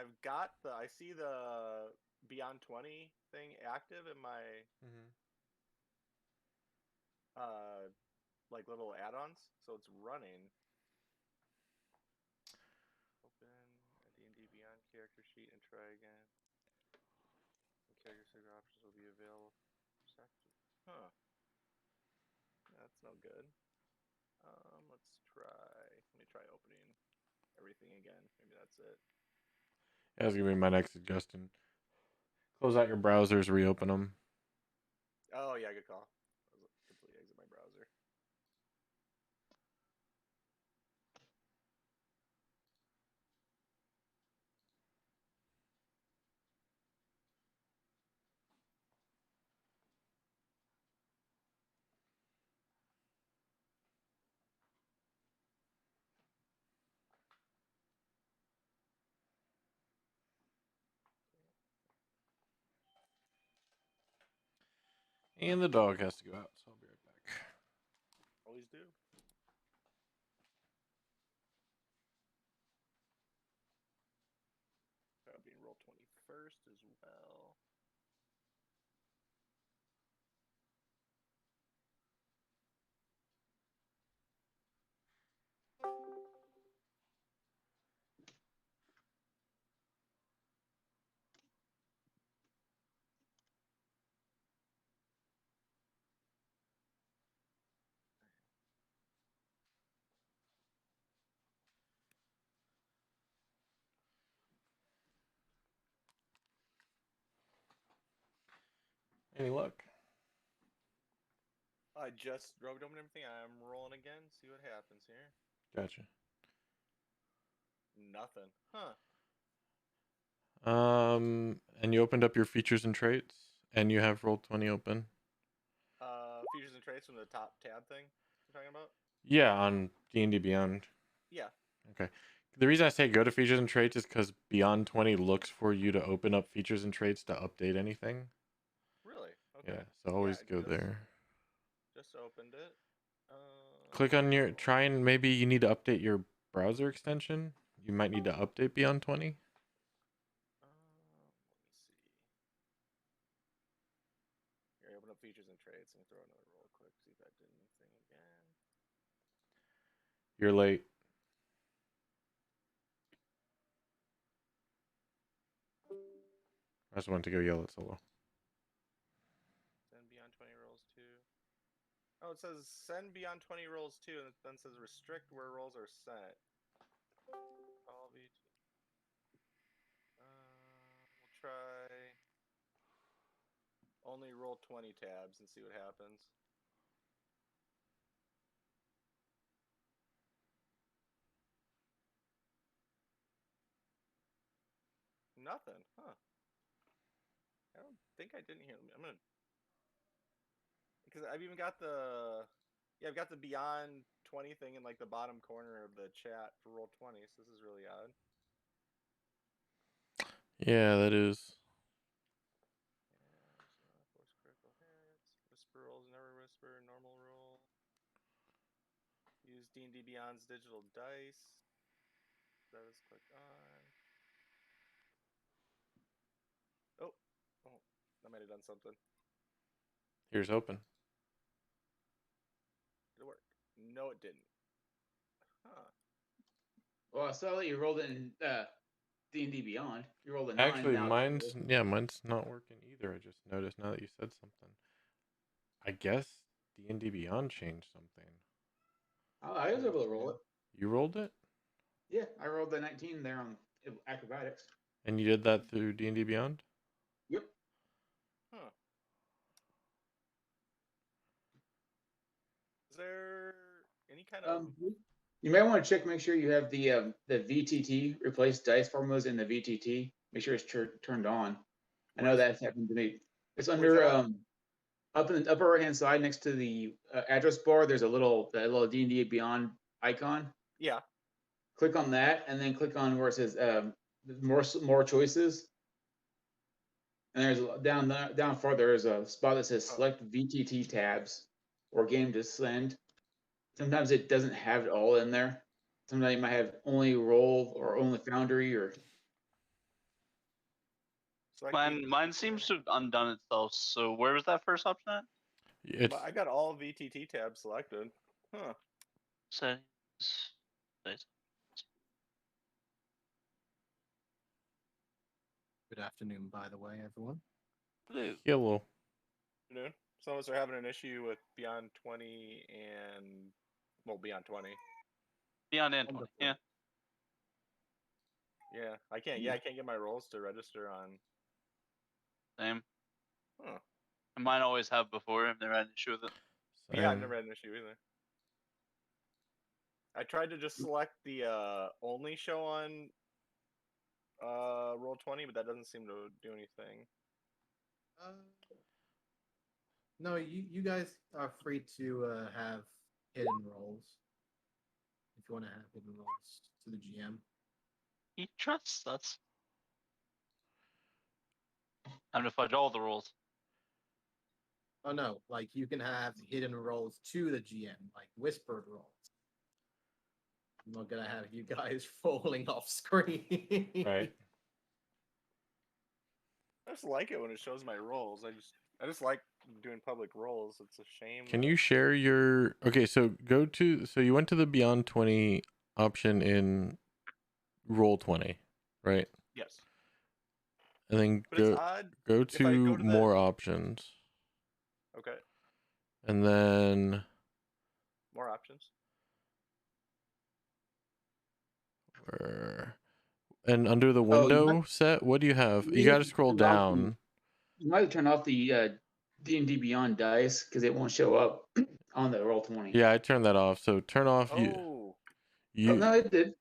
I see the Beyond 20 thing active in my like little add-ons, so it's running. Open a D&D Beyond character sheet and try again. The character select options will be available. Huh. That's no good. Let's try. Let me try opening everything again. Maybe that's it. That's gonna be my next suggestion. Close out your browsers, reopen them. Oh yeah, good call. Completely exit my browser. And the dog has to go out, so I'll be right back. Always do. That'll be roll 21st as well. Any luck? I just rubbed open everything. I'm rolling again. See what happens here. Gotcha. Nothing. Huh. And you opened up your features and traits, and you have Roll20 open. Features and traits from the top tab thing you're talking about? Yeah, on D&D Beyond. Yeah. Okay. The reason I say go to features and traits is because Beyond 20 looks for you to open up features and traits to update anything. Really? Okay. Yeah, so Yeah, always go there. just opened it. Click on your, try and maybe you need to update your browser extension. You might need to update Beyond 20. Let me see. Here, open up features and traits and throw another roll quick. See if that did anything again. You're late. I just wanted to go yell at Solo. Send beyond 20 rolls 2. Oh, it says send beyond 20 rolls 2, and it then says restrict where rolls are sent. All VT. We'll try only roll 20 tabs and see what happens. Nothing, huh? I don't think I didn't hear them. I'm gonna, because I've even got I've got the beyond 20 thing in like the bottom corner of the chat for roll 20. So this is really odd. Yeah, that is. Force critical hits. Whisper rolls, never whisper. Normal roll. Use D&D Beyond's digital dice. That is click on. Oh, I might have done something. Here's open. Did it work? No, it didn't. Huh. Well, I saw that you rolled in D&D Beyond. You rolled a 9. Actually, Now mine's not working either. I just noticed now that you said something. I guess D&D Beyond changed something. I was able to roll it. You rolled it? Yeah, I rolled the 19 there on acrobatics. And you did that through D&D Beyond? Yep. Huh. Is there any kind of you may want to check, make sure you have the VTT, replace dice formulas in the VTT. Make sure it's turned on. I know that's happened to me. It's under up in the upper right hand side next to the address bar. There's a little D&D Beyond icon. Yeah. Click on that, and then click on where it says more choices. And there's down farther, there's a spot that says select VTT tabs or game to send. Sometimes it doesn't have it all in there. Sometimes you might have only roll or only foundry or. Select Mine seems to have undone itself. So where was that first option at? It's I got all VTT tabs selected. Huh. Settings. Good afternoon, by the way, everyone. Blue. yellow. Afternoon. Some of us are having an issue with Beyond 20 and Beyond 20. Beyond and 20. Yeah. Yeah, I can't. Yeah, I can't get my rolls to register on. Same. Huh. And mine always have before. I've never had an issue with it. Yeah, I've Same. never had an issue either. I tried to just select the only show on Roll20, but that doesn't seem to do anything. No, you guys are free to have hidden roles if you want to have hidden roles to the GM. He trusts us. I'm gonna fudge all the rules. Oh no, like you can have hidden roles to the GM, like whispered roles. I'm not gonna have you guys falling off screen. Right. I just like it when it shows my rolls. I just like doing public rolls. It's a shame. Can you share your? Okay, so go to. So you went to the Beyond 20 option in Roll20, right? Yes. And then But it's odd. go if I to go to more options, Okay. and then More options. and under the Oh, you window might- set, what do you have? You you got to might scroll turn off down. You might turn off the D&D Beyond dice because it won't show up on the Roll20. Yeah, I turned that off. So turn off Oh. you Oh, no, it did.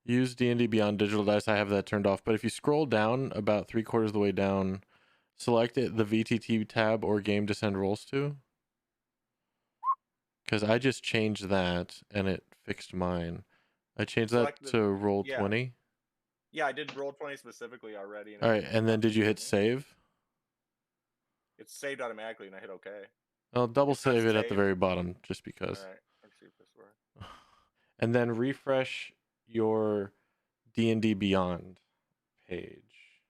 use D&D Beyond digital dice. I have that turned off. But if you scroll down about 3/4 of the way down, select it, the VTT tab or game to send rolls to. Because I just changed that and it fixed mine. I changed Select that the- to roll yeah. 20. Yeah, I did Roll20 specifically already. All right, and then did you hit save? It's saved automatically, and I hit OK. I'll double It says save it at the save. very bottom just because. All right. Let's see if this works. And then refresh your D&D Beyond page.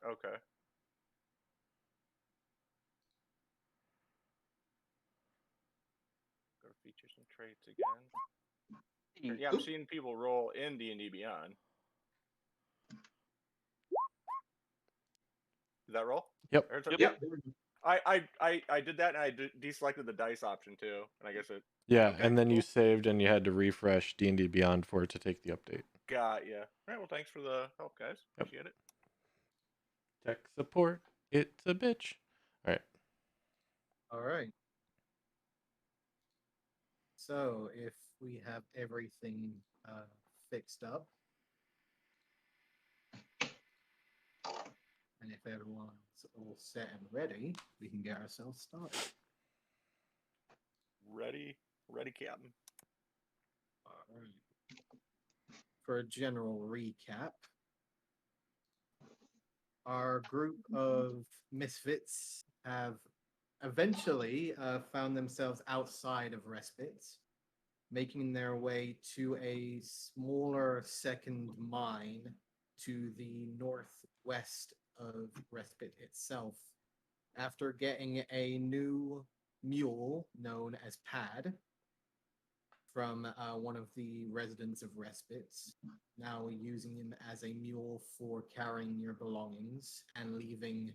Okay. Go to features and traits again. Yeah, I'm seeing people roll in D&D Beyond. Did that roll? Yep. I heard something. Yep. I did that, and I deselected the dice option too, and I guess it. Yeah, Okay, and then you cool. saved and you had to refresh D&D Beyond for it to take the update. Got ya. All right. Well, thanks for the help, guys. Yep. Appreciate it. Tech support, it's a bitch. All right. All right. So if we have everything fixed up, and if everyone's all set and ready, we can get ourselves started. Ready, Captain. All right. For a general recap, our group of misfits have eventually found themselves outside of Respite, making their way to a smaller second mine to the northwest of Respite itself. After getting a new mule known as Pad from one of the residents of Respite, now using him as a mule for carrying your belongings and leaving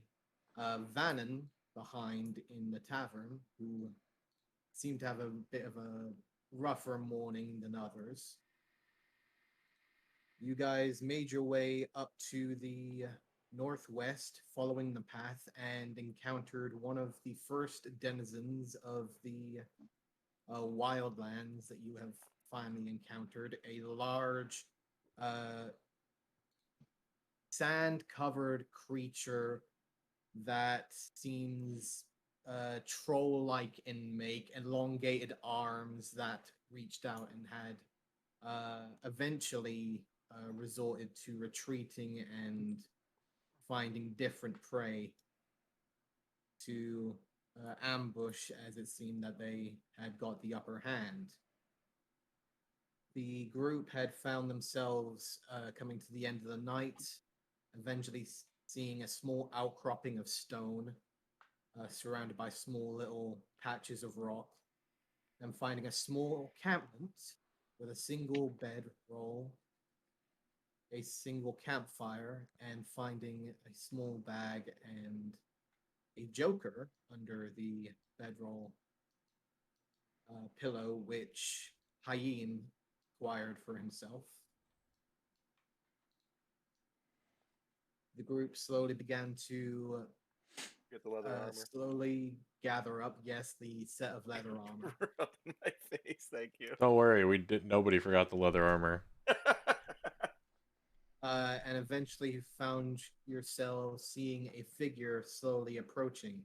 Vannon behind in the tavern, who seemed to have a bit of a rougher morning than others. You guys made your way up to the northwest, following the path, and encountered one of the first denizens of the wildlands that you have finally encountered, a large sand-covered creature that seems troll-like in make, elongated arms that reached out and had eventually resorted to retreating and finding different prey to ambush, as it seemed that they had got the upper hand. The group had found themselves coming to the end of the night, eventually seeing a small outcropping of stone surrounded by small little patches of rock, and finding a small encampment with a single bedroll, a single campfire, and finding a small bag and a joker under the bedroll pillow, which Hayim acquired for himself. The group slowly began to Get the leather armor. slowly gather up. Yes, the set of leather armor. Rub in my face, thank you. Don't worry, we did. Nobody forgot the leather armor. And eventually you found yourself seeing a figure slowly approaching.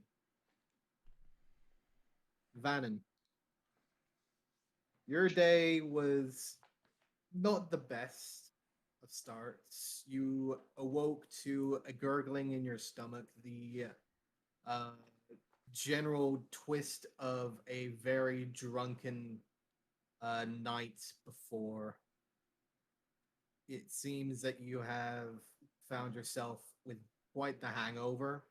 Vannon, your day was not the best of starts. You awoke to a gurgling in your stomach, the uh, general twist of a very drunken night before. It seems that you have found yourself with quite the hangover.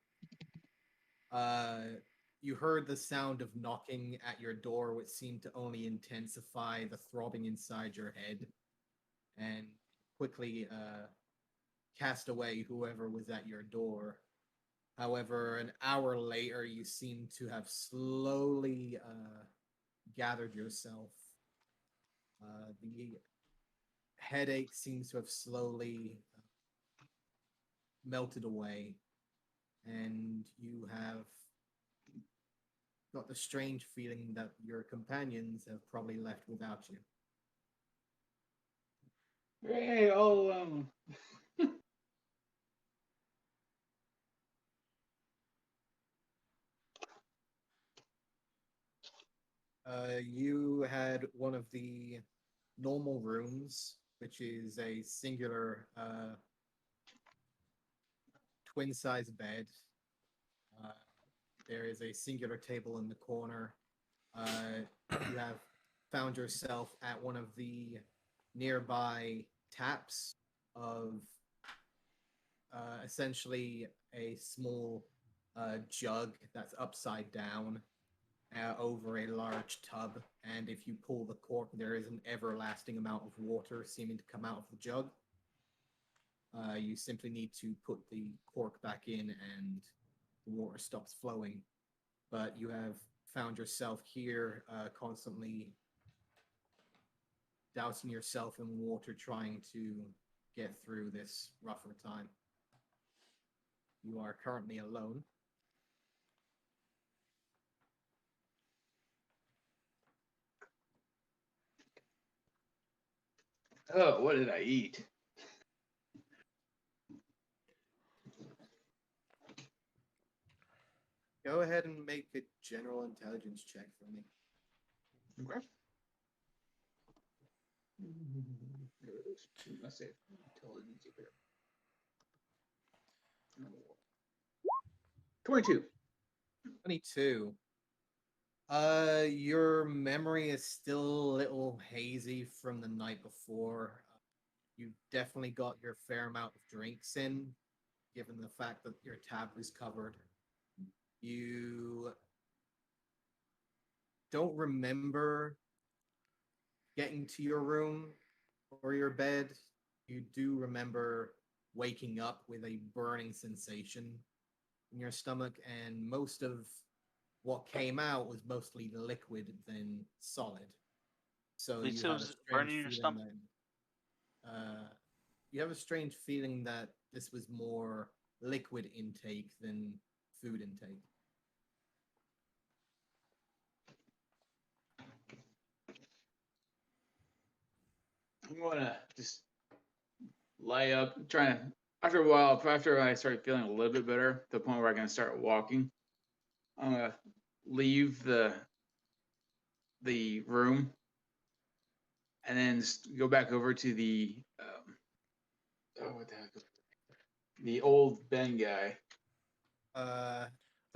You heard the sound of knocking at your door, which seemed to only intensify the throbbing inside your head, and quickly cast away whoever was at your door. However, an hour later, you seem to have slowly gathered yourself. The headache seems to have slowly melted away, and you have got the strange feeling that your companions have probably left without you. Hey, all You had one of the normal rooms, which is a singular twin size bed. Uh, there is a singular table in the corner. You have found yourself at one of the nearby taps of essentially a small jug that's upside down over a large tub. And if you pull the cork, there is an everlasting amount of water seeming to come out of the jug. You simply need to put the cork back in and the water stops flowing. But you have found yourself here constantly dousing yourself in water, trying to get through this rougher time. You are currently alone. oh, what did I eat? Go ahead and make a general intelligence check for me. Okay. There it is. Let's say intelligence here. 22. 22. Your memory is still a little hazy from the night before. You definitely got your fair amount of drinks in, given the fact that your tab was covered. You don't remember getting to your room or your bed. You do remember waking up with a burning sensation in your stomach, and most of what came out was mostly liquid than solid. So At least you it had a was strange burning your feeling stomach. that you have a strange feeling that this was more liquid intake than food intake. I'm gonna just lie up, trying to. After a while, after I start feeling a little bit better, to the point where I can start walking, I'm gonna leave the room and then go back over to the what the heck? The old Ben guy. The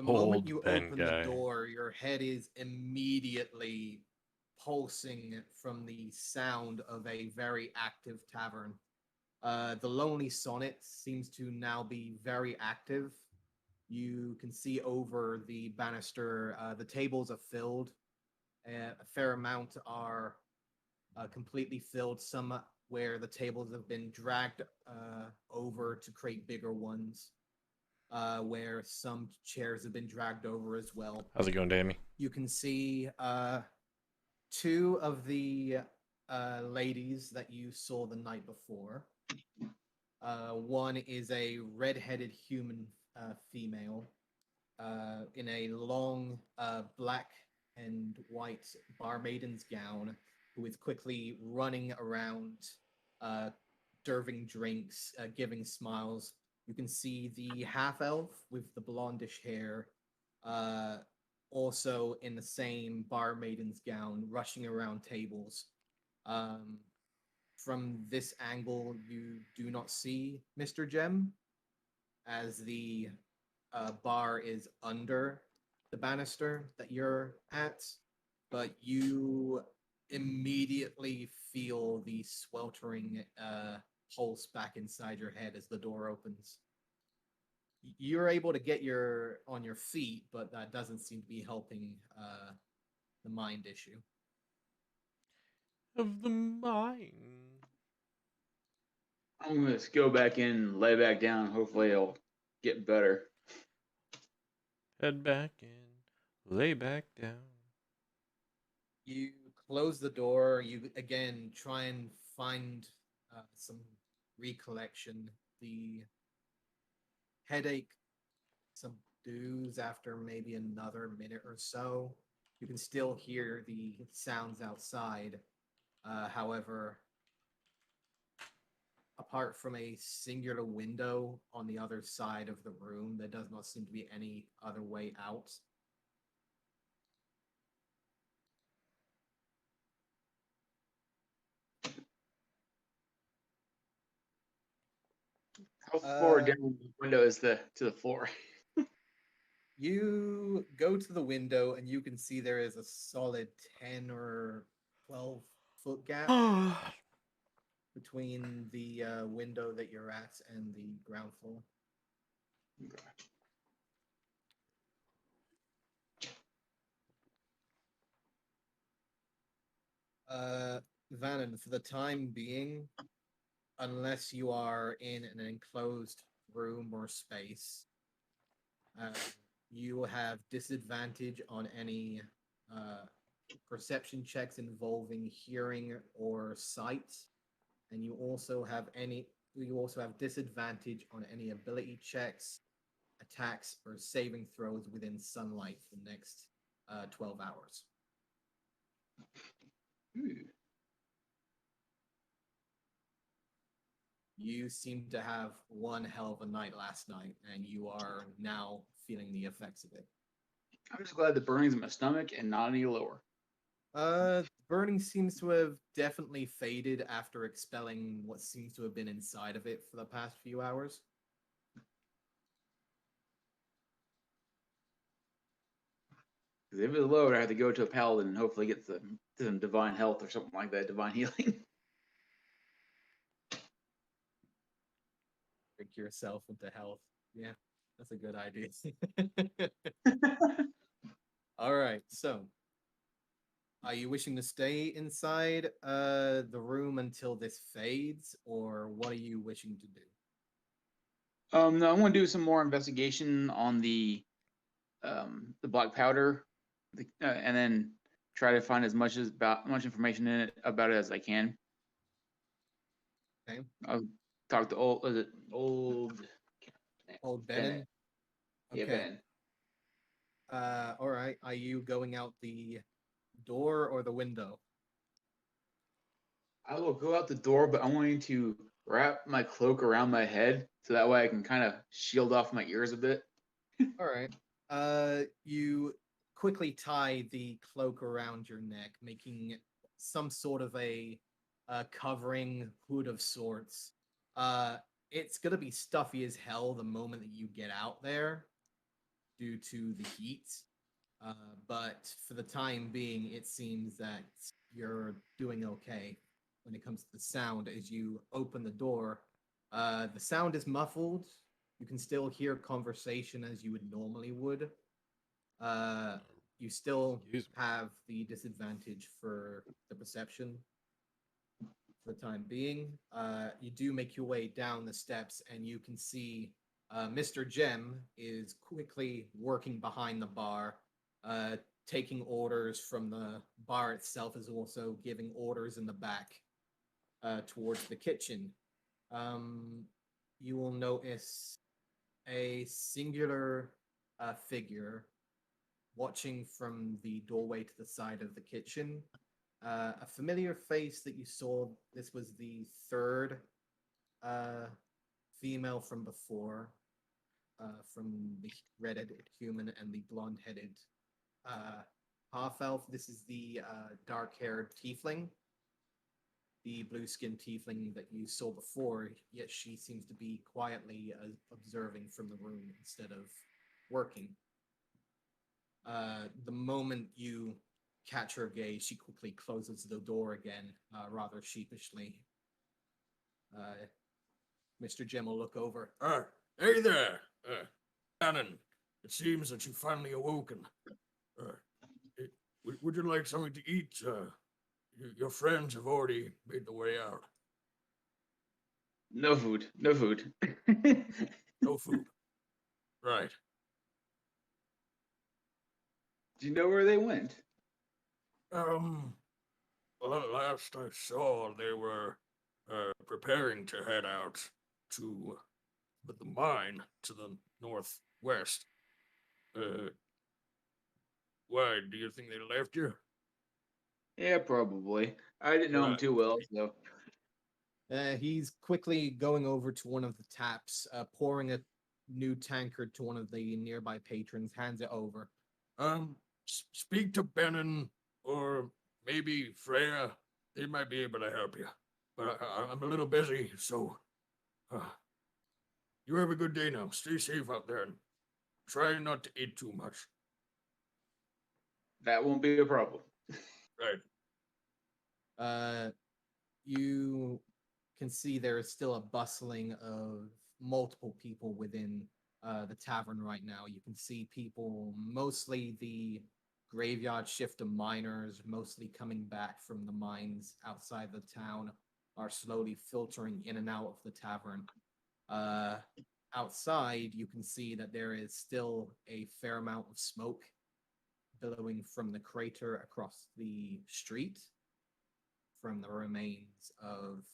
moment Old you Ben open guy. the door, your head is immediately pulsing from the sound of a very active tavern. The Lonely Sonnet seems to now be very active. You can see over the banister, the tables are filled. A fair amount are completely filled. Some where the tables have been dragged over to create bigger ones, where some chairs have been dragged over as well. How's it going, Dammy? You can see two of the ladies that you saw the night before. One is a red-headed human female in a long black and white barmaiden's gown, who is quickly running around, serving drinks, giving smiles. You can see the half elf with the blondish hair, also in the same barmaiden's gown, rushing around tables. From this angle, you do not see Mr. Gem, as the bar is under the banister that you're at, but you immediately feel the sweltering pulse back inside your head as the door opens. You're able to get on your feet, but that doesn't seem to be helping the mind issue. Of the mind. I'm gonna just go back in, lay back down. Hopefully, it'll get better. Head back in, lay back down. You close the door. You again try and find some recollection. The headache subdues after maybe another minute or so. You can still hear the sounds outside. However, apart from a singular window on the other side of the room, there does not seem to be any other way out. How far down the window is to the floor? You go to the window and you can see there is a solid 10 or 12-foot gap between the window that you're at and the ground floor. Vannon, for the time being, unless you are in an enclosed room or space, you will have disadvantage on any perception checks involving hearing or sight, and you also have disadvantage on any ability checks, attacks, or saving throws within sunlight for the next 12 hours. You seem to have one hell of a night last night, and you are now feeling the effects of it. I'm just glad the burning's in my stomach and not any lower. Burning seems to have definitely faded after expelling what seems to have been inside of it for the past few hours. Because if it was lower, I had to go to a paladin and hopefully get some divine health or something like that, divine healing. Drink yourself into health. Yeah, that's a good idea. All right, so are you wishing to stay inside the room until this fades, or what are you wishing to do? No, I want to do some more investigation on the black powder, and then try to find as much information in it about it as I can. Okay. I'll talk to old Benin? Yeah, Okay. Benin. All right. Are you going out the door or the window? I will go out the door, but I'm wanting to wrap my cloak around my head so that way I can kind of shield off my ears a bit. All right. You quickly tie the cloak around your neck, making some sort of a covering hood of sorts. It's gonna be stuffy as hell the moment that you get out there due to the heat. But for the time being, it seems that you're doing okay. when it comes to the sound as you open the door. The sound is muffled. You can still hear conversation as you would normally would. You still Excuse me. have the disadvantage for the perception for the time being. You do make your way down the steps, and you can see Mr. Gem is quickly working behind the bar, taking orders from the bar itself, is also giving orders in the back towards the kitchen. You will notice a singular figure watching from the doorway to the side of the kitchen. A familiar face that you saw. This was the third female from before, from the red-headed human and the blonde-headed half-elf. This is the dark-haired tiefling, the blue-skinned tiefling that you saw before, yet she seems to be quietly observing from the room instead of working. The moment you catch her gaze, she quickly closes the door again, rather sheepishly. Mr. Jim will look over. Hey there, Cannon. It seems that you've finally awoken. Would you like something to eat? Your friends have already made the way out. No food. No food. No food. Right. Do you know where they went? Well, last I saw, they were preparing to head out to the mine to the northwest. Why, do you think they left you? Yeah, probably. I didn't know him Right. too well, so. He's quickly going over to one of the taps, pouring a new tankard to one of the nearby patrons, hands it over. Speak to Benin or maybe Freya. They might be able to help you. But I'm a little busy, so you have a good day now. Stay safe out there and try not to eat too much. That won't be a problem. Right. You can see there is still a bustling of multiple people within the tavern right now. You can see people, mostly the graveyard shift of miners, mostly coming back from the mines outside the town, are slowly filtering in and out of the tavern. Outside, you can see that there is still a fair amount of smoke billowing from the crater across the street from the remains of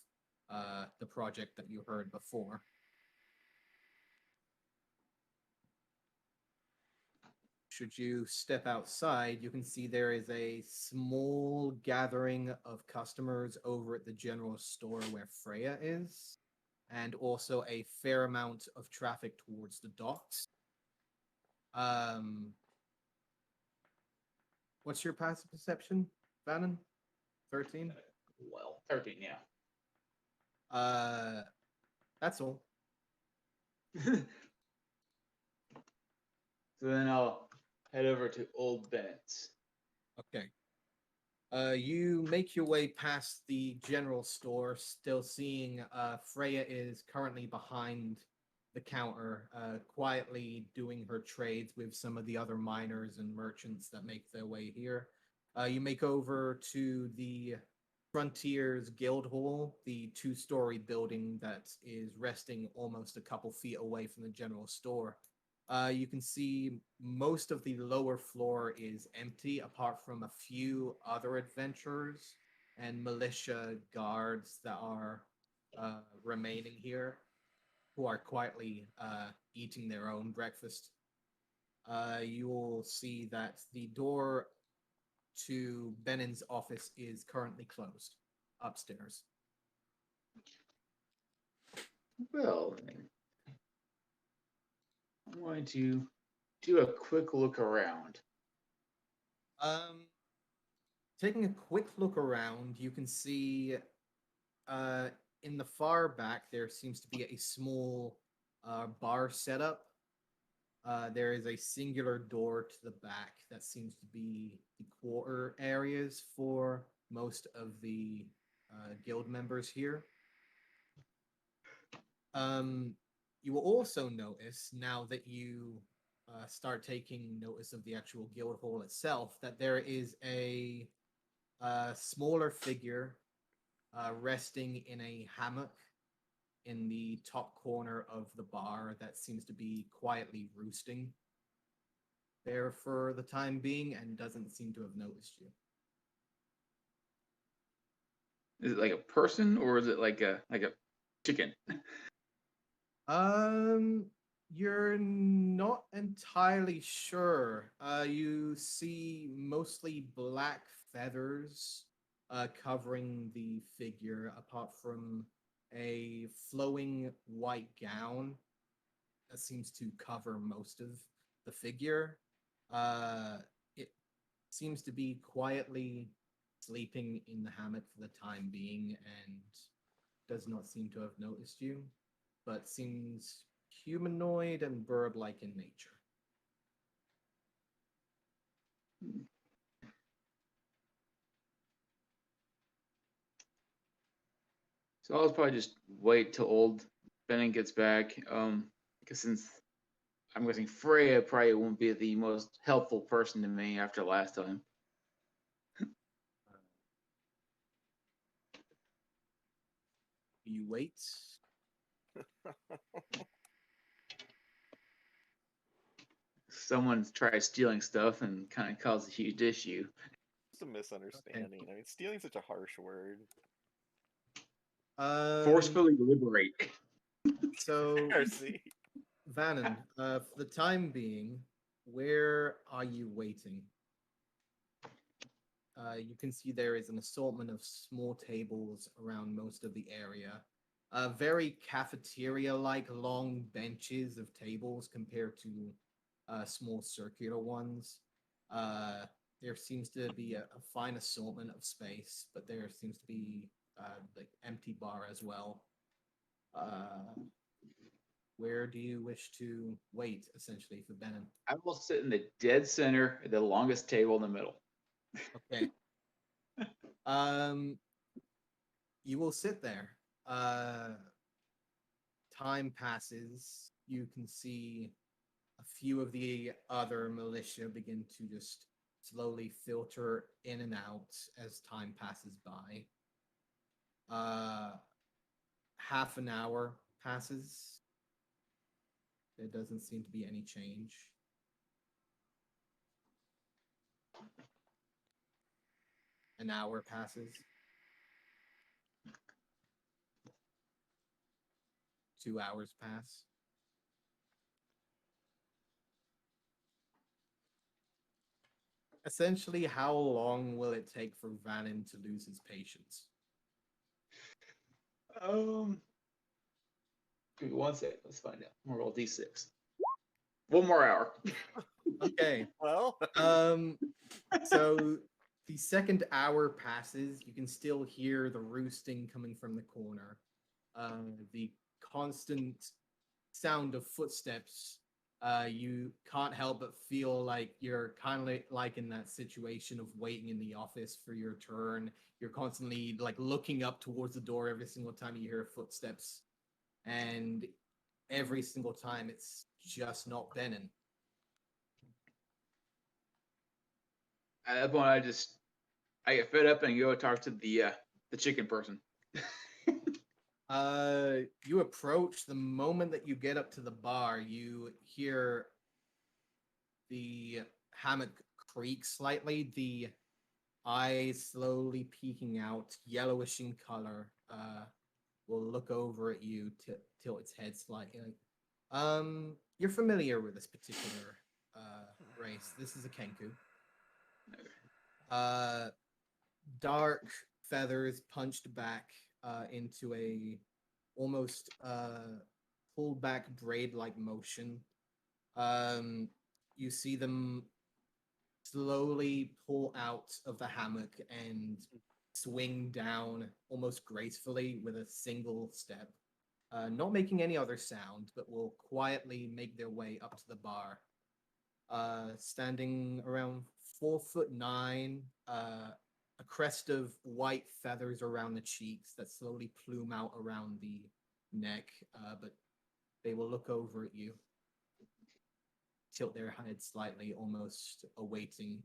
the project that you heard before. Should you step outside, you can see there is a small gathering of customers over at the general store where Freya is, and also a fair amount of traffic towards the docks. What's your passive perception, Bannon? 13? Well, 13, yeah. That's all. So then I'll head over to Old Bennett's. Okay. You make your way past the general store, still seeing Freya is currently behind the counter, quietly doing her trades with some of the other miners and merchants that make their way here. You make over to the Frontiers Guild Hall, the two-story building that is resting almost a couple feet away from the general store. You can see most of the lower floor is empty, apart from a few other adventurers and militia guards that are remaining here, who are quietly eating their own breakfast. You will see that the door to Benin's office is currently closed upstairs. Well, then. I'm going to do a quick look around. Taking a quick look around, you can see in the far back there seems to be a small bar setup. There is a singular door to the back that seems to be the quarter areas for most of the guild members here. You will also notice, now that you start taking notice of the actual guild hall itself, that there is a smaller figure resting in a hammock in the top corner of the bar that seems to be quietly roosting there for the time being and doesn't seem to have noticed you. Is it like a person or is it like a chicken? You're not entirely sure. You see mostly black feathers covering the figure, apart from a flowing white gown that seems to cover most of the figure. It seems to be quietly sleeping in the hammock for the time being and does not seem to have noticed you, but seems humanoid and bird-like in nature. So I'll probably just wait till old Bennett gets back. Because since I'm guessing Freya probably won't be the most helpful person to me after last time. You wait. Someone tries stealing stuff and kind of causes a huge issue. It's a misunderstanding. I mean, stealing's such a harsh word. Forcefully liberate. So, Mercy. Vannon, for the time being, where are you waiting? You can see there is an assortment of small tables around most of the area. Very cafeteria-like long benches of tables compared to small circular ones. There seems to be a fine assortment of space, but there seems to be like empty bar as well. Where do you wish to wait, essentially, for Benin? I will sit in the dead center, the longest table in the middle. Okay. You will sit there. Time passes. You can see a few of the other militia begin to just slowly filter in and out as time passes by. Half an hour passes. There doesn't seem to be any change. An hour passes. 2 hours pass. Essentially, how long will it take for Vannon to lose his patience? Give me 1 second. Let's find out. I'm gonna roll D6. 1 more hour. Okay. Well, So the second hour passes. You can still hear the roosting coming from the corner. The constant sound of footsteps. You can't help but feel like you're kind of like in that situation of waiting in the office for your turn. You're constantly like looking up towards the door every single time you hear footsteps, and every single time it's just not Benin. At that point, I get fed up and go talk to the chicken person. You approach. The moment that you get up to the bar, you hear the hammock creak slightly, the eyes slowly peeking out, yellowish in color, will look over at you, tilt its head slightly. You're familiar with this particular race. This is a Kenku. Dark feathers punched back into a almost pulled back braid-like motion. You see them slowly pull out of the hammock and swing down almost gracefully with a single step, not making any other sound, but will quietly make their way up to the bar. Standing around 4'9", a crest of white feathers around the cheeks that slowly plume out around the neck, but they will look over at you, tilt their head slightly, almost awaiting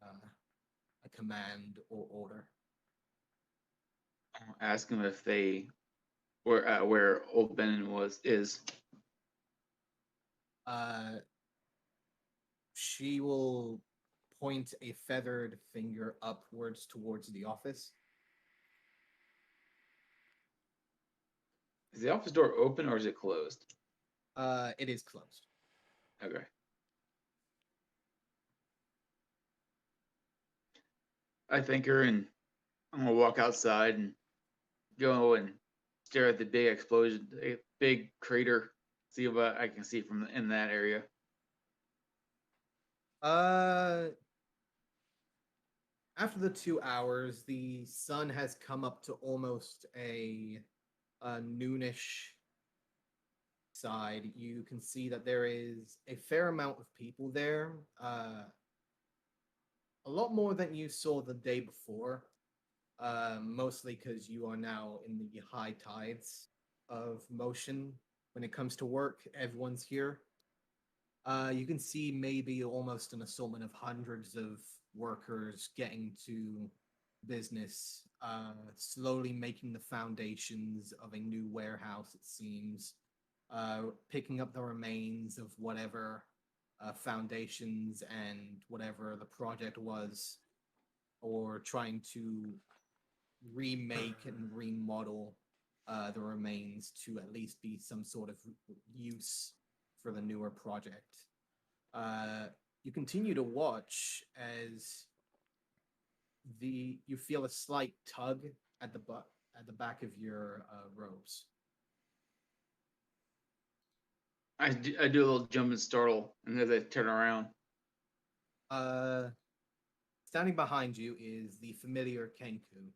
a command or order. I'll ask them if they where old Benin is. She will point a feathered finger upwards towards the office. Is the office door open or is it closed? It is closed. Okay. I thank her and I'm gonna walk outside and go and stare at the big explosion, a big crater, see what I can see from in that area. After the 2 hours, the sun has come up to almost a noonish side. You can see that there is a fair amount of people there. A lot more than you saw the day before. Mostly because you are now in the high tides of motion when it comes to work. Everyone's here. You can see maybe almost an assortment of hundreds of workers getting to business, slowly making the foundations of a new warehouse, it seems, picking up the remains of whatever foundations and whatever the project was, or trying to remake and remodel the remains to at least be some sort of use for the newer project. You continue to watch as you feel a slight tug at the back of your robes. I do a little jump and startle, and as I turn around, Standing behind you is the familiar Kenku.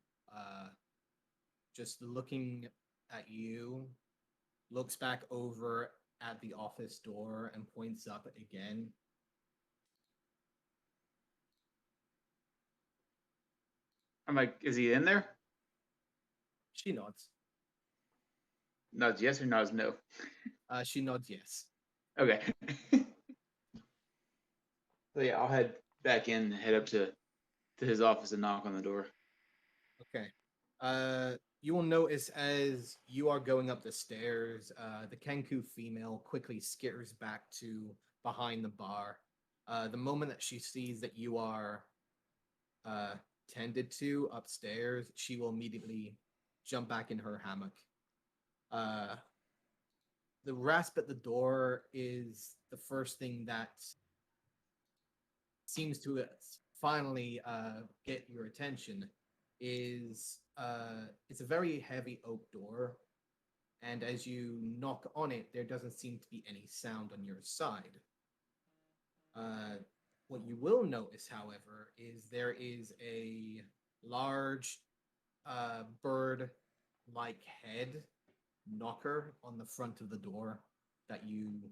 Just looking at you, looks back over at the office door and points up again. I'm like, "Is he in there?" She nods. Nods yes or nods no. She nods yes. Okay. So yeah, I'll head back in, head up to his office and knock on the door. Okay. You will notice as you are going up the stairs, the Kenku female quickly skitters back to behind the bar. The moment that she sees that you are tended to upstairs, she will immediately jump back in her hammock. The rasp at the door is the first thing that seems to finally get your attention. It's a very heavy oak door, and as you knock on it, there doesn't seem to be any sound on your side. What you will notice, however, is there is a large bird-like head knocker on the front of the door that you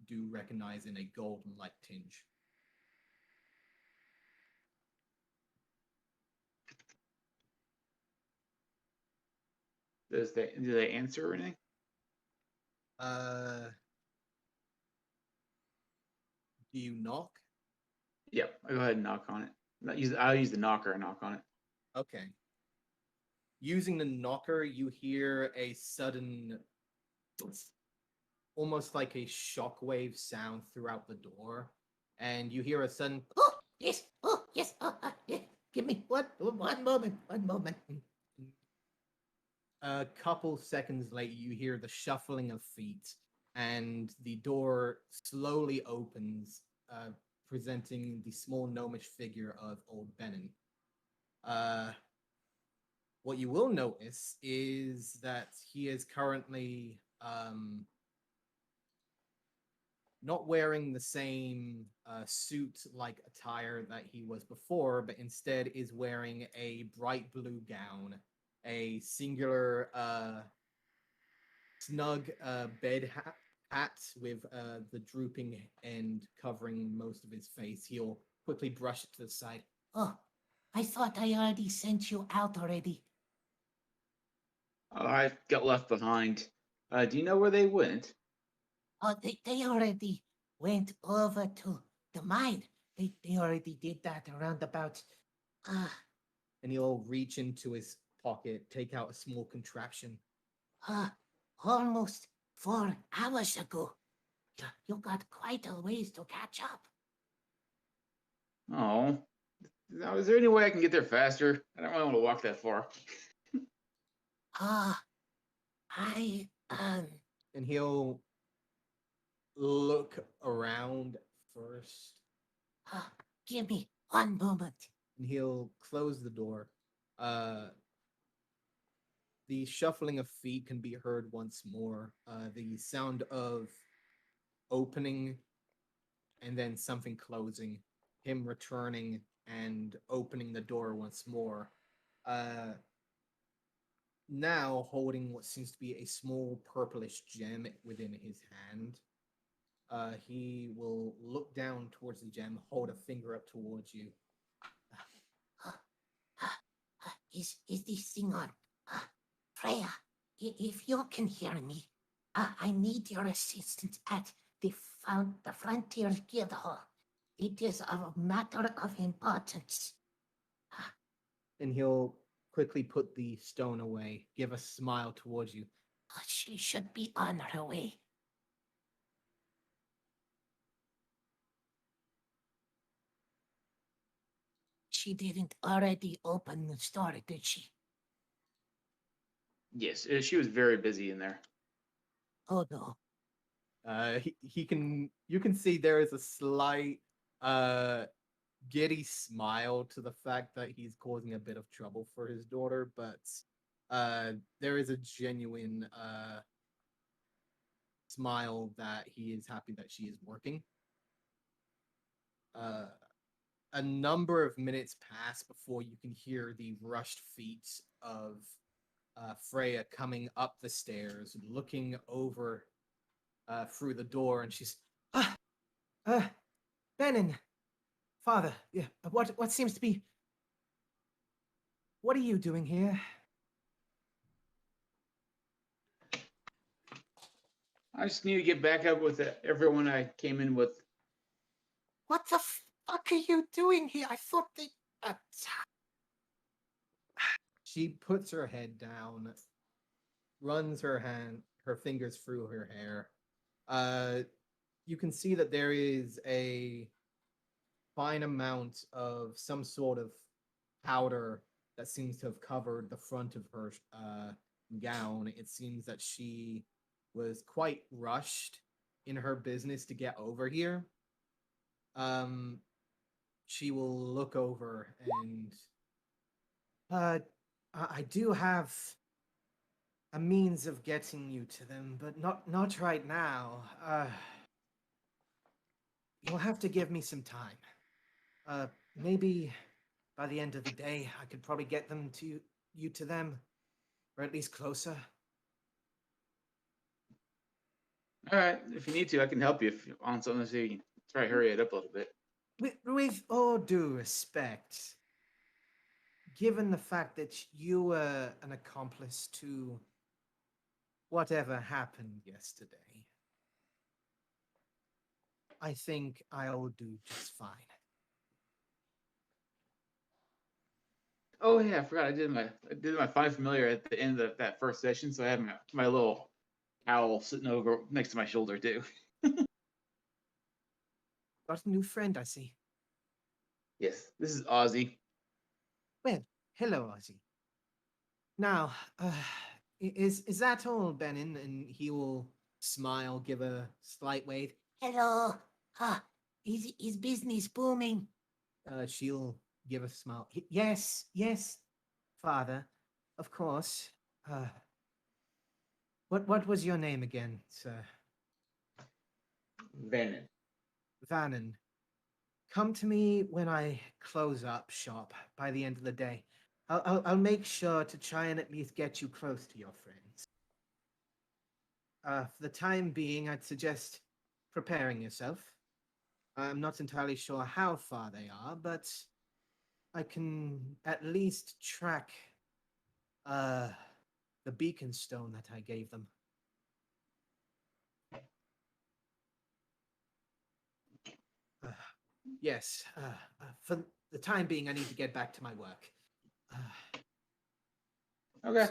do recognize in a golden-like tinge. Do they answer or anything? Do you knock? Yep. I'll go ahead and knock on it. I'll use the knocker and knock on it. Okay. Using the knocker, you hear a sudden, almost like a shockwave sound throughout the door, and you hear a sudden, Oh, yes. Oh, yes. Yeah. Give me one moment. One moment. a couple seconds later, you hear the shuffling of feet, and the door slowly opens, presenting the small gnomish figure of old Benin. What you will notice is that he is currently not wearing the same suit-like attire that he was before, but instead is wearing a bright blue gown, a singular snug bed hat with the drooping end covering most of his face. He'll quickly brush it to the side. Oh, I thought I already sent you out already. Oh, I got left behind. Do you know where they went? Oh, they already went over to the mine. They already did that around about. Ah, And he'll reach into his pocket, take out a small contraption. almost 4 hours ago. You got quite a ways to catch up. Oh, now, is there any way I can get there faster? I don't really want to walk that far. Ah, I And he'll look around first. give me one moment. And he'll close the door. The shuffling of feet can be heard once more. The sound of opening and then something closing, him returning and opening the door once more. Now holding what seems to be a small purplish gem within his hand. He will look down towards the gem, hold a finger up towards you. Is this thing on? Freya, if you can hear me, I need your assistance at the Frontier Guild Hall. It is a matter of importance. And he'll quickly put the stone away, give a smile towards you. She should be on her way. She didn't already open the store, did she? Yes, she was very busy in there. Oh no. He can, you can see there is a slight giddy smile to the fact that he's causing a bit of trouble for his daughter, but there is a genuine smile that he is happy that she is working. A number of minutes pass before you can hear the rushed feet of Freya coming up the stairs, looking over through the door, and she's, Benin, father, yeah, what seems to be. What are you doing here? I just need to get back up with everyone I came in with. What the fuck are you doing here? I thought they. She puts her head down, runs her fingers through her hair. You can see that there is a fine amount of some sort of powder that seems to have covered the front of her gown. It seems that she was quite rushed in her business to get over here. She will look over and I do have a means of getting you to them, but not right now. You'll have to give me some time. Maybe by the end of the day, I could probably get them to you to them, or at least closer. All right, if you need to, I can help you if you want something so you can try to hurry it up a little bit. With all due respect, given the fact that you were an accomplice to whatever happened yesterday, I think I'll do just fine. Oh yeah, I forgot I did my find familiar at the end of that first session, so I have my little owl sitting over next to my shoulder too. Got a new friend, I see. Yes, this is Ozzy. Well, hello, Ozzy. Now, is that all, Benin? And he will smile, give a slight wave. Hello. Is business booming? She'll give a smile. Yes, father. Of course. What was your name again, sir? Vannon. Vannon. Come to me when I close up shop by the end of the day. I'll make sure to try and at least get you close to your friends. For the time being, I'd suggest preparing yourself. I'm not entirely sure how far they are, but I can at least track the beacon stone that I gave them. Yes, for the time being, I need to get back to my work. Okay.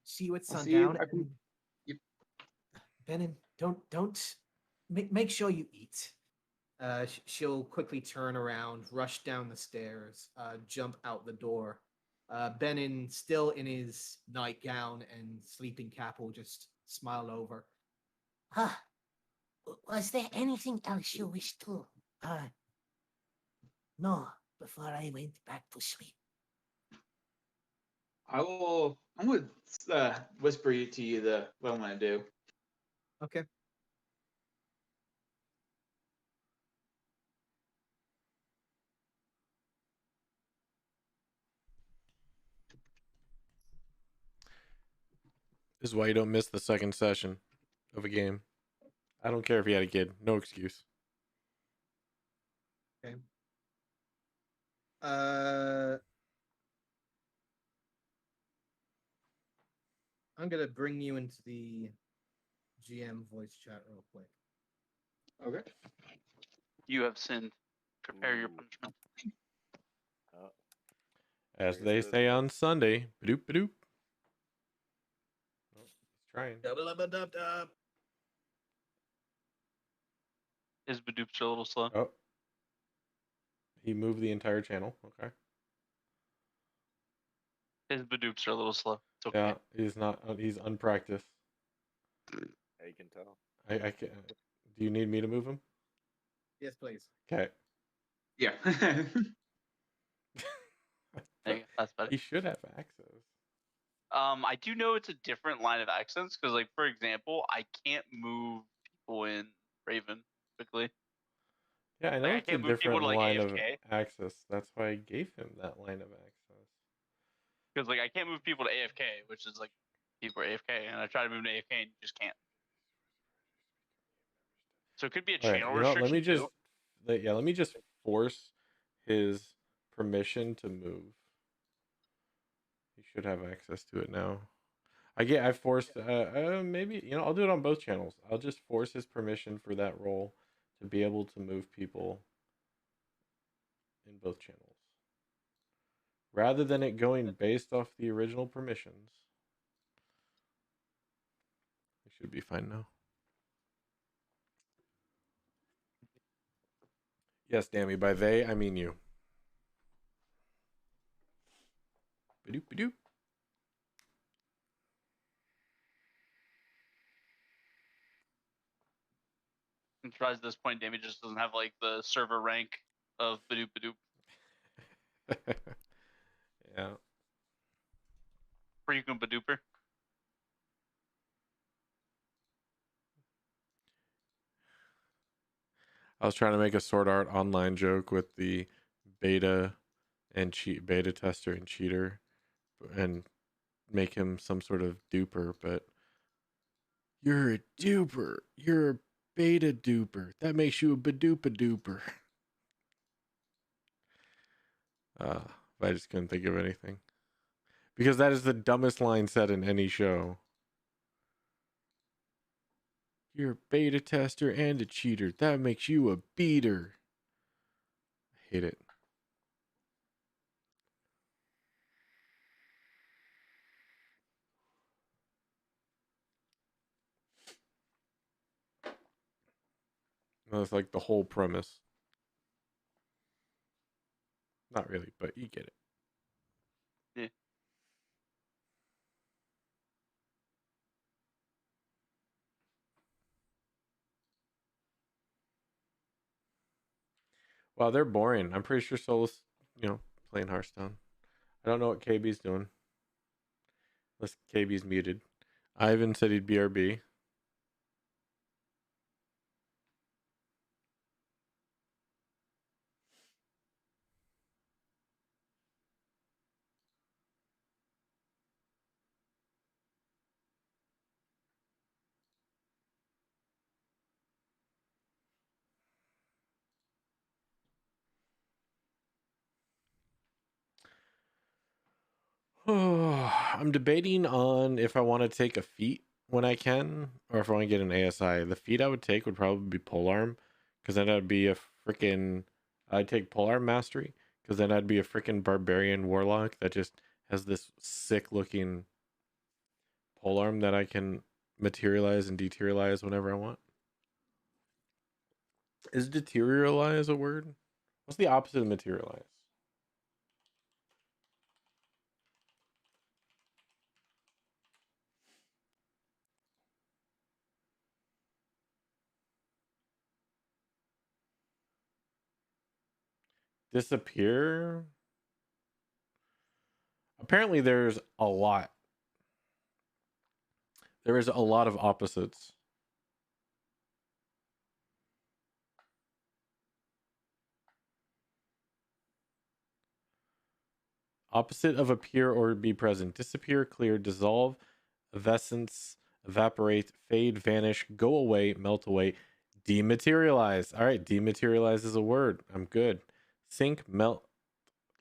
See you at I'll see you. sundown. And Yep. Benin, don't make sure you eat. She'll quickly turn around, rush down the stairs, jump out the door. Benin, still in his nightgown and sleeping cap, will just smile over. Was there anything else you wish to know before I went back to sleep? I'm gonna whisper to you what I'm gonna do. Okay. This is why you don't miss the second session of a game. I don't care if you had a kid. No excuse. Okay. I'm gonna bring you into the GM voice chat real quick. Okay. You have sinned. Prepare your Ooh. punishment. Oh, As I guess they it is say me. on Sunday. Badoop badoop. Oh, he's trying. Double-up-a-dub-dub. Is Badoopster a little slow? Oh. He moved the entire channel. Okay. Is Badoopster a little slow? It's okay. Yeah, he's not. He's unpracticed. Yeah, you can tell. I can. Do you need me to move him? Yes, please. Okay. Yeah. There you go. That's better. He should have access. I do know it's a different line of accents because, like, for example, I can't move people in Raven quickly. Yeah, I know Like, I it's a can't move people different to like line of AFK access. That's why I gave him that line of access. because, like, I can't move people to AFK, which is like people are AFK, and I try to move to AFK and you just can't. So it could be a All right, channel you know, let me restriction just, too. yeah, let me just force his permission to move. He should have access to it now. I forced, maybe, you know, I'll do it on both channels. I'll just force his permission for that role to be able to move people in both channels. Rather than it going based off the original permissions. It should be fine now. Yes, Dammy, by they, I mean you. Badoop badoop. I'm surprised at this point, Damien just doesn't have like the server rank of Badoop Badoop. Yeah. Frequent Badooper. I was trying to make a Sword Art Online joke with the beta and beta tester and cheater and make him some sort of duper, but you're a duper. You're a beta duper. That makes you a badoopa duper. I just couldn't think of anything. Because that is the dumbest line said in any show. You're a beta tester and a cheater. That makes you a beater. I hate it. That's like the whole premise. Not really, but you get it. Yeah. Wow, they're boring. I'm pretty sure Sol's, playing Hearthstone. I don't know what KB's doing. Unless KB's muted. Ivan said he'd BRB. I'm debating on if I want to take a feat when I can, or if I want to get an ASI. The feat I would take would probably be polearm, because then I'd be a freaking. I'd take polearm mastery, because then I'd be a freaking barbarian warlock that just has this sick looking polearm that I can materialize and deterialize whenever I want. Is deterialize a word? What's the opposite of materialize? Disappear? Apparently there's a lot. There is a lot of opposites. Opposite of appear or be present. Disappear, clear, dissolve, evanescence, evaporate, fade, vanish, go away, melt away, dematerialize. All right, dematerialize is a word. I'm good. Sink, melt,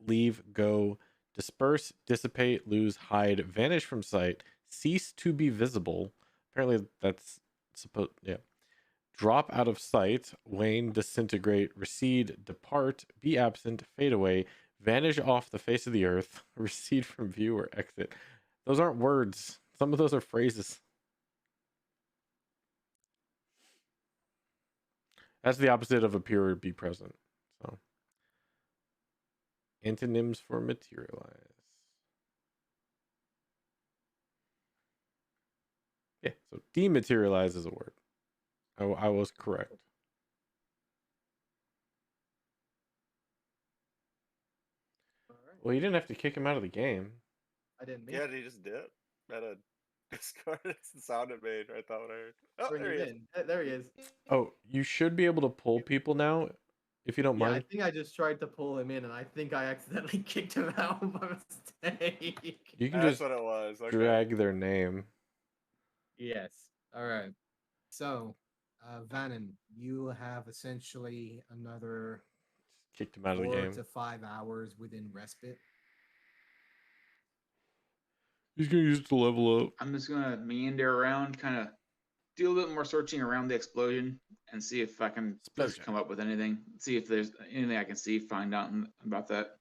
leave, go, disperse, dissipate, lose, hide, vanish from sight, cease to be visible. Apparently that's supposed, yeah. Drop out of sight, wane, disintegrate, recede, depart, be absent, fade away, vanish off the face of the earth, recede from view or exit. Those aren't words. Some of those are phrases. That's the opposite of appear or be present. So, antonyms for materialize. Yeah, so dematerialize is a word. I was correct. Alright. Well, you didn't have to kick him out of the game. I didn't mean Yeah, he just did. At a Discord, it's the sound it made. I thought what I heard. Oh, bring there he him is. in. There he is. Oh, you should be able to pull people now, if you don't Yeah, I mind. think I just tried to pull him in, and I think I accidentally kicked him out by mistake. You can That's just what it was. Okay. drag their name. Yes. All right. So, Vannon, you have essentially another Kicked him out of the 4 game. to 5 hours within respite. He's gonna use it to level up. I'm just gonna meander around, kind of do a little bit more searching around the explosion and see if I can just Explosion. come up with anything. See if there's anything I can see, find out about that.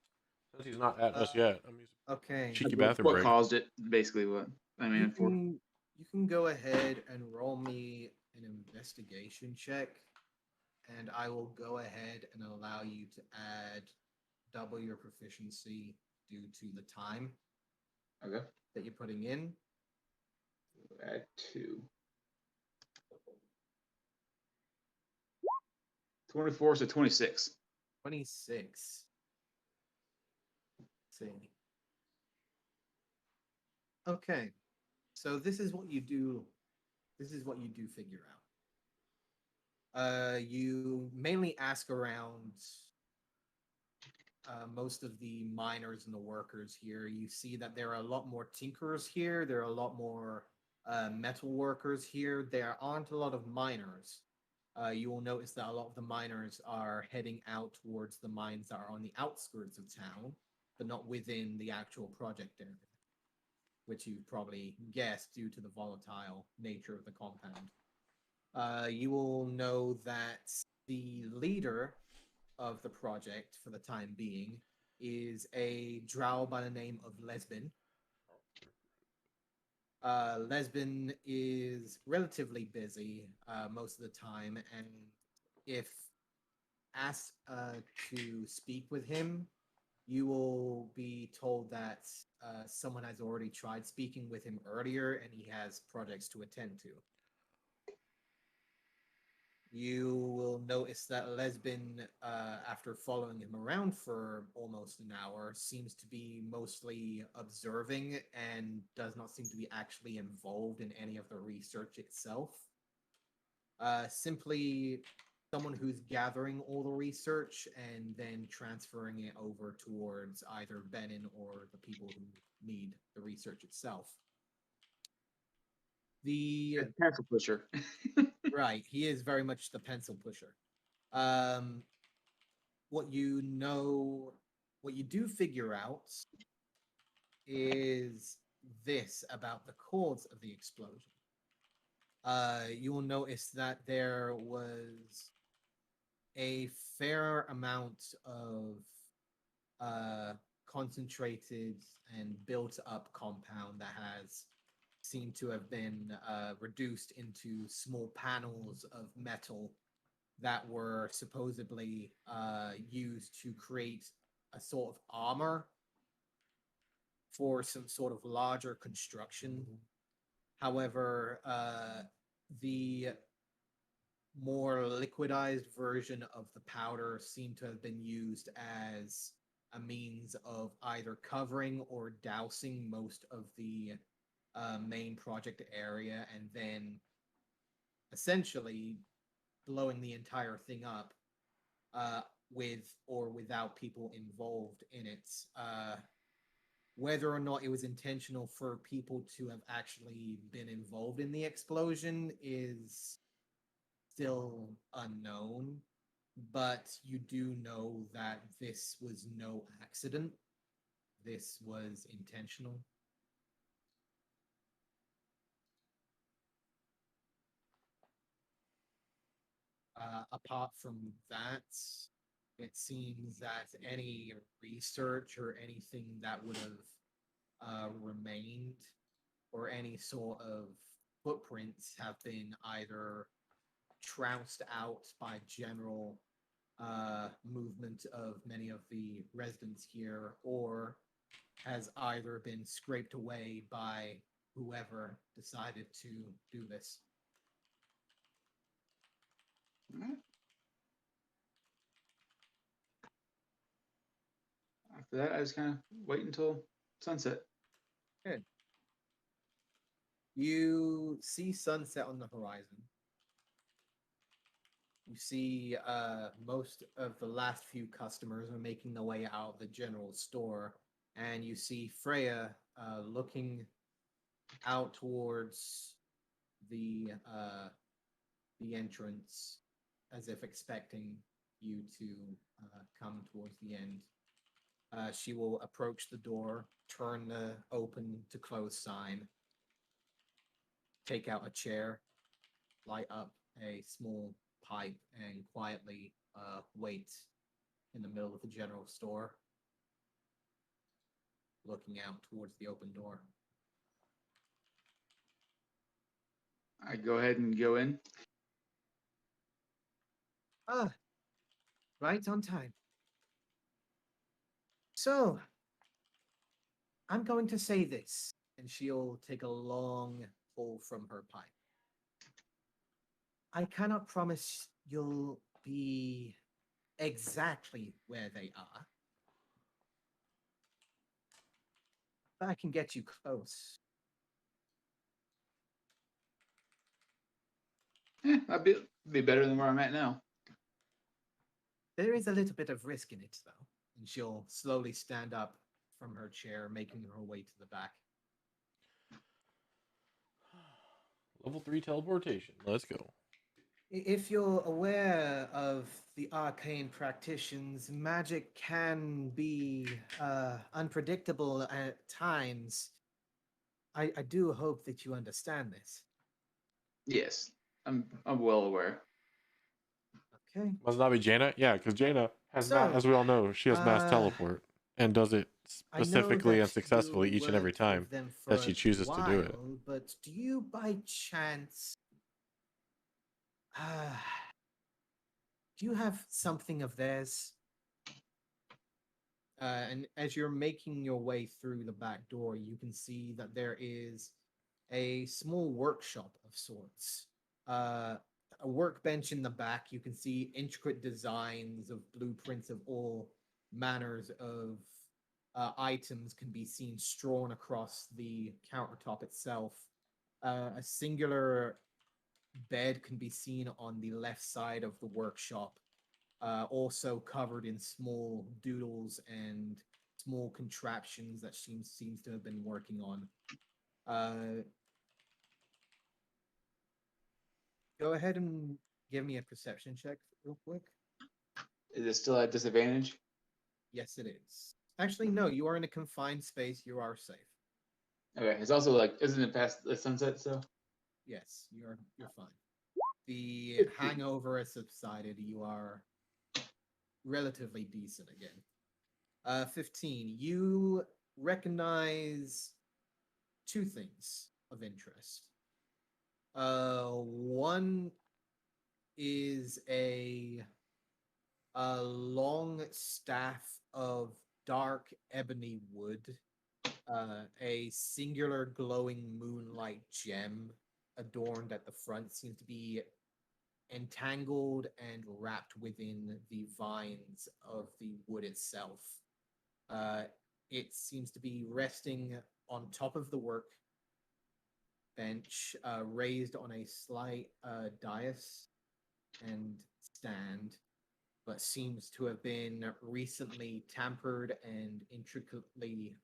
Since he's not at us yet, I'm using Okay. cheeky What- bathroom what break. caused it? Basically, what I mean for. You can go ahead and roll me an investigation check, and I will go ahead and allow you to add double your proficiency due to the time Okay. that you're putting in. Add 2. 24 to 26. 26. Let's see. Okay. So this is what you do. This is what you do figure out. You mainly ask around most of the miners and the workers here. You see that there are a lot more tinkerers here. There are a lot more metal workers here. There aren't a lot of miners. You will notice that a lot of the miners are heading out towards the mines that are on the outskirts of town, but not within the actual project area, which you probably guessed due to the volatile nature of the compound. You will know that the leader of the project for the time being is a drow by the name of Lesbin. Lesbin is relatively busy most of the time, and if asked to speak with him, you will be told that someone has already tried speaking with him earlier and he has projects to attend to. You will notice that Lesbin, after following him around for almost an hour, seems to be mostly observing and does not seem to be actually involved in any of the research itself. Simply someone who's gathering all the research and then transferring it over towards either Benin or the people who need the research itself. The Pencil pusher. Right, he is very much the pencil pusher. What you do figure out is this about the cause of the explosion. You will notice that there was a fair amount of concentrated and built up compound that has seemed to have been reduced into small panels of metal that were supposedly used to create a sort of armor for some sort of larger construction. However, the more liquidized version of the powder seemed to have been used as a means of either covering or dousing most of the main project area, and then essentially blowing the entire thing up with or without people involved in it. Whether or not it was intentional for people to have actually been involved in the explosion is still unknown, but you do know that this was no accident. This was intentional. Apart from that, it seems that any research or anything that would have remained or any sort of footprints have been either trounced out by general movement of many of the residents here, or has either been scraped away by whoever decided to do this. Alright. After that, I just kind of wait until sunset. Good. You see sunset on the horizon. You see most of the last few customers are making their way out of the general store, and you see Freya looking out towards the entrance as if expecting you to come towards the end. She will approach the door, turn the open to close sign, take out a chair, light up a small pipe, and quietly wait in the middle of the general store, looking out towards the open door. I go ahead and go in. Ah, right on time. So, I'm going to say this. And she'll take a long pull from her pipe. I cannot promise you'll be exactly where they are, but I can get you close. I'd be better than where I'm at now. There is a little bit of risk in it, though. And she'll slowly stand up from her chair, making her way to the back. Level 3 teleportation. Let's go. If you're aware of the arcane practitioners, magic can be unpredictable at times. I do hope that you understand this. Yes, I'm well aware. Okay. Must not be Jaina? Yeah, because Jaina has So, as we all know, she has mass uh, teleport and does it I know specifically that and successfully you each and every worked with time them that for she a chooses to do it. while, but do you by chance do you have something of theirs? And as you're making your way through the back door, you can see that there is a small workshop of sorts. A workbench in the back. You can see intricate designs of blueprints of all manners of items can be seen strewn across the countertop itself. A singular bed can be seen on the left side of the workshop, also covered in small doodles and small contraptions that seems to have been working on. Go ahead and give me a perception check real quick. Is it still at disadvantage? Yes, it is. Actually, no. You are in a confined space. You are safe. Okay, it's also like, isn't it past the sunset? So Yes, you're fine. The 15. hangover has subsided. You are relatively decent again. 15. You recognize two things of interest. One is a long staff of dark ebony wood, a singular glowing moonlight gem adorned at the front seems to be entangled and wrapped within the vines of the wood itself. It seems to be resting on top of the workbench, raised on a slight dais and stand, but seems to have been recently tampered and intricately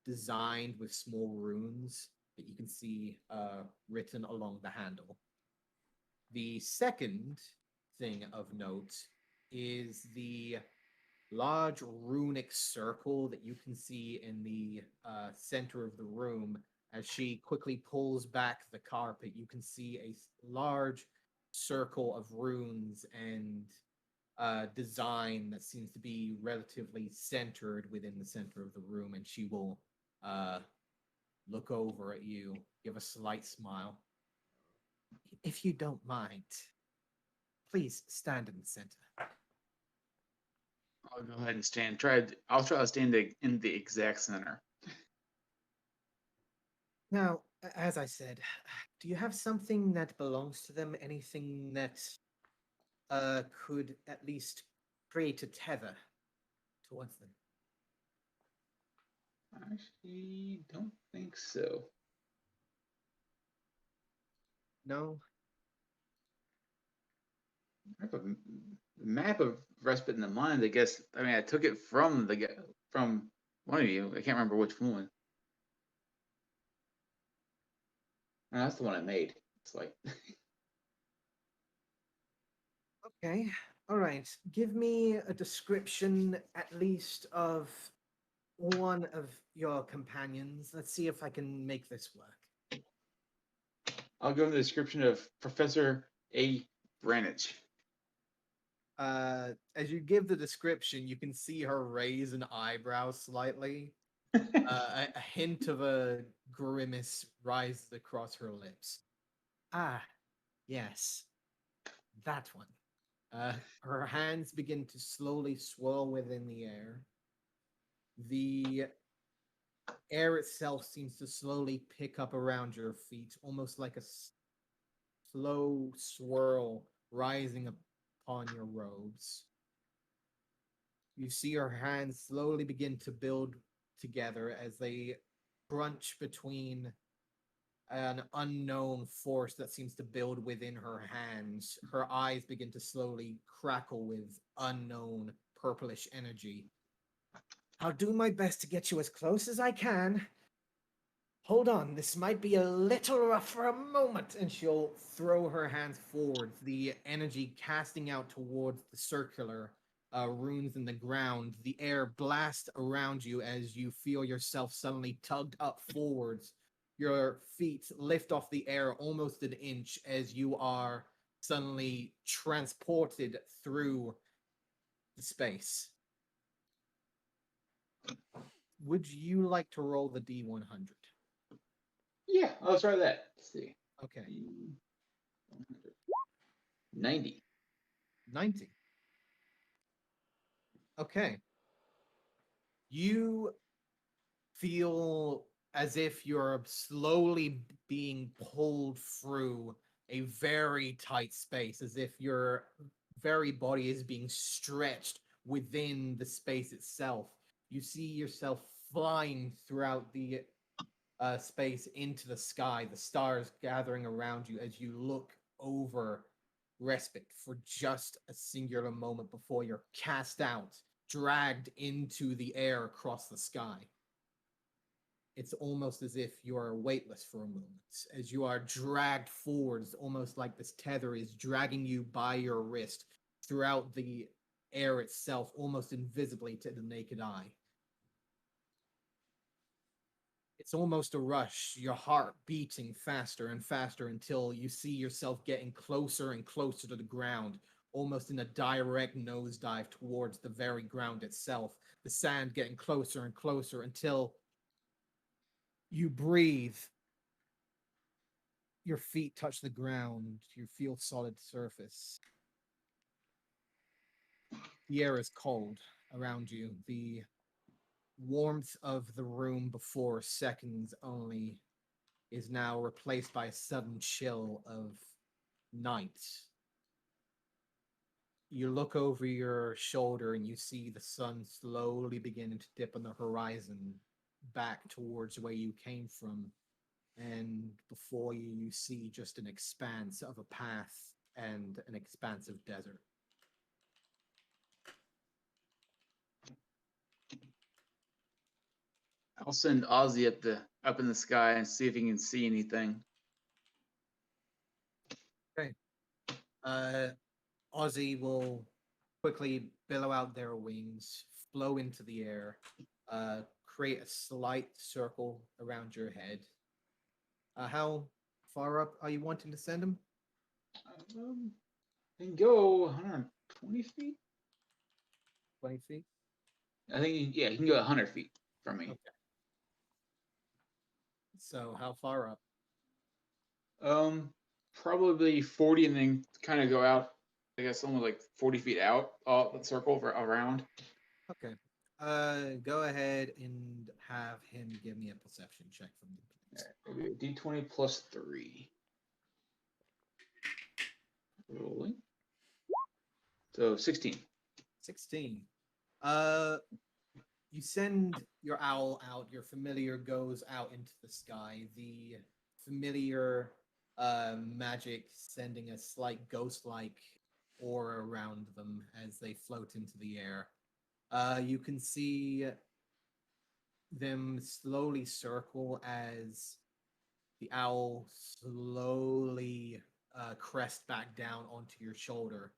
designed with small runes that you can see written along the handle. The second thing of note is the large runic circle that you can see in the center of the room. As she quickly pulls back the carpet, you can see a large circle of runes and design that seems to be relatively centered within the center of the room. And she will look over at you, give a slight smile. If you don't mind, please stand in the center. I'll go ahead and stand. I'll try to stand in the exact center. Now, as I said, do you have something that belongs to them? Anything that could at least create a tether towards them? I actually don't think so. No? I have a map of respite in the mind. I guess. I mean, I took it from from one of you. I can't remember which one. No, that's the one I made. It's like Okay. All right. Give me a description, at least, of one of your companions. Let's see if I can make this work. I'll go in the description of Professor A. Branich. As you give the description, you can see her raise an eyebrow slightly. A hint of a grimace rises across her lips. Ah, yes, that one. Her hands begin to slowly swirl within the air. The air itself seems to slowly pick up around your feet, almost like a slow swirl rising upon your robes. You see her hands slowly begin to build together as they crunch between an unknown force that seems to build within her hands. Her eyes begin to slowly crackle with unknown purplish energy. I'll do my best to get you as close as I can. Hold on, this might be a little rough for a moment. And she'll throw her hands forwards, the energy casting out towards the circular runes in the ground. The air blasts around you as you feel yourself suddenly tugged up forwards. Your feet lift off the air almost an inch as you are suddenly transported through the space. Would you like to roll the D100? Yeah, I'll try that. Let's see. Okay. 90. 90. Okay. You feel as if you're slowly being pulled through a very tight space, as if your very body is being stretched within the space itself. You see yourself flying throughout the space into the sky, the stars gathering around you as you look over respite for just a singular moment before you're cast out, dragged into the air across the sky. It's almost as if you are weightless for a moment, as you are dragged forwards, almost like this tether is dragging you by your wrist throughout the air itself almost invisibly to the naked eye. It's almost a rush, your heart beating faster and faster until you see yourself getting closer and closer to the ground, almost in a direct nosedive towards the very ground itself. The sand getting closer and closer until you breathe. Your feet touch the ground. You feel solid surface. The air is cold around you. The warmth of the room before seconds only is now replaced by a sudden chill of night. You look over your shoulder and you see the sun slowly beginning to dip on the horizon back towards where you came from. And before you, you see just an expanse of a path and an expanse of desert. I'll send Ozzy up in the sky and see if he can see anything. Okay. Ozzy will quickly billow out their wings, flow into the air, create a slight circle around your head. How far up are you wanting to send him? He can go 120 feet. 20 feet? I think, yeah, he can go 100 feet from me. Okay. So how far up? Probably 40 and then kind of go out, I guess, almost like 40 feet out, the circle around. Okay. Go ahead and have him give me a perception check from me, please. D20 plus 3. Rolling. So 16. 16. You send your owl out, your familiar goes out into the sky. The familiar magic sending a slight ghost-like aura around them as they float into the air. You can see them slowly circle as the owl slowly crest back down onto your shoulder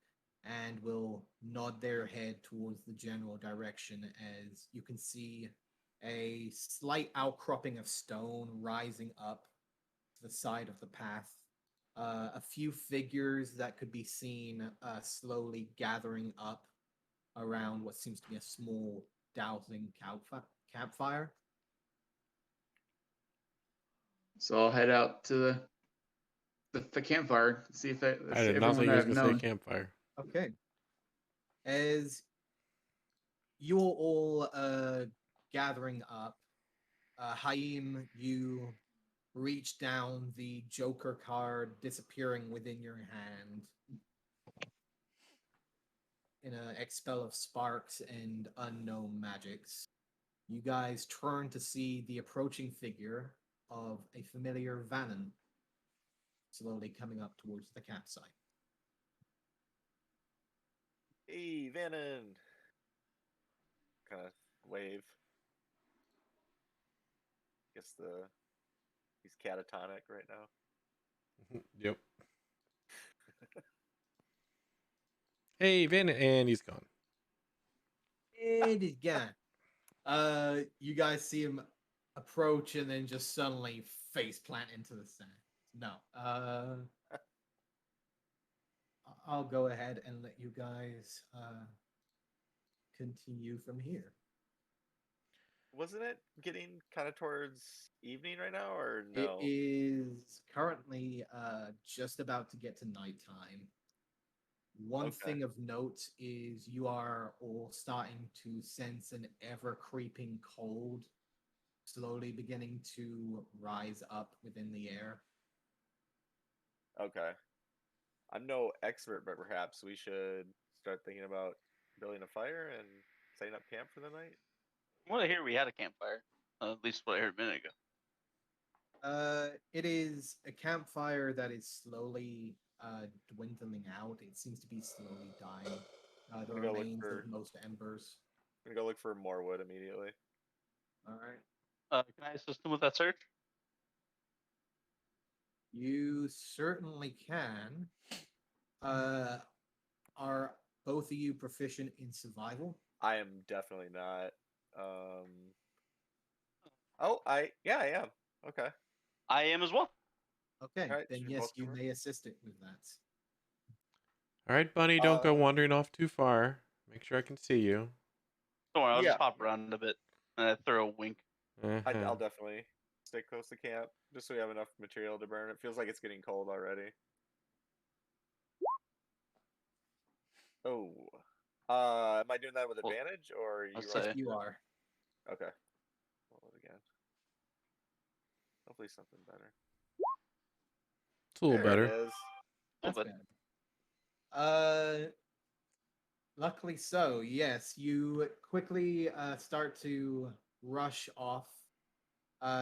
and will nod their head towards the general direction as you can see a slight outcropping of stone rising up to the side of the path. A few figures that could be seen slowly gathering up around what seems to be a small dousing campfire. So I'll head out to the campfire, see if I did not everyone think you that was I've gonna say known. campfire. Okay. As you are all gathering up, Haim, you reach down the Joker card disappearing within your hand in an expel of sparks and unknown magics. You guys turn to see the approaching figure of a familiar Vannon slowly coming up towards the campsite. Hey, Vannon. Kind of wave. Guess he's catatonic right now. Yep. Hey, Van, and he's gone. And he's gone. You guys see him approach and then just suddenly face plant into the sand. No. I'll go ahead and let you guys continue from here. Wasn't it getting kind of towards evening right now, or It no? is currently just about to get to nighttime. One Okay. thing of note is you are all starting to sense an ever creeping cold slowly beginning to rise up within the air. Okay. I'm no expert, but perhaps we should start thinking about building a fire and setting up camp for the night. Well, I hear we had a campfire. At least what I heard a minute ago. It is a campfire that is slowly dwindling out. It seems to be slowly dying. The gonna go look remains for- of most embers. I'm gonna go look for more wood immediately. All right. Can I assist him with that search? You certainly can. Are both of you proficient in survival? I am definitely not. Oh, I am. Okay. I am as well. Okay, Alright, then should we yes, both you convert? may assist it with that. All right, Bunny, don't go Uh, wandering off too far. Make sure I can see you. Don't worry, I'll Yeah. just pop around a bit and I throw a wink. Uh-huh. I'll definitely stay close to camp just so we have enough material to burn. It feels like it's getting cold already. Oh. Am I doing that with Well, advantage or are you let's rolling? say. You are. Okay. Roll it again. Hopefully something better. It's a little There better. it is. That's bit. bad. Luckily so, yes. You quickly start to rush off,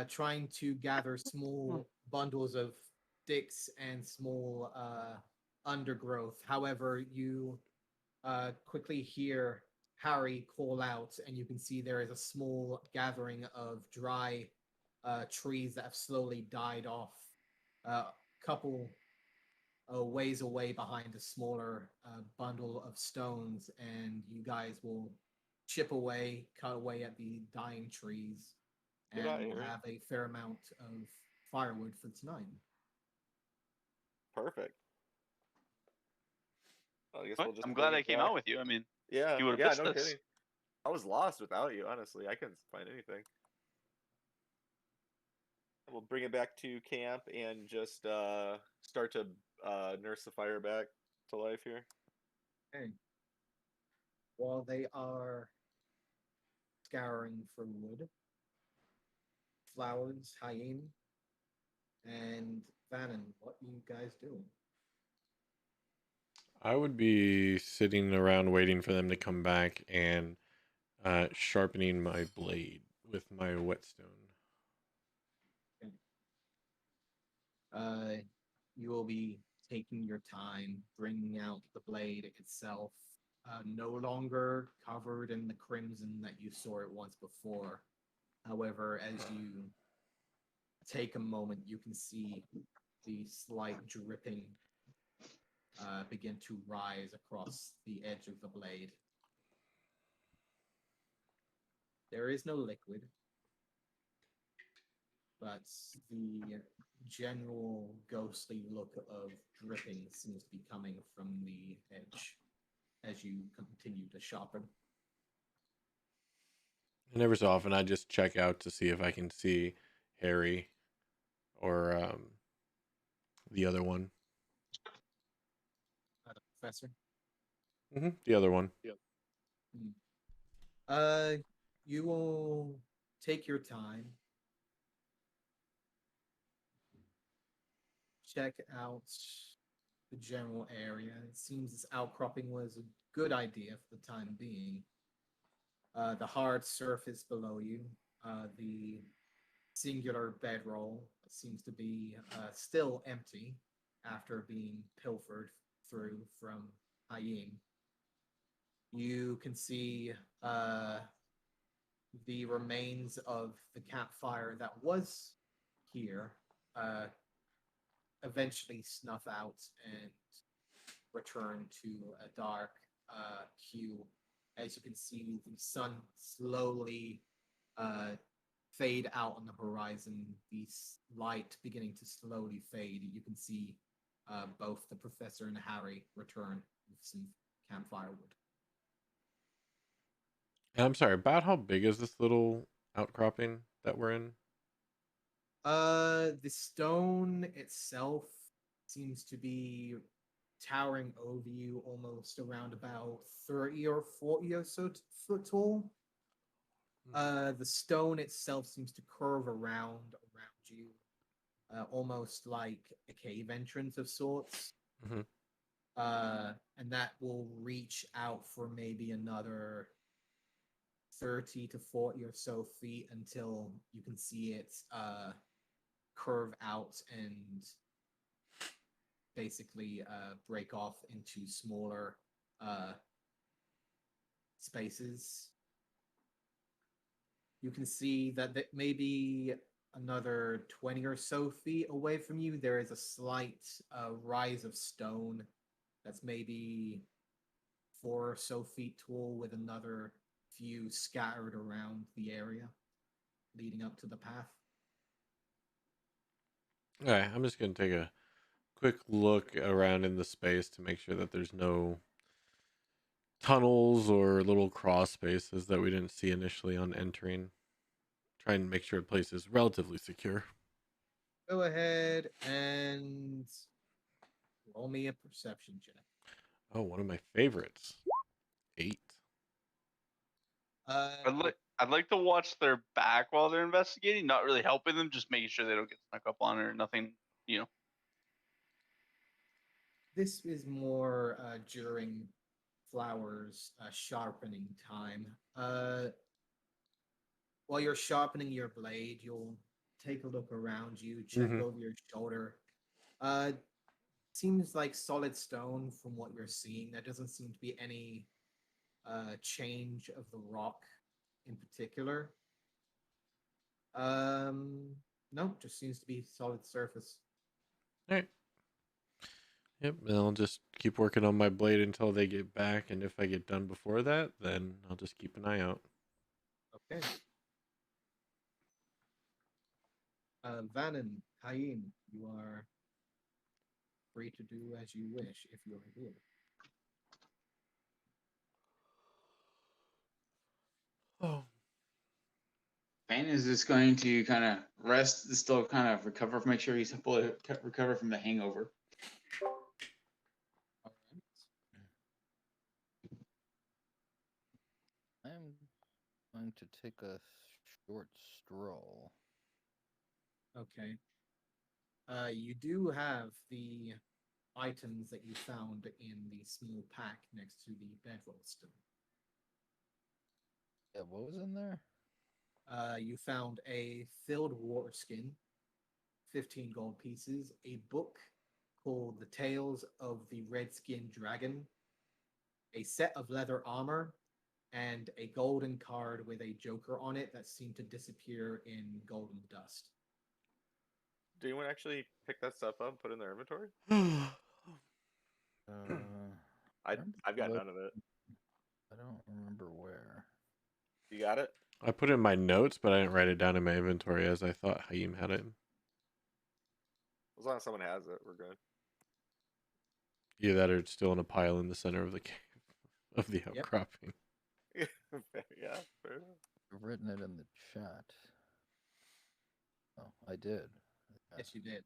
trying to gather small bundles of sticks and small undergrowth. However, you quickly hear Harry call out, and you can see there is a small gathering of dry trees that have slowly died off. A couple ways away behind a smaller bundle of stones, and you guys will chip away, cut away at the dying trees, Good and eye, we'll Harry. have a fair amount of firewood for tonight. Perfect. Well, I guess What? we'll just I'm bring glad I it came back. out with you. I mean, Yeah, you would have yeah, missed no this. kidding. I was lost without you, honestly. I couldn't find anything. We'll bring it back to camp and just start to nurse the fire back to life here. Okay. While they are scouring for wood, flowers, hyena, and Vannon, what are you guys doing? I would be sitting around waiting for them to come back and sharpening my blade with my whetstone. You will be taking your time bringing out the blade itself, no longer covered in the crimson that you saw it once before. However, as you take a moment, you can see the slight dripping begin to rise across the edge of the blade. There is no liquid, but the general ghostly look of dripping seems to be coming from the edge as you continue to sharpen. And every so often, I just check out to see if I can see Harry or the other one. Professor? The other one. You will take your time, check out the general area. It seems this outcropping was a good idea for the time being. The hard surface below you, the singular bedroll seems to be still empty after being pilfered through from Haying. You can see the remains of the campfire that was here eventually snuff out and return to a dark hue. As you can see, the sun slowly fade out on the horizon, the light beginning to slowly fade. You can see both the professor and Harry return with some campfire wood. And I'm sorry, about how big is this little outcropping that we're in? The stone itself seems to be towering over you almost around about 30 or 40 or so foot tall. The stone itself seems to curve around you, almost like a cave entrance of sorts. Mm-hmm. And that will reach out for maybe another 30 to 40 or so feet until you can see it curve out and basically break off into smaller spaces. You can see that maybe another 20 or so feet away from you, there is a slight rise of stone that's maybe 4 or so feet tall, with another few scattered around the area leading up to the path. All right, I'm just gonna take a quick look around in the space to make sure that there's no tunnels or little crawl spaces that we didn't see initially on entering. Try and make sure the place is relatively secure. Go ahead and roll me a perception check. Oh, one of my favorites. 8. I'd like to watch their back while they're investigating, not really helping them, just making sure they don't get snuck up on or nothing, you know. This is more during Flower's sharpening time. While you're sharpening your blade, you'll take a look around you, check Mhm. over your shoulder. Uh, seems like solid stone from what you're seeing. There doesn't seem to be any change of the rock in particular. No, just seems to be solid surface. All right. Yep, and I'll just keep working on my blade until they get back, and if I get done before that, then I'll just keep an eye out. Okay. Vannon, Haim, you are free to do as you wish if you're here. Oh. Bane is just going to kind of rest, still kind of recover, make sure he's fully recover from the hangover. All right. I'm going to take a short stroll. Okay. You do have the items that you found in the small pack next to the bedroll stone. Yeah, what was in there? You found a filled water skin, 15 gold pieces, a book called The Tales of the Red-Skinned Dragon, a set of leather armor, and a golden card with a joker on it that seemed to disappear in golden dust. Do anyone actually pick that stuff up and put it in their inventory? I've got none of it. I don't remember where. You got it? I put it in my notes, but I didn't write it down in my inventory as I thought Haim had it. As long as someone has it, we're good. Either that or it's still in a pile in the center of the cave of the Yep. outcropping. Yeah, fair enough. I've written it in the chat. Oh, I did. Yes, you did.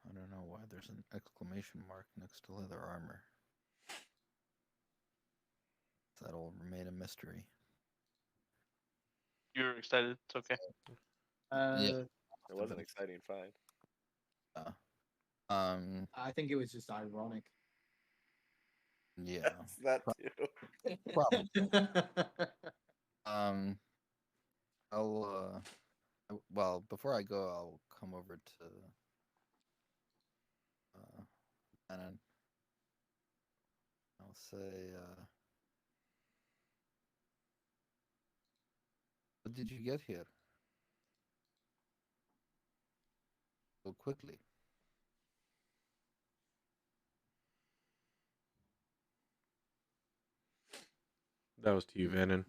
I don't know why there's an exclamation mark next to leather armor. That'll remain a mystery. You're excited. It's okay. Yeah. It was an exciting find. I think it was just ironic. Yeah. That's that too. Probably. I'll well, before I go, I'll come over to and I'll say, what did you get here so quickly? That was to you, Vannon.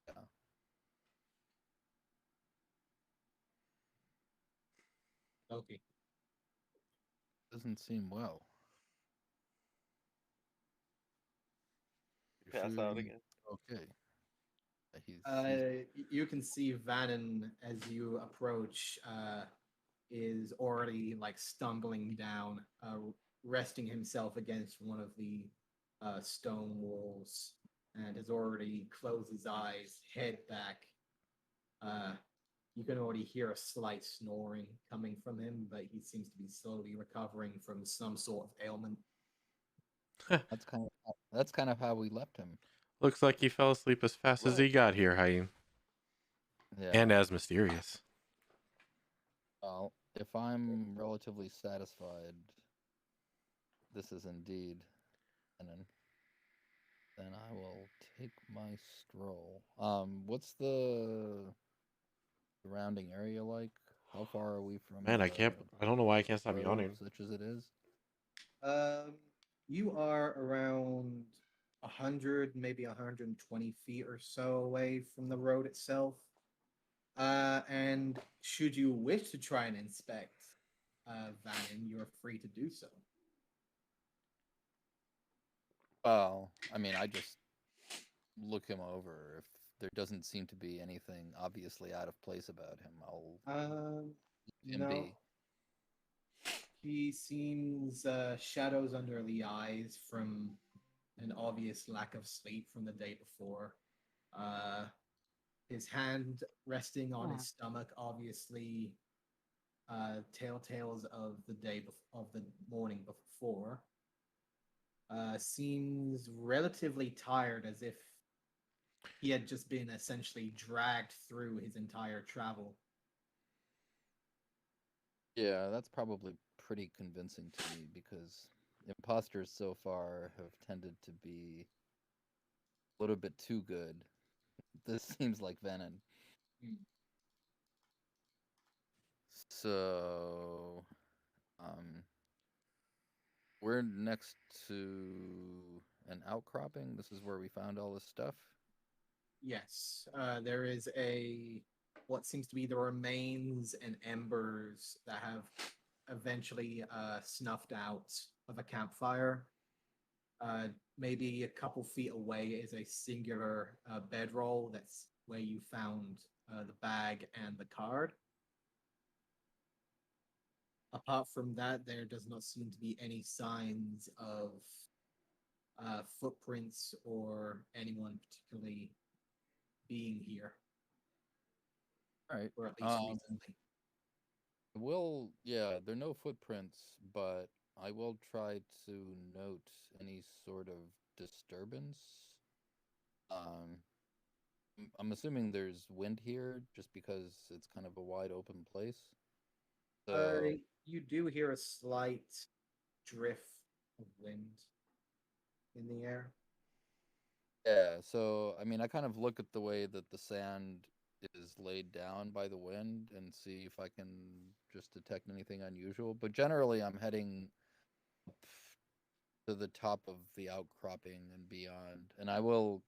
Yeah. Okay. Doesn't seem well. You pass out again. Okay. He's You can see Vannon as you approach is already like stumbling down, resting himself against one of the stone walls, and has already closed his eyes, head back. You can already hear a slight snoring coming from him, but he seems to be slowly recovering from some sort of ailment. that's kind of how we left him. Looks like he fell asleep as fast as he got here, Haim. Yeah. And as mysterious. Well, if I'm relatively satisfied, this is indeed canon, then I will take my stroll. What's the surrounding area like? How far are we from? Man, I can't. I don't know why I can't stop road, yawning. such as it is. You are around 100, maybe 120 feet or so away from the road itself. And should you wish to try and inspect Vannon, you're free to do so. Well, I mean, I just look him over. If there doesn't seem to be anything obviously out of place about him, I'll leave him No. be. He seems shadows under the eyes from an obvious lack of sleep from the day before. His hand resting on his stomach, obviously telltales of the of the morning before. Seems relatively tired, as if he had just been essentially dragged through his entire travel. Yeah, that's probably pretty convincing to me because imposters so far have tended to be a little bit too good. This seems like Venom. So, we're next to an outcropping. This is where we found all this stuff. Yes, there is what seems to be the remains and embers that have eventually snuffed out of a campfire. Maybe a couple feet away is a singular bedroll. That's where you found the bag and the card. Apart from that, there does not seem to be any signs of footprints or anyone particularly being here. All right. Or at least recently. There are no footprints, but I will try to note any sort of disturbance. I'm assuming there's wind here just because it's kind of a wide open place. So You do hear a slight drift of wind in the air. yeah, so I mean, I kind of look at the way that the sand is laid down by the wind and see if I can just detect anything unusual. But generally, I'm heading up to the top of the outcropping and beyond, and I will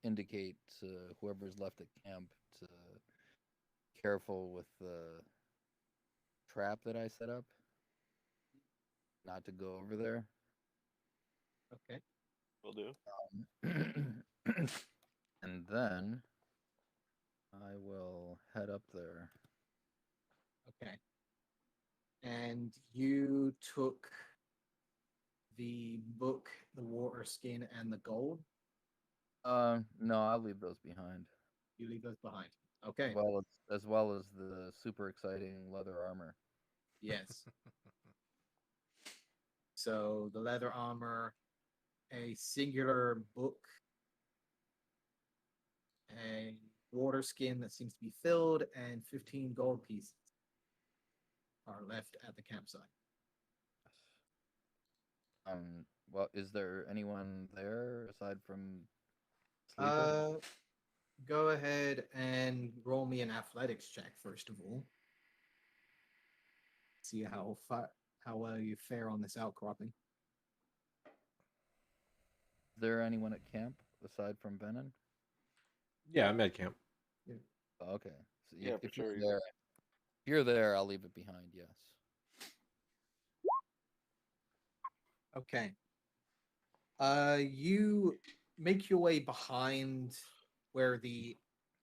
indicate to whoever's left at camp to be careful with the trap that I set up, not to go over there. Okay. Will do. And then I will head up there. Okay. And you took the book, the water skin, and the gold? No, I'll leave those behind. You leave those behind. Okay. As well as the super exciting leather armor. Yes. So the leather armor, a singular book, a water skin that seems to be filled, and 15 gold pieces are left at the campsite. Well, is there anyone there aside from Sleeper? Go ahead and roll me an athletics check first of all. See how well you fare on this outcropping. Is there anyone at camp aside from Venom? Yeah, I'm at camp. Yeah. Okay. So Yeah, for sure. if you're there, I'll leave it behind. Yes. Okay. You make your way behind where the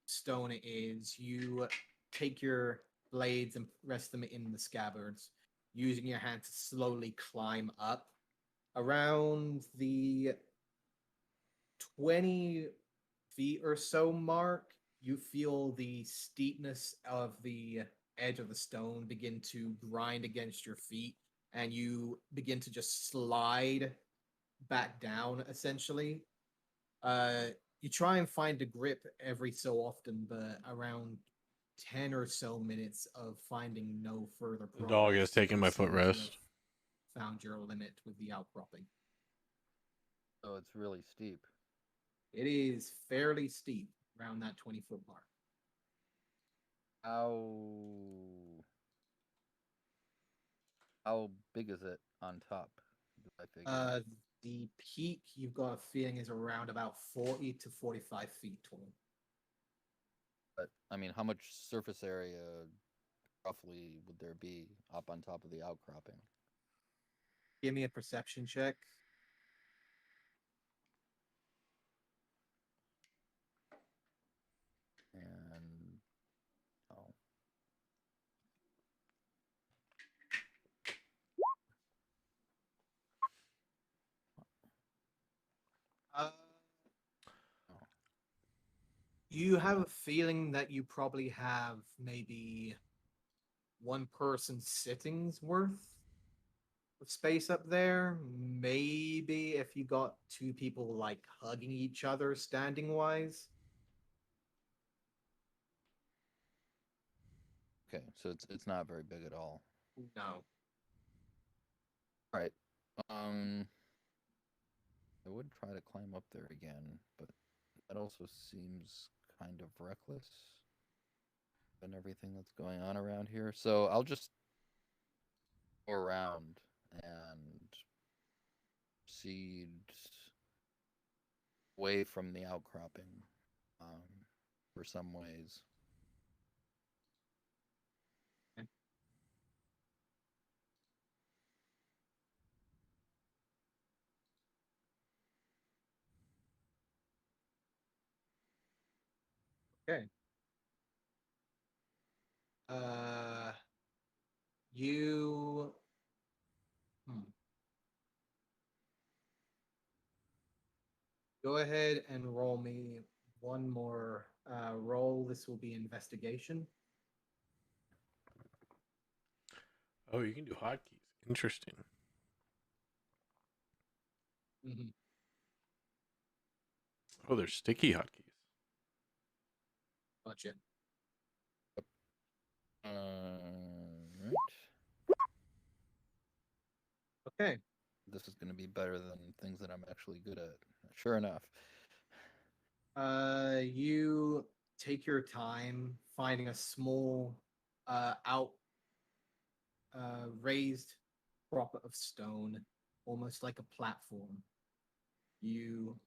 stone is. You take your blades and rest them in the scabbards, using your hand to slowly climb up. Around the 20 feet or so mark, you feel the steepness of the edge of the stone begin to grind against your feet, and you begin to just slide back down, essentially. You try and find a grip every so often, but around 10 or so minutes of finding no further The progress, dog is taking you my seem to footrest. have found your limit with the outcropping. So it's really steep. It is fairly steep around that 20-foot mark. How How big is it on top? Do I figure? The peak you've got a feeling is around about 40 to 45 feet tall. But I mean, how much surface area roughly would there be up on top of the outcropping? Give me a perception check. And oh, Uh, oh. you have a feeling that you probably have maybe one person's sittings worth of space up there. Maybe if you got two people like hugging each other standing wise. Okay, so it's not very big at all. No. All right. I would try to climb up there again, but that also seems kind of reckless and everything that's going on around here. So I'll just go around and proceed away from the outcropping for some ways. Okay. Uh, you. Go ahead and roll me one more roll. This will be investigation. Oh, you can do hotkeys. Interesting. Mm-hmm. Oh, there's sticky hotkeys. Gotcha. Right. Okay. This is going to be better than things that I'm actually good at. Sure enough. You take your time finding a small, raised prop of stone, almost like a platform. You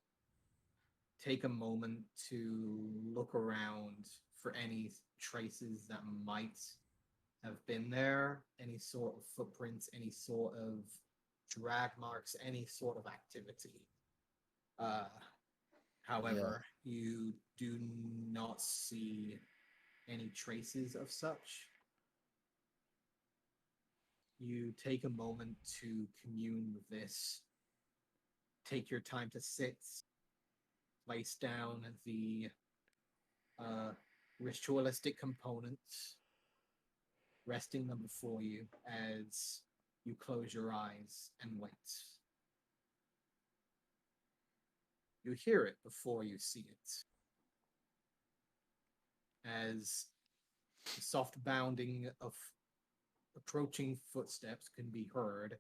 take a moment to look around for any traces that might have been there, any sort of footprints, any sort of drag marks, any sort of activity. However, you do not see any traces of such. You take a moment to commune with this. Take your time to sit, place down the ritualistic components, resting them before you as you close your eyes and wait. You hear it before you see it. As the soft bounding of approaching footsteps can be heard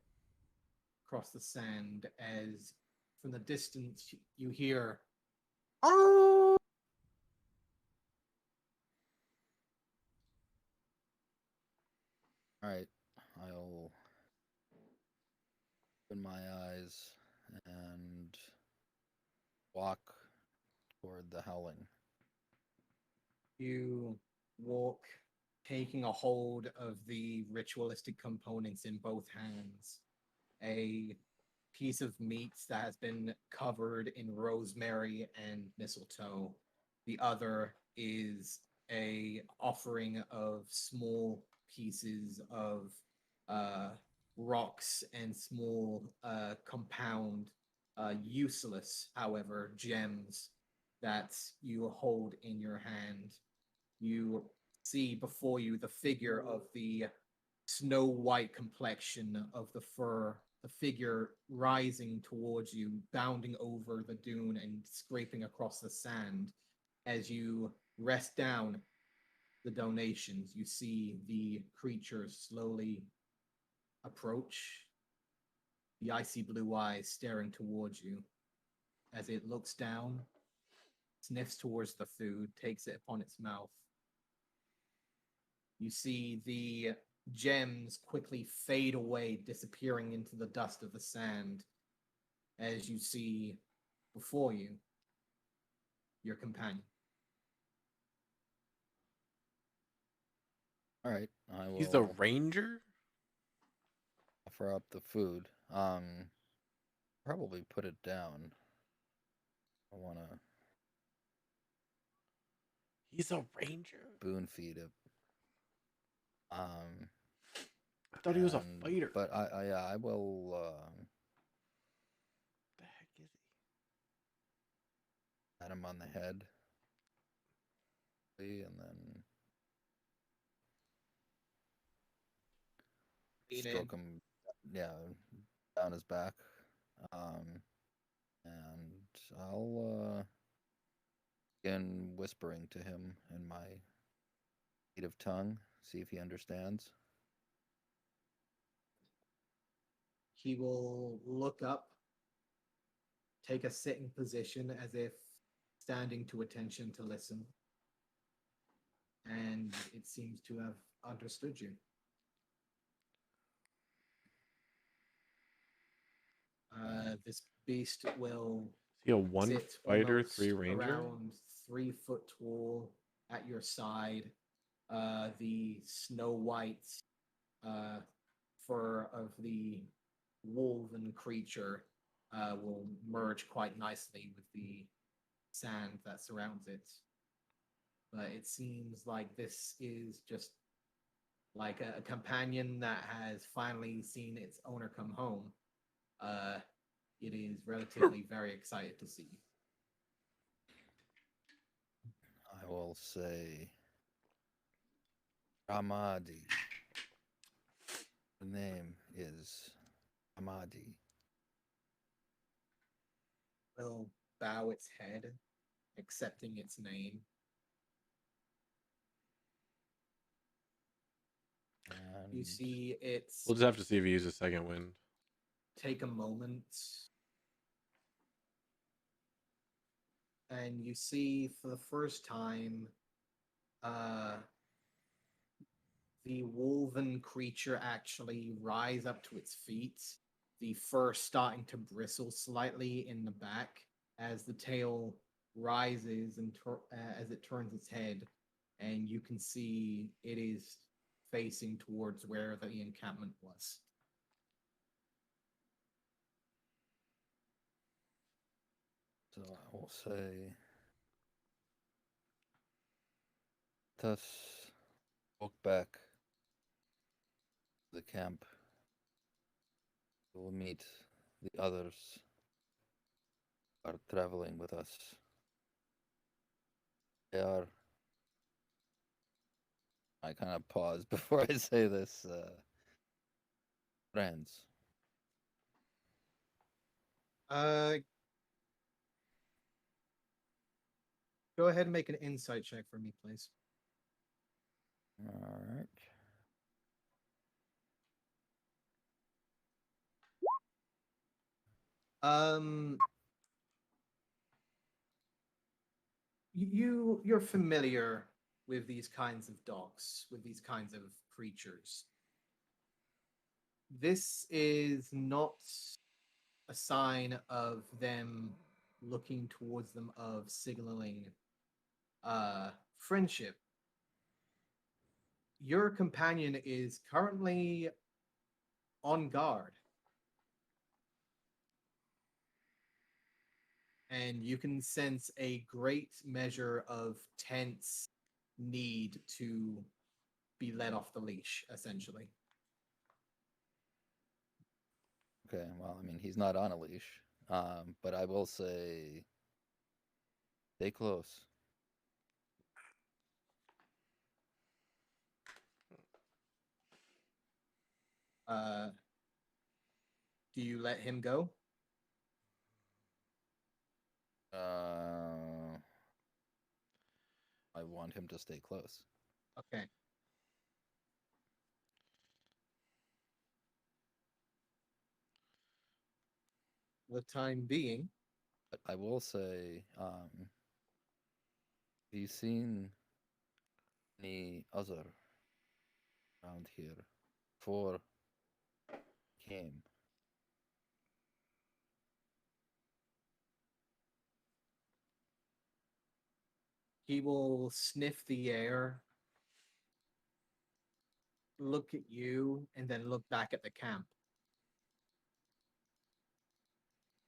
across the sand, as from the distance you hear, "Oh!" All right. I'll open my eyes and walk toward the howling. You walk, taking a hold of the ritualistic components in both hands. A piece of meat that has been covered in rosemary and mistletoe. The other is a offering of small pieces of rocks and small compound, useless, however, gems that you hold in your hand. You see before you the figure of the snow white complexion of the fur, the figure rising towards you, bounding over the dune and scraping across the sand. As you rest down the donations, you see the creature slowly approach, the icy blue eyes staring towards you. As it looks down, sniffs towards the food, takes it upon its mouth. You see the gems quickly fade away, disappearing into the dust of the sand as you see before you your companion. All right, I will. He's the ranger? Offer up the food. Probably put it down. I want to He's a ranger? spoon feed it. I thought he was a fighter. But I will. What the heck is he? Pat him on the head. And then stroke him, down his back. And I'll begin whispering to him in my native tongue, see if he understands. He will look up, take a sitting position as if standing to attention to listen, and it seems to have understood you. This beast will Is he a one sit fighter, almost 3 ranger? around 3 foot tall at your side. The snow white fur of the wolven creature will merge quite nicely with the sand that surrounds it. But it seems like this is just like a companion that has finally seen its owner come home. It is relatively very excited to see you. I will say, Ramadi. The name is Ramadi. Will bow its head, accepting its name. You And see it's We'll just have to see if he uses second wind. take a moment, and you see for the first time the wolven creature actually rise up to its feet, the fur starting to bristle slightly in the back as the tail rises and as it turns its head, and you can see it is facing towards where the encampment was. so I will say, let us walk back to the camp. We will meet the others who are traveling with us. They are. I kind of pause before I say this. Friends. Go ahead and make an insight check for me, please. All right. You're familiar with these kinds of dogs, with these kinds of creatures. This is not a sign of them looking towards them, of signaling friendship. Your companion is currently on guard. And you can sense a great measure of tense need to be let off the leash, essentially. Okay, well, I mean, he's not on a leash, but I will say, stay close. Do you let him go? I want him to stay close. Okay. The time being. But I will say, have you seen any other around here before came. He will sniff the air, look at you, and then look back at the camp.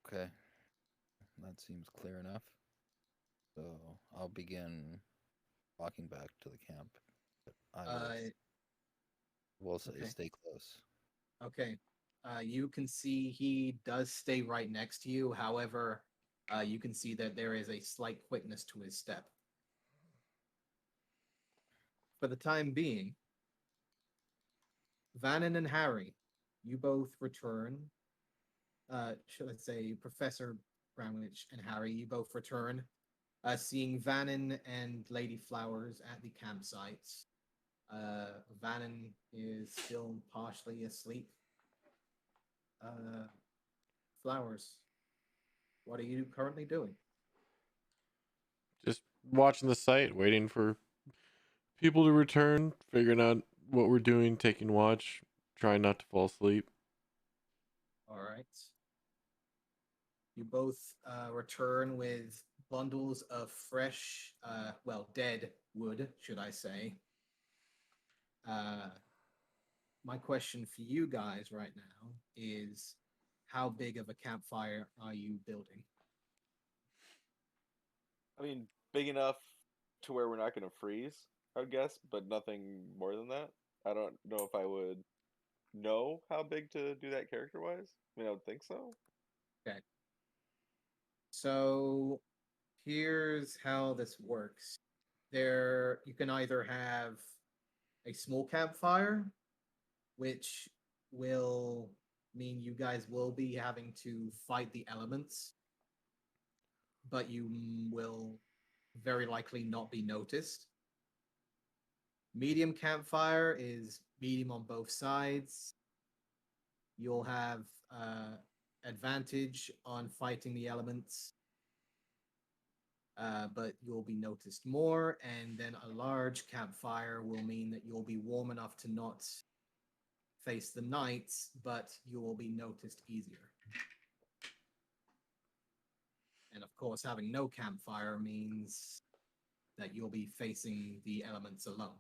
Okay. That seems clear enough. So I'll begin walking back to the camp. But I will say okay. stay close. Okay. You can see he does stay right next to you. However, you can see that there is a slight quickness to his step. For the time being, Vannon and Harry, you both return. Should I say, Professor Brownwich and Harry, you both return, seeing Vannon and Lady Flowers at the campsite. Vannon is still partially asleep. Flowers, what are you currently doing? Just watching the site, waiting for people to return, figuring out what we're doing, taking watch, trying not to fall asleep. All right. You both return with bundles of fresh, dead wood, should I say. My question for you guys right now is, how big of a campfire are you building? I mean, big enough to where we're not going to freeze, I would guess, but nothing more than that. I don't know if I would know how big to do that character-wise. I mean, I would think so. Okay. So here's how this works. There, you can either have a small campfire, which will mean you guys will be having to fight the elements, but you will very likely not be noticed. Medium campfire is medium on both sides. You'll have advantage on fighting the elements, but you'll be noticed more. And then a large campfire will mean that you'll be warm enough to not face the night, but you will be noticed easier. And of course, having no campfire means that you'll be facing the elements alone.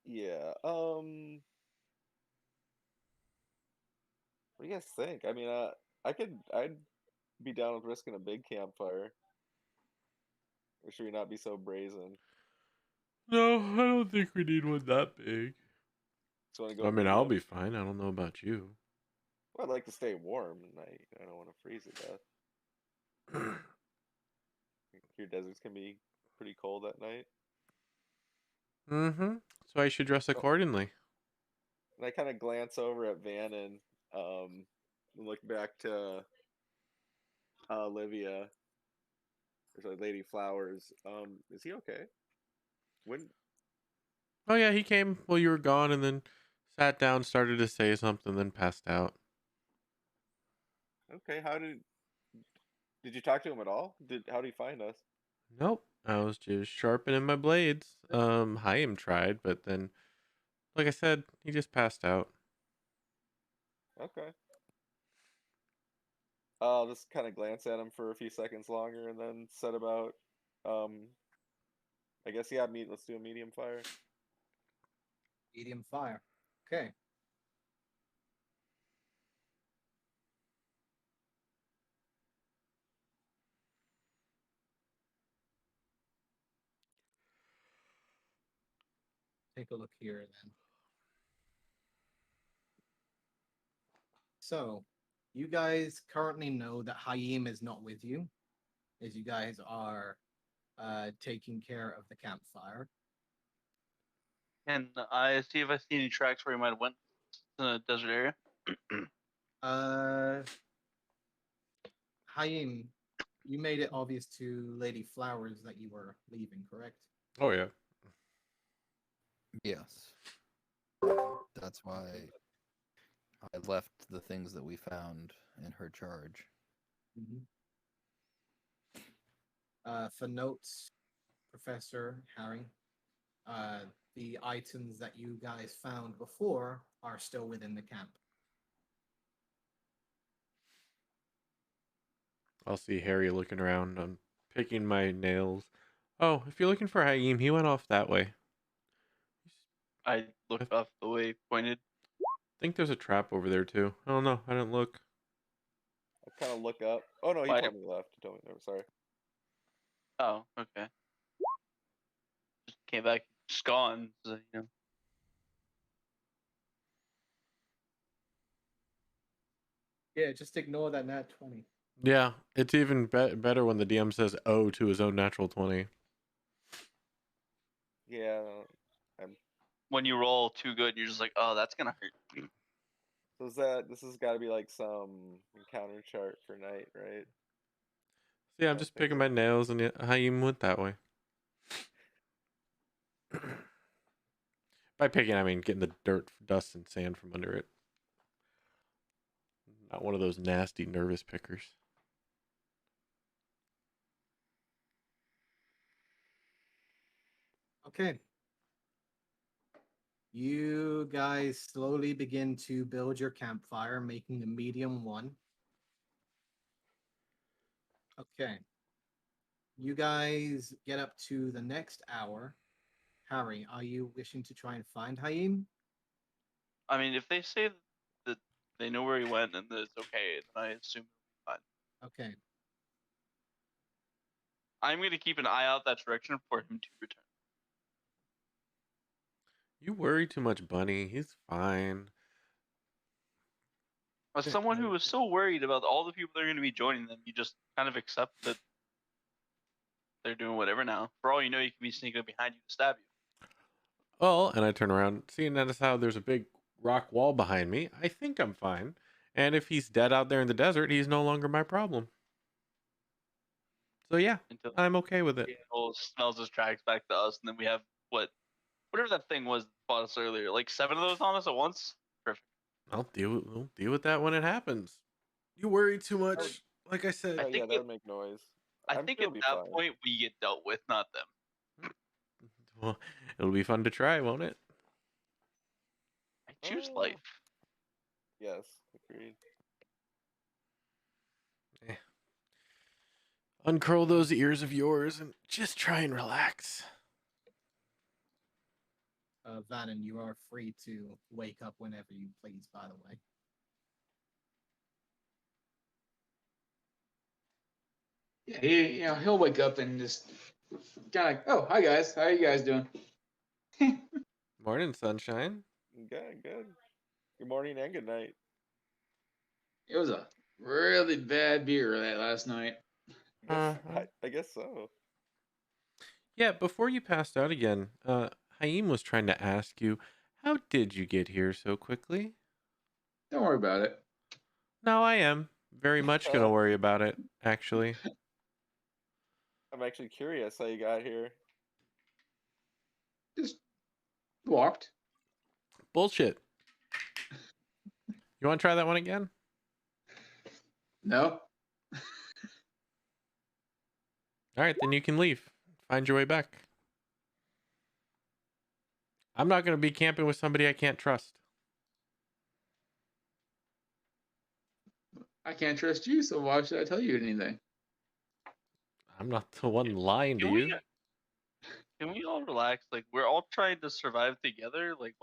Yeah. What do you guys think? I mean, I'd be down with risking a big campfire. Or should we not be so brazen? No, I don't think we need one that big. Just want to go I mean, I'll medium. be fine. I don't know about you. Well, I'd like to stay warm at night. I don't want to freeze to death. Your deserts can be pretty cold at night. Mm-hmm. So I should dress accordingly. And I kind of glance over at Vannon, and look back to Olivia, or sorry, Lady Flowers. Is he okay? When? Oh yeah, he came while you were gone, and then sat down, started to say something, then passed out. Okay, did you talk to him at all? How did he find us? Nope, I was just sharpening my blades. Chaim tried, but then, like I said, he just passed out. Okay. I'll just kind of glance at him for a few seconds longer, and then set about, I guess yeah, let's do a medium fire. Medium fire. Okay. Take a look here then. So, you guys currently know that Chaim is not with you, as you guys are taking care of the campfire. Can I see if I see any tracks where he might have went to the desert area? Chaim, you made it obvious to Lady Flowers that you were leaving, correct? Oh yeah. Yes. That's why I left the things that we found in her charge. Mm-hmm. For notes, Professor Harry, the items that you guys found before are still within the camp. I'll see Harry looking around. I'm picking my nails. Oh, if you're looking for Haim, he went off that way. I looked off the way pointed. I think there's a trap over there too. Oh no, I didn't look. I kind of look up. Oh no, he Why- told me left. He told me. No, sorry. Oh, okay. Just came back, just gone. So, you know. Yeah, just ignore that nat 20. Yeah, it's even better when the DM says "oh" to his own natural 20. Yeah. I'm. When you roll too good, you're just like, oh, that's gonna hurt. So this has got to be like some encounter chart for night, right? So yeah, I'm just picking my nails, and Haim went that way. By picking, I mean getting the dirt, dust, and sand from under it. Not one of those nasty, nervous pickers. Okay. You guys slowly begin to build your campfire, making a medium one. Okay. You guys get up to the next hour. Harry, are you wishing to try and find Haim? I mean, if they say that they know where he went and that it's okay, then I assume it'll be fine. Okay. I'm gonna keep an eye out that direction for him to return. You worry too much, Bunny. He's fine. As someone who was so worried about all the people that are going to be joining them, you just kind of accept that they're doing whatever now. For all you know, you can be sneaking up behind you to stab you. Well, and I turn around, seeing that as how there's a big rock wall behind me. I think I'm fine. And if he's dead out there in the desert, he's no longer my problem. So yeah, Until I'm okay with it. the animal smells his tracks back to us, and then we have whatever that thing was that fought us earlier, like 7 of those on us at once. Perfect. We'll deal with that when it happens. You worry too much. Like I said. I Oh, yeah, think that would make noise. I I'm think sure at it'll be that fine. point we get dealt with, not them. Well, it'll be fun to try, won't it? I choose life. Yes, agreed. Uncurl those ears of yours and just try and relax. Vannon, you are free to wake up whenever you please, by the way. Yeah, he'll wake up and just kind of, oh, hi guys, how are you guys doing? Morning, sunshine. Good, good. Good morning and good night. It was a really bad beer that last night. I guess so. Yeah, before you passed out again, Haim was trying to ask you, how did you get here so quickly? Don't worry about it. No, I am very much gonna worry about it, actually. I'm actually curious how you got here. Just walked. Bullshit. You want to try that one again? No. All right, then you can leave. Find your way back. I'm not going to be camping with somebody I can't trust. I can't trust you, so why should I tell you anything? I'm not the one lying to you. Can we all relax? Like, we're all trying to survive together. Like,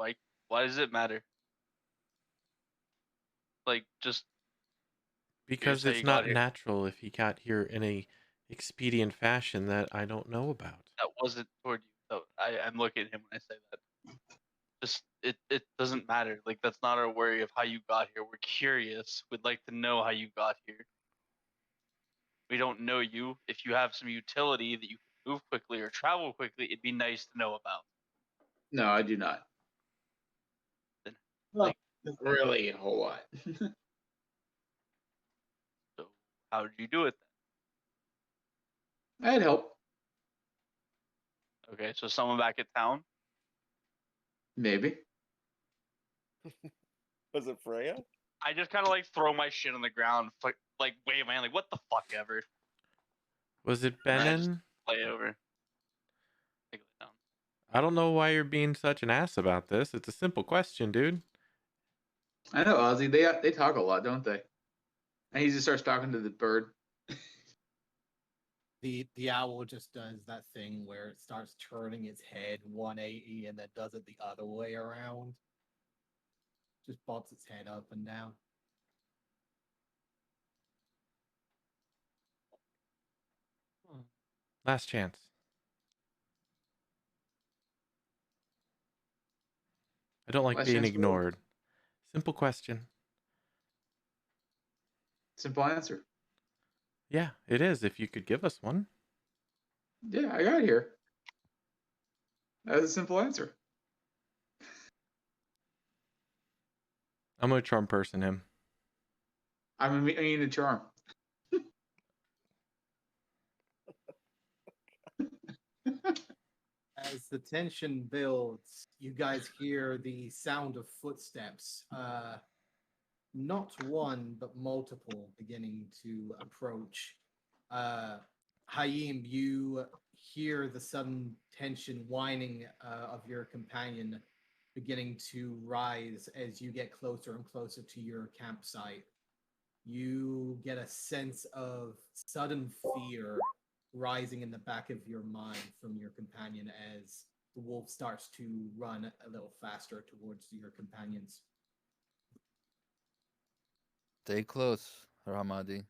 why does it matter? Like, just Because how it's you got not here. natural if he got here in a expedient fashion that I don't know about. That wasn't toward you. So I'm looking at him when I say that. Just it doesn't matter. Like, that's not our worry of how you got here. We're curious. We'd like to know how you got here. We don't know you. If you have some utility that you can move quickly or travel quickly, it'd be nice to know about. No, I do not. Then, Well, like, not really a whole lot. so how did you do it I had help. then? Okay, so someone back at town. Maybe. Was it Freya? I just kind of like throw my shit on the ground, like wave my hand, like what the fuck ever. Was it And I just Benin? play it over. Take it down. I don't know why you're being such an ass about this. It's a simple question, dude. I know Ozzy. They talk a lot, don't they? And he just starts talking to the bird. The owl just does that thing where it starts turning its head 180 and then does it the other way around. Just bobs its head up and down. Last chance. I don't like Last being chance for- ignored. Simple question. Simple answer. Yeah, it is. If you could give us one. Yeah, I got it here. That's a simple answer. I'm gonna charm person him. I mean a charm. As the tension builds, you guys hear the sound of footsteps. Not one, but multiple beginning to approach. Hayim, you hear the sudden tension whining of your companion beginning to rise as you get closer and closer to your campsite. You get a sense of sudden fear rising in the back of your mind from your companion as the wolf starts to run a little faster towards your companions. Stay close, Ramadi.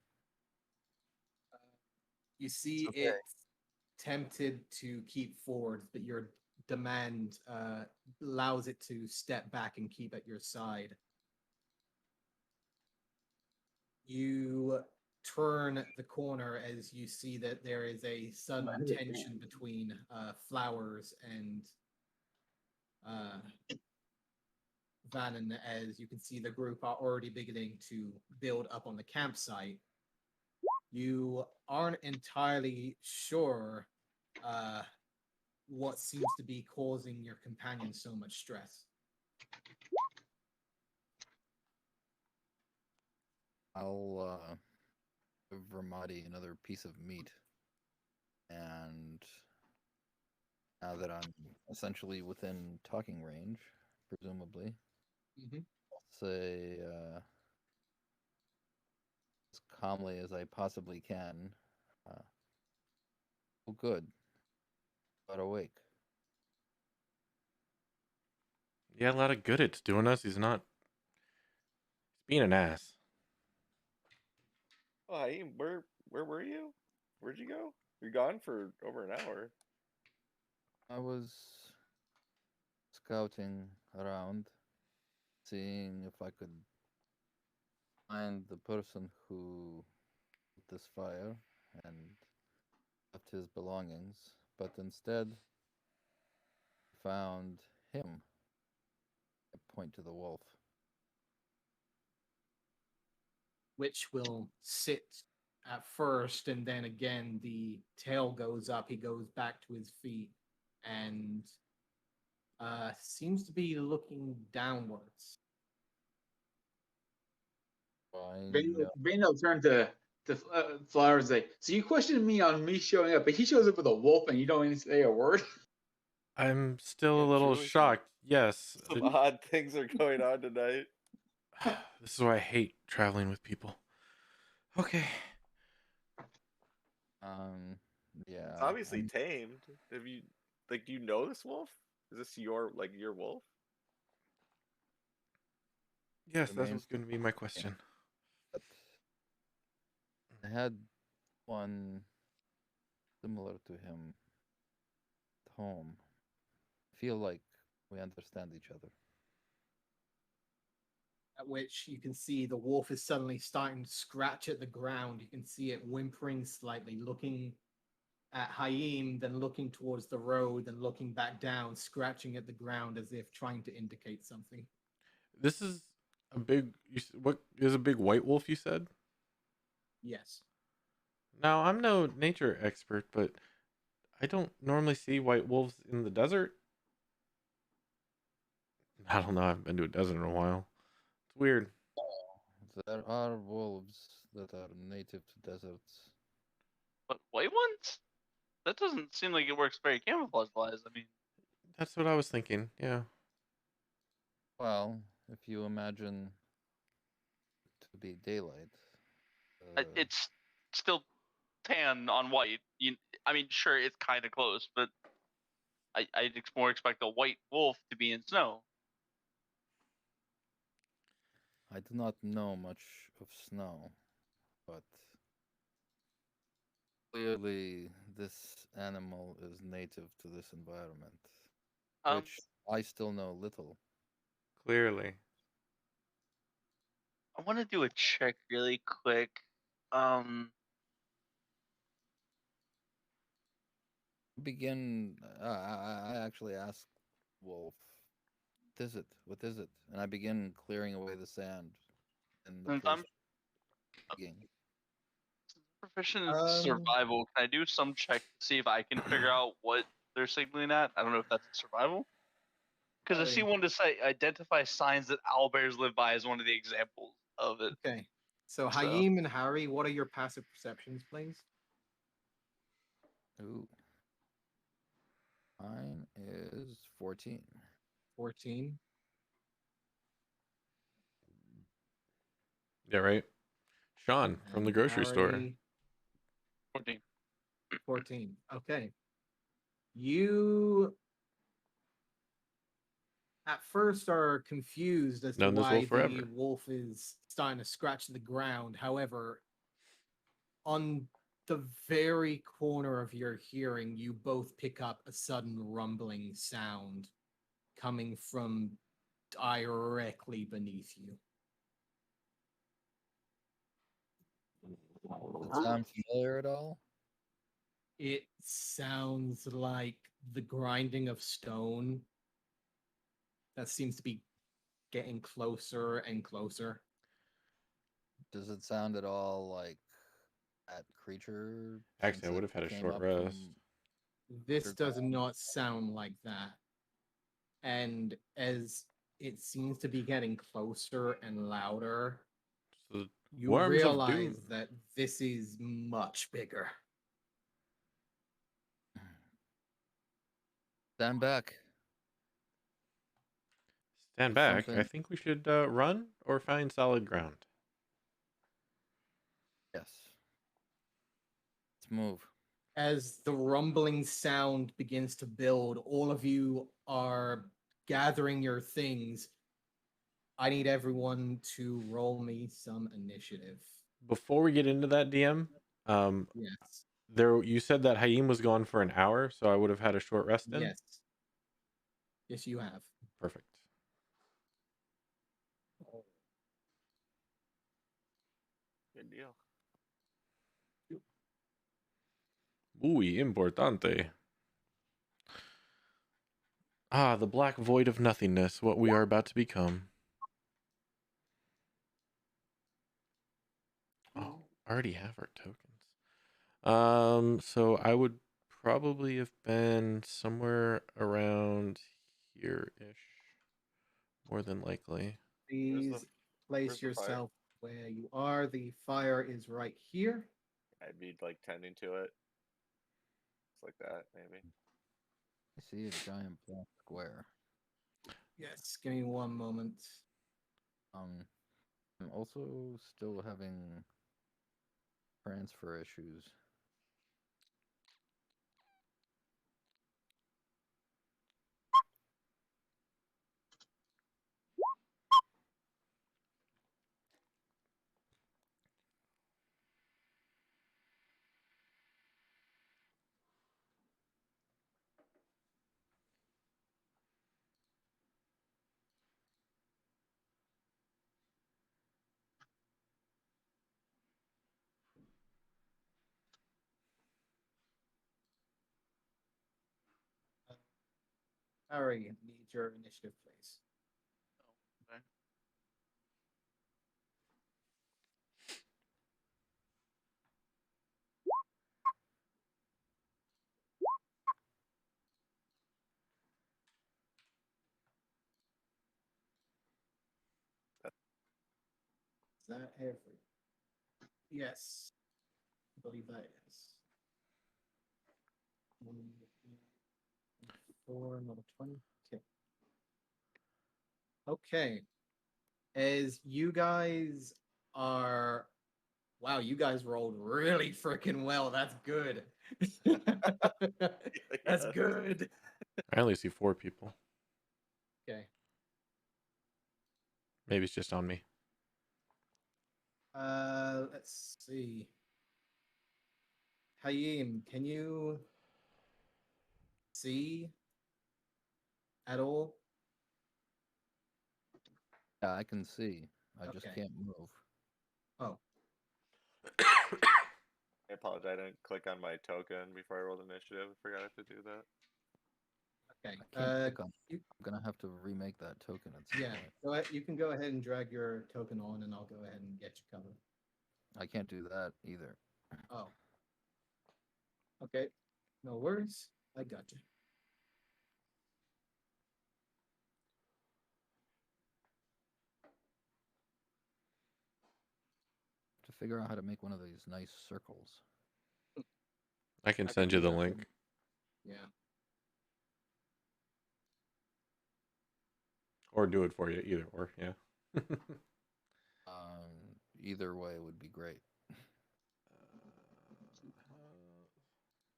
You see Okay. it tempted to keep forward, but your demand allows it to step back and keep at your side. You turn the corner as you see that there is a sudden tension between Flowers and Vannon, as you can see the group are already beginning to build up on the campsite. You aren't entirely sure what seems to be causing your companion so much stress. I'll give Ramadi another piece of meat. And now that I'm essentially within talking range, presumably, say as calmly as I possibly can. Oh, good. But awake. Yeah, a lot of good it's doing us. He's not. He's being an ass. Oh, hey, where were you? Where'd you go? You're gone for over an hour. I was scouting around, seeing if I could find the person who lit this fire and left his belongings, but instead found him. I point to the wolf. Which will sit at first, and then again the tail goes up. He goes back to his feet and seems to be looking downwards. Bano turned to Flowers and say, "So you questioned me on me showing up, but he shows up with a wolf and you don't even say a word." I'm still a Yeah, little truly shocked. Yes. Some odd things are going on tonight. This is why I hate traveling with people. Okay. Yeah. It's obviously tamed. Have you do you know this wolf? Is this your wolf? Yes, that Remains was going to be my question. but I had one similar to him at home. Feel like we understand each other. At which you can see the wolf is suddenly starting to scratch at the ground. You can see it whimpering slightly, looking at Hayim, then looking towards the road, then looking back down, scratching at the ground as if trying to indicate something. This is a big. What is a big white wolf? You said. Yes. Now I'm no nature expert, but I don't normally see white wolves in the desert. I don't know. I haven't been to a desert in a while. It's weird. There are wolves that are native to deserts. But white ones? That doesn't seem like it works very camouflage wise. I mean, That's what I was thinking. Yeah. Well, if you imagine to be daylight, It's still tan on white. I mean, sure, it's kind of close, but I'd more expect a white wolf to be in snow. I do not know much of snow, but clearly this animal is native to this environment, which I still know little. Clearly. I want to do a check really quick. Begin. I actually ask Wolf, "What is it? What is it?" And I begin clearing away the sand in the Since place. I'm Digging. proficient in survival, can I do some check to see if I can figure out what they're signaling at? I don't know if that's survival. Because I see one to say identify signs that owlbears live by as one of the examples of it. Okay. So Hayim and Harry, what are your passive perceptions, please? Ooh. Mine is 14. 14. Yeah, right. Sean from the grocery store. Harry, 14. 14. Okay. You at first are confused as to Known this why wolf the forever. wolf is starting to scratch the ground. However, on the very corner of your hearing, you both pick up a sudden rumbling sound coming from directly beneath you. Does it sound familiar at all? It sounds like the grinding of stone that seems to be getting closer and closer. Does it sound at all like that creature? Actually, since I would it have had a came short up rest. This does not sound like that. And as it seems to be getting closer and louder, So you worms of realize doom. that this is much bigger. Stand back. Stand There's back. I something- think we should run or find solid ground. Yes. Let's move. As the rumbling sound begins to build, all of you are gathering your things. I need everyone to roll me some initiative. Before we get into that, DM, Yes. there you said that Haim was gone for an hour, so I would have had a short rest in. Yes. Yes, you have. Perfect. Good deal. Muy importante. Ah, the black void of nothingness, what we are about to become. Oh, already have our tokens. So I would probably have been somewhere around here-ish. More than likely. Please place the fire? yourself where you are. The fire is right here. I'd be like tending to it. It's like that, maybe. I see a giant black square. Yes, give me one moment. I'm also still having transfer issues. Harry, I need your initiative, please. Okay. Is that every? Yes, I believe that is. 4, another 20. Okay. Okay. As you guys are, wow, you guys rolled really freaking well. That's good. That's Yes. good. I only see 4 people. Okay. Maybe it's just on me. Let's see. Hayim, can you see at all? Yeah, I can see. I just Okay. can't move. Oh, I apologize. I didn't click on my token before I rolled initiative. I forgot I have to do that. okay. I can't click on. you, I'm gonna have to remake that token at some yeah. point. Go ahead. You can go ahead and drag your token on, and I'll go ahead and get you covered. I can't do that either. Oh. Okay. No worries. I got you. To figure out how to make one of these nice circles. I can I send do you the that for link. Yeah. Or do it for you. Either or, yeah. Either way would be great. All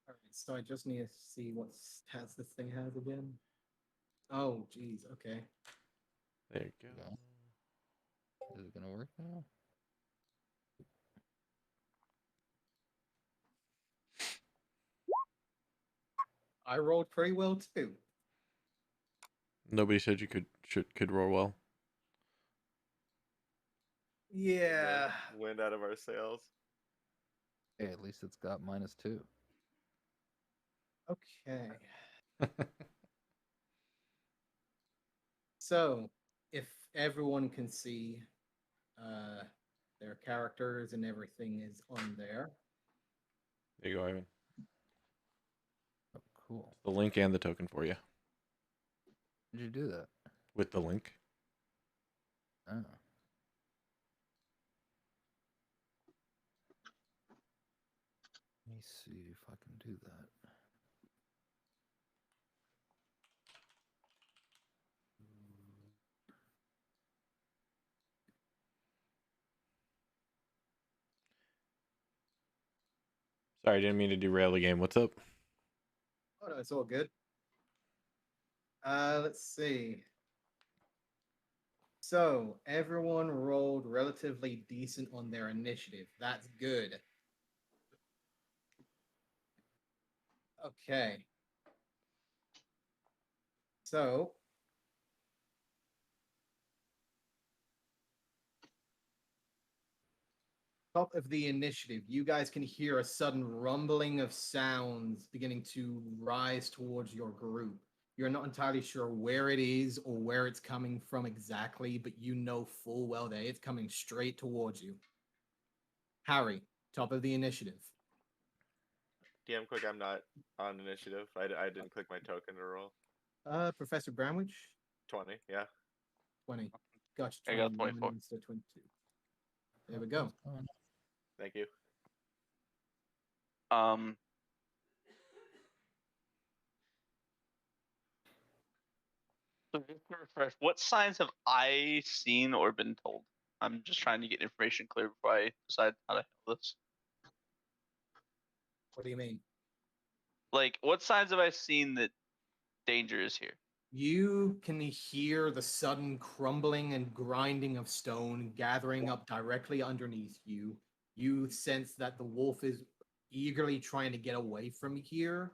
right. So I just need to see what stats this thing has again. Oh, geez. Okay. There you go. Yeah. Is it gonna work now? I rolled pretty well too. Nobody said you could roll well. Yeah. Wind out of our sails. Hey, at least it's got -2. Okay. So, if everyone can see their characters and everything is on there. There you go, Ivan. Oh, cool. The link and the token for you. Did you do that? With the link. Oh. Let me see if I can do that. Sorry, I didn't mean to derail the game. What's up? Oh no, it's all good. Let's see. So everyone rolled relatively decent on their initiative. That's good. Okay. So top of the initiative, you guys can hear a sudden rumbling of sounds beginning to rise towards your group. You're not entirely sure where it is or where it's coming from exactly, but you know full well that it's coming straight towards you. Harry, top of the initiative. DM quick, I'm not on initiative. I didn't click my token to roll. Professor Bramwich, 20, yeah. 20. Gotcha. I got 24. Instead of 22. There we go. Thank you. So just to refresh, what signs have I seen or been told? I'm just trying to get information clear before I decide how to handle this. What do you mean? Like, what signs have I seen that danger is here? You can hear the sudden crumbling and grinding of stone gathering up directly underneath you. You sense that the wolf is eagerly trying to get away from here,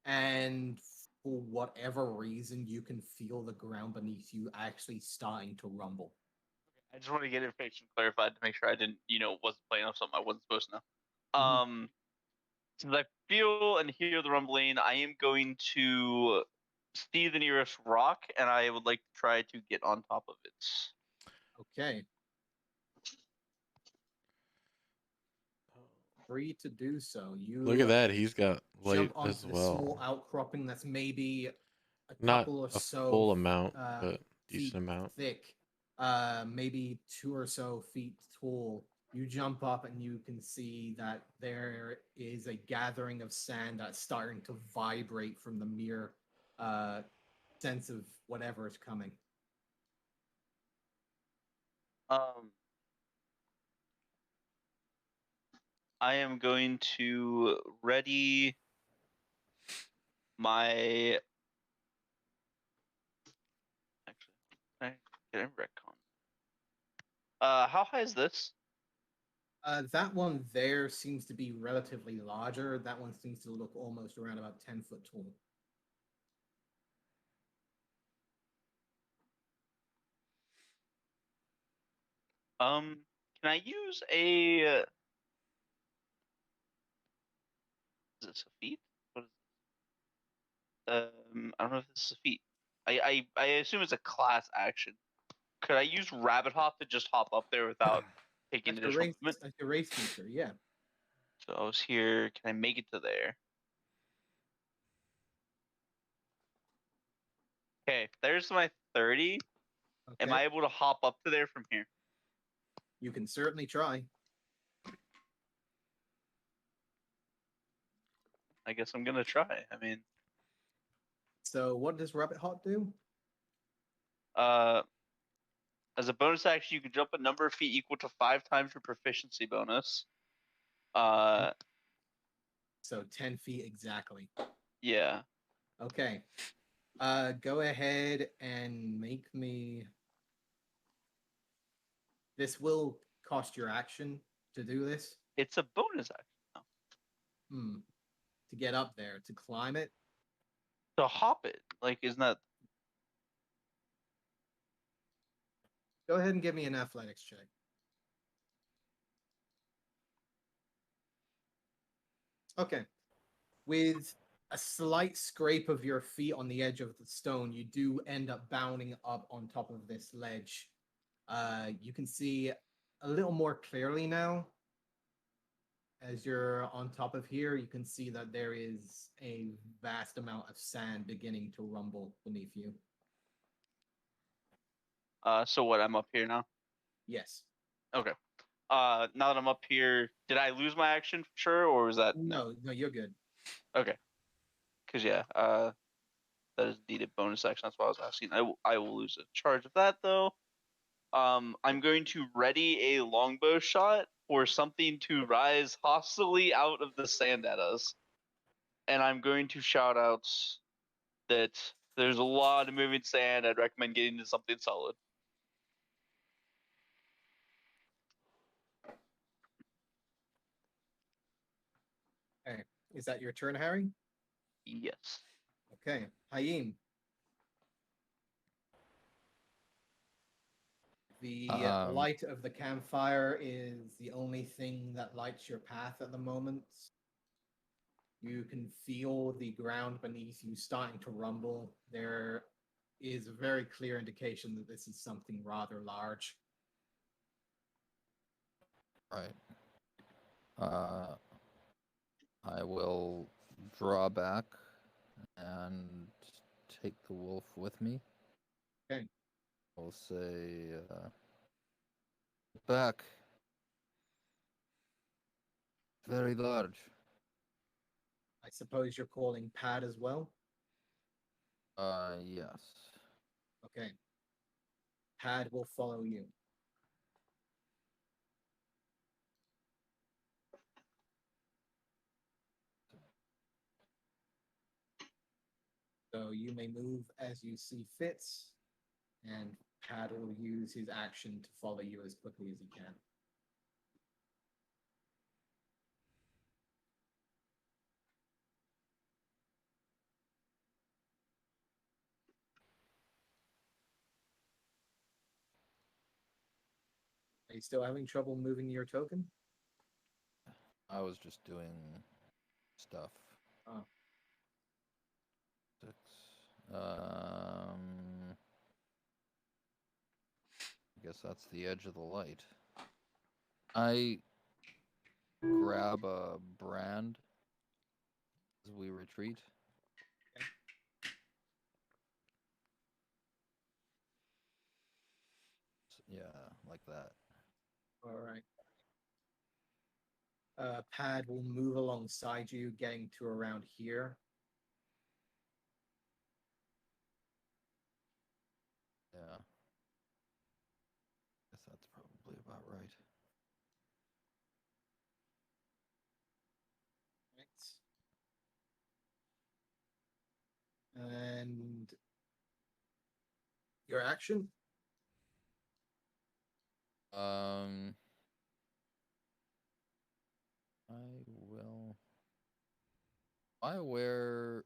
and for whatever reason, you can feel the ground beneath you actually starting to rumble. I just want to get information clarified to make sure I didn't, wasn't playing off something I wasn't supposed to know. Mhm. Since I feel and hear the rumbling, I am going to see the nearest rock, and I would like to try to get on top of it. Okay. Free to do so. You Look at that. He's got light jump as onto the well. small outcropping that's maybe a Not couple or a so full amount, uh, but feet decent amount. thick, maybe 2 or so feet tall. You jump up and you can see that there is a gathering of sand that's starting to vibrate from the mere sense of whatever is coming. I am going to ready my. Actually, can I get a retcon? How high is this? That one there seems to be relatively larger. That one seems to look almost around about 10 foot tall. Can I use a? Is this a feat? What is I don't know if this is a feat. I assume it's a class action. Could I use Rabbit Hop to just hop up there without taking That's your additional race, movement? that's your race feature, yeah. So I was here. Can I make it to there? Okay, there's my 30. Am Okay. I able to hop up to there from here? You can certainly try. I guess I'm gonna try. I mean, So what does Rabbit Hot do? as a bonus action, you can jump a number of feet equal to 5 times your proficiency bonus. So 10 feet exactly. Yeah. Okay. Go ahead and make me. This will cost your action to do this. It's a bonus action now. To get up there, to climb it. To hop it, like, isn't that? Go ahead and give me an athletics check. Okay. With a slight scrape of your feet on the edge of the stone, you do end up bounding up on top of this ledge. You can see a little more clearly now. As you're on top of here, you can see that there is a vast amount of sand beginning to rumble beneath you. So what? I'm up here now. Yes. Okay. Now that I'm up here, did I lose my action for sure, or was that No, you're good. Okay. Because yeah, that is indeed a bonus action. That's why I was asking. I will lose a charge of that though. I'm going to ready a longbow shot for something to rise hostilely out of the sand at us, and I'm going to shout out that there's a lot of moving sand. I'd recommend getting to something solid. Okay. Is that your turn, Harry? Yes. Okay. Haim. The light of the campfire is the only thing that lights your path at the moment. You can feel the ground beneath you starting to rumble. There is a very clear indication that this is something rather large. Right. I will draw back and take the wolf with me. Okay. I'll say, back. Very large. I suppose you're calling Pad as well? Yes. Okay. Pad will follow you. So you may move as you see fit, and Pad will use his action to follow you as quickly as he can. Are you still having trouble moving your token? I was just doing stuff. Oh. 6. I guess that's the edge of the light. I grab a brand as we retreat. Okay. Yeah, like that. All right. Pad will move alongside you, getting to around here. your action? I will. Am I aware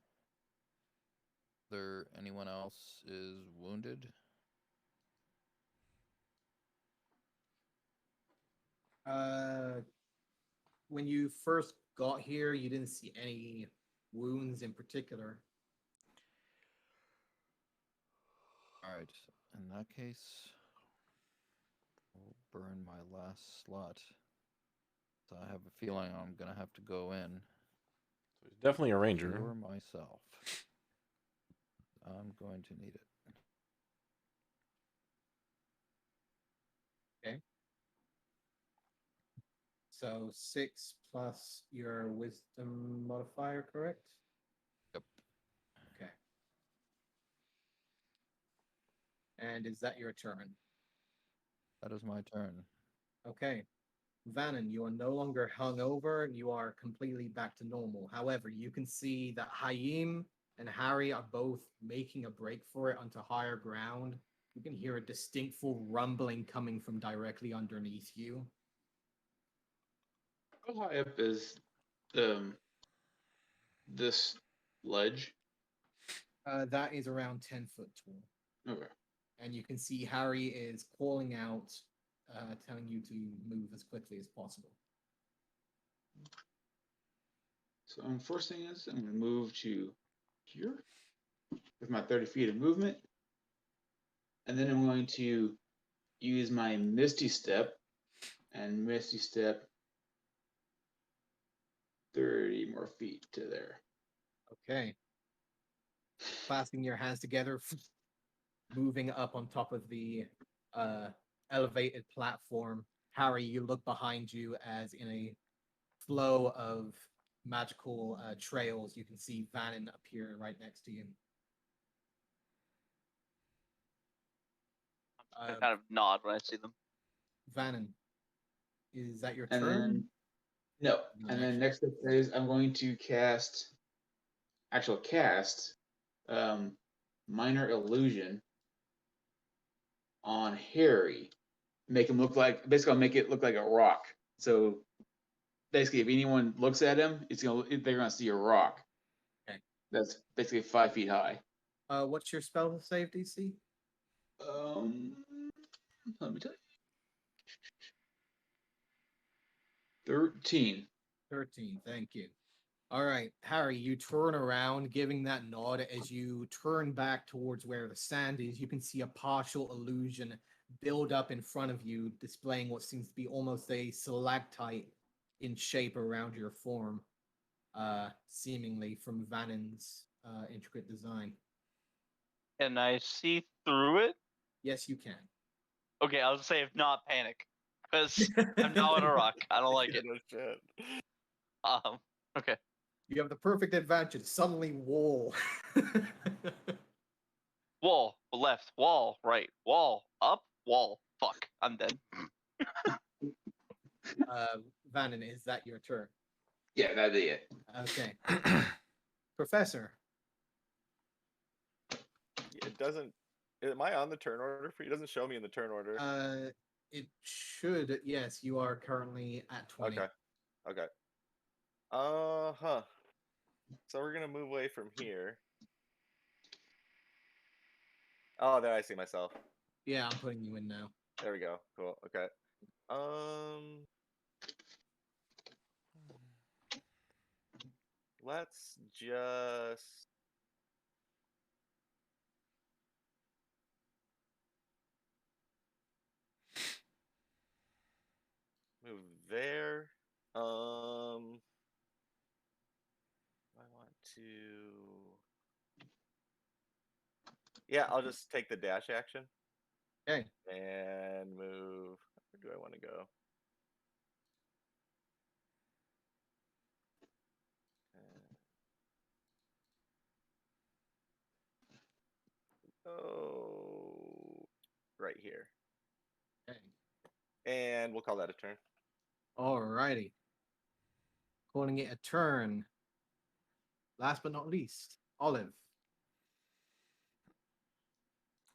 there anyone else is wounded? When you first got here, you didn't see any wounds in particular. All right. In that case, I'll burn my last slot. So I have a feeling I'm gonna have to go in. So he's definitely a ranger. For myself. I'm going to need it. Okay. So 6 plus your wisdom modifier, correct? Yep. Okay. And is that your turn? That is my turn. Okay. Vannon, you are no longer hungover. You are completely back to normal. However, you can see that Hayim and Harry are both making a break for it onto higher ground. You can hear a distinctful rumbling coming from directly underneath you. How high up is this ledge? That is around 10 foot tall. Okay. And you can see Harry is calling out, telling you to move as quickly as possible. So first thing is I'm going to move to here with my 30 feet of movement. And then I'm going to use my Misty Step and Misty Step 30 more feet to there. Okay. Clasping your hands together, moving up on top of the elevated platform. Harry, you look behind you as in a flow of magical trails, you can see Vannon appear right next to you. I kind of nod when I see them. Vannon, is that your And turn? then, no. And then next up is I'm going to cast Minor Illusion on Harry. Make him look like, basically I'll make it look like a rock. So basically if anyone looks at him, they're gonna see a rock. Okay. That's basically 5 feet high. What's your spell save DC? Let me tell you. 13. 13, thank you. All right, Harry, you turn around, giving that nod. As you turn back towards where the sand is, you can see a partial illusion build up in front of you, displaying what seems to be almost a stalactite in shape around your form, seemingly from Vannon's intricate design. Can I see through it? Yes, you can. Okay, I'll say if not, panic. Because I'm now on a rock. I don't like it. No shit. Okay. You have the perfect advantage. Suddenly, wall. Wall, left, wall, right, wall, up, wall. Fuck, I'm dead. Vannon, is that your turn? Yeah, that'd be it. Okay. Professor. It doesn't. Am I on the turn order for you? It doesn't show me in the turn order. It should. Yes, you are currently at 20. Okay. Huh. So we're gonna move away from here. Oh, there I see myself. Yeah, I'm putting you in now. There we go. Cool. Okay. Let's just move there. I want to. Yeah, I'll just take the dash action. Okay. And move. Where do I want to go? Oh, right here. Okay. And we'll call that a turn. Alrighty. Calling it a turn. Last but not least, Olive.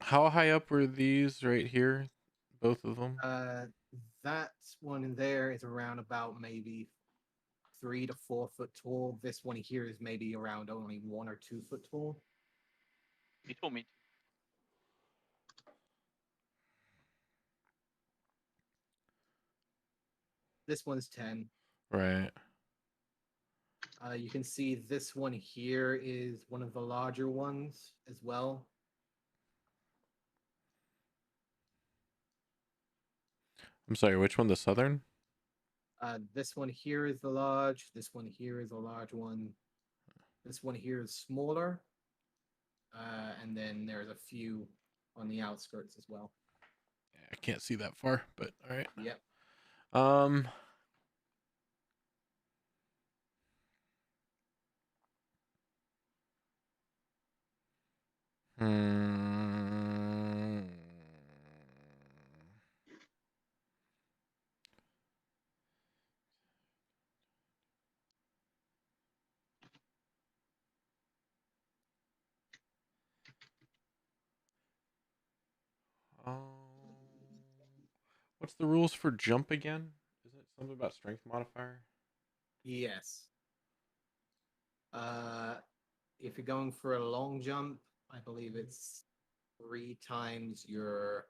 How high up were these right here? Both of them? That one in there is around about maybe 3 to 4 foot tall. This one here is maybe around only 1 or 2 foot tall. You told me. This one's 10. Right. You can see this one here is one of the larger ones as well. I'm sorry, which one? The southern? This one here is the large. This one here is a large one. This one here is smaller. And then there's a few on the outskirts as well. Yeah, I can't see that far, but all right. Yep. Um. Hmm. What's the rules for jump again? Isn't it something about strength modifier? Yes. If you're going for a long jump, I believe it's 3 times your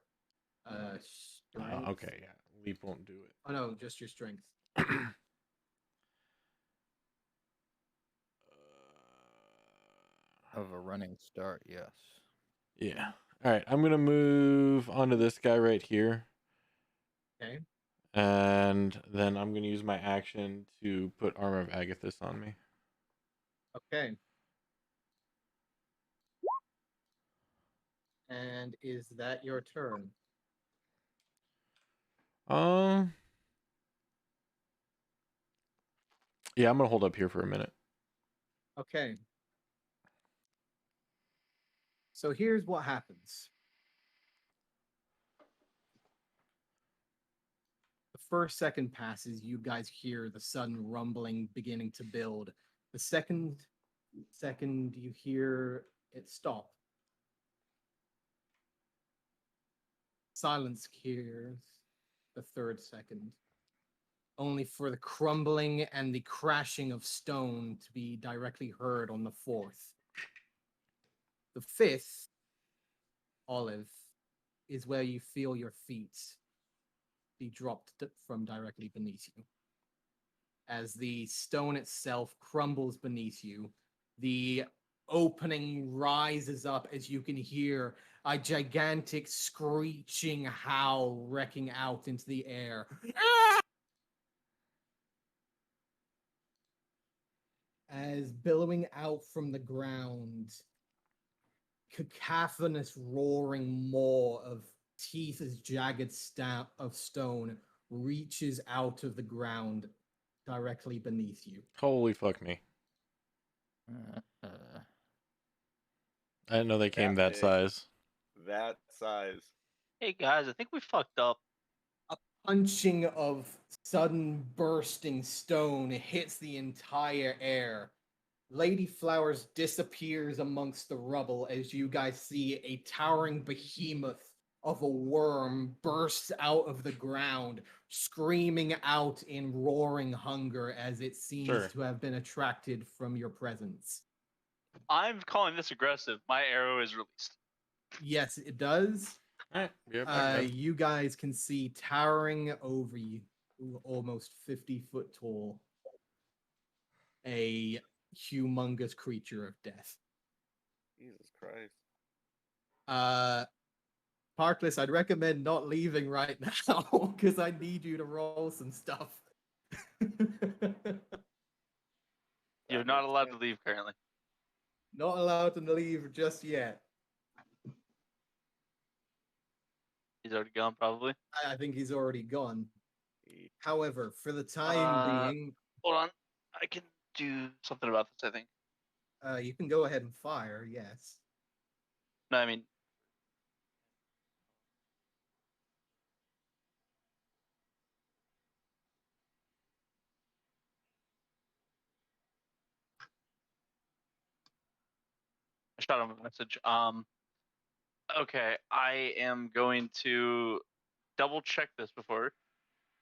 strength. Okay, yeah. Leap won't do it. Oh no, just your strength. Of a running start, yes. Yeah. All right. I'm gonna move on to this guy right here, Okay. and then I'm gonna use my action to put Armor of Agathis on me. Okay. And is that your turn? Um. Yeah, I'm gonna hold up here for a minute. Okay. So here's what happens. The first second passes, you guys hear the sudden rumbling beginning to build. The second you hear it stop. Silence hears the third second, only for the crumbling and the crashing of stone to be directly heard on the fourth. The fifth, Olive, is where you feel your feet be dropped from directly beneath you. As the stone itself crumbles beneath you, the opening rises up as you can hear a gigantic screeching howl wrecking out into the air. As billowing out from the ground, cacophonous roaring maw of teeth as jagged stamp of stone reaches out of the ground directly beneath you. Holy fuck me! I didn't know they came that big. size. That size. Hey guys, I think we fucked up. A punching of sudden bursting stone hits the entire air. Lady Flowers disappears amongst the rubble as you guys see a towering behemoth of a worm bursts out of the ground, screaming out in roaring hunger as it seems Sure. to have been attracted from your presence. I'm calling this aggressive. My arrow is released. Yes, it does. All right, be right back, man. You guys can see towering over you, almost 50 foot tall, a humongous creature of death. Jesus Christ. Parkless, I'd recommend not leaving right now because I need you to roll some stuff. You're not allowed to leave currently. Not allowed to leave just yet. He's already gone, probably. I think he's already gone. However, for the time being, Hold on. I can do something about this, I think. you can go ahead and fire, yes. No, I mean, I shot him a message. Okay, I am going to double check this before.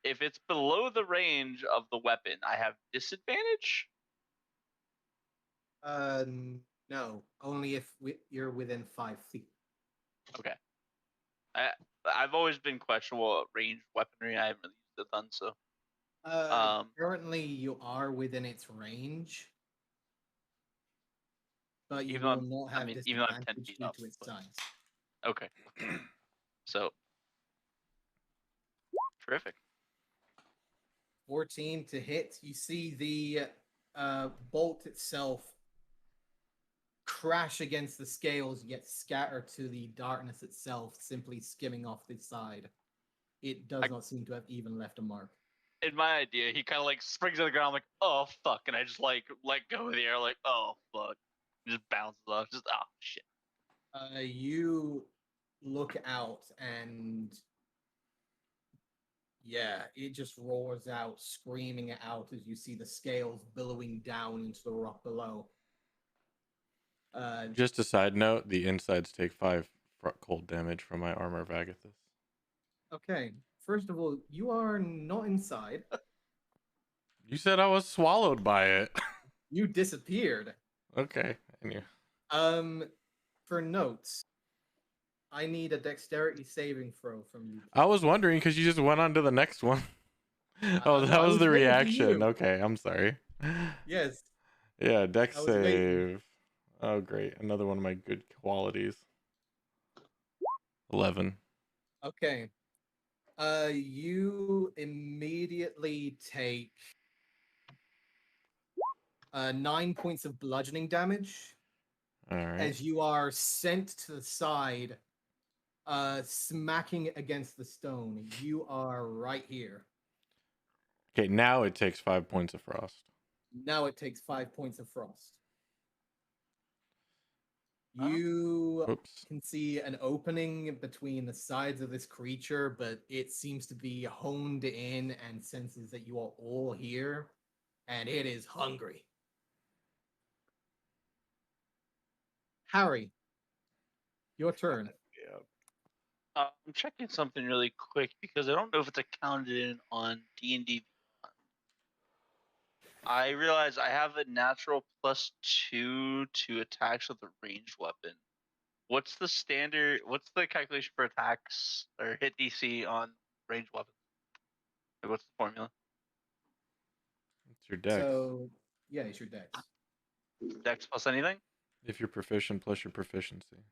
If it's below the range of the weapon, I have disadvantage. No, only if you're within 5 feet. Okay. I've always been questionable at range weaponry. I haven't really used a ton, so. Currently, you are within its range, but you Even though will not have even though I'm 10 disadvantage feet due up. to its but- size. Okay. So. Terrific. 14 to hit. You see the bolt itself crash against the scales, yet scatter to the darkness itself, simply skimming off the side. It does not seem to have even left a mark. In my idea, he kind of like springs to the ground, like, oh fuck, and I just like let go of the air, like, oh fuck, just bounces off, just oh shit. You look out and yeah, it just roars out, screaming it out as you see the scales billowing down into the rock below. Just a side note: the insides take 5 cold damage from my armor of Agathis. Okay, first of all, you are not inside. You said I was swallowed by it. You disappeared. Okay, I knew. For notes, I need a dexterity saving throw from you. I was wondering because you just went on to the next one. Oh, No, that I was was the waiting for reaction. you. Okay, I'm sorry. Yes. Yeah, dex I was waiting. save. Oh, great. Another one of my good qualities. 11. Okay. You immediately take 9 points of bludgeoning damage All right. as you are sent to the side, smacking against the stone. You are right here. Okay, now it takes 5 points of frost. Now it takes 5 points of frost. You Oops. can see an opening between the sides of this creature, but it seems to be honed in and senses that you are all here, and it is hungry. Harry, your turn. Yeah. I'm checking something really quick because I don't know if it's accounted in on D&D. I realize I have a natural +2 to attacks with a ranged weapon. What's the standard? What's the calculation for attacks or hit DC on ranged weapons? Like, what's the formula? It's your dex. So, yeah, it's your dex. Dex plus anything? If you're proficient plus your proficiency.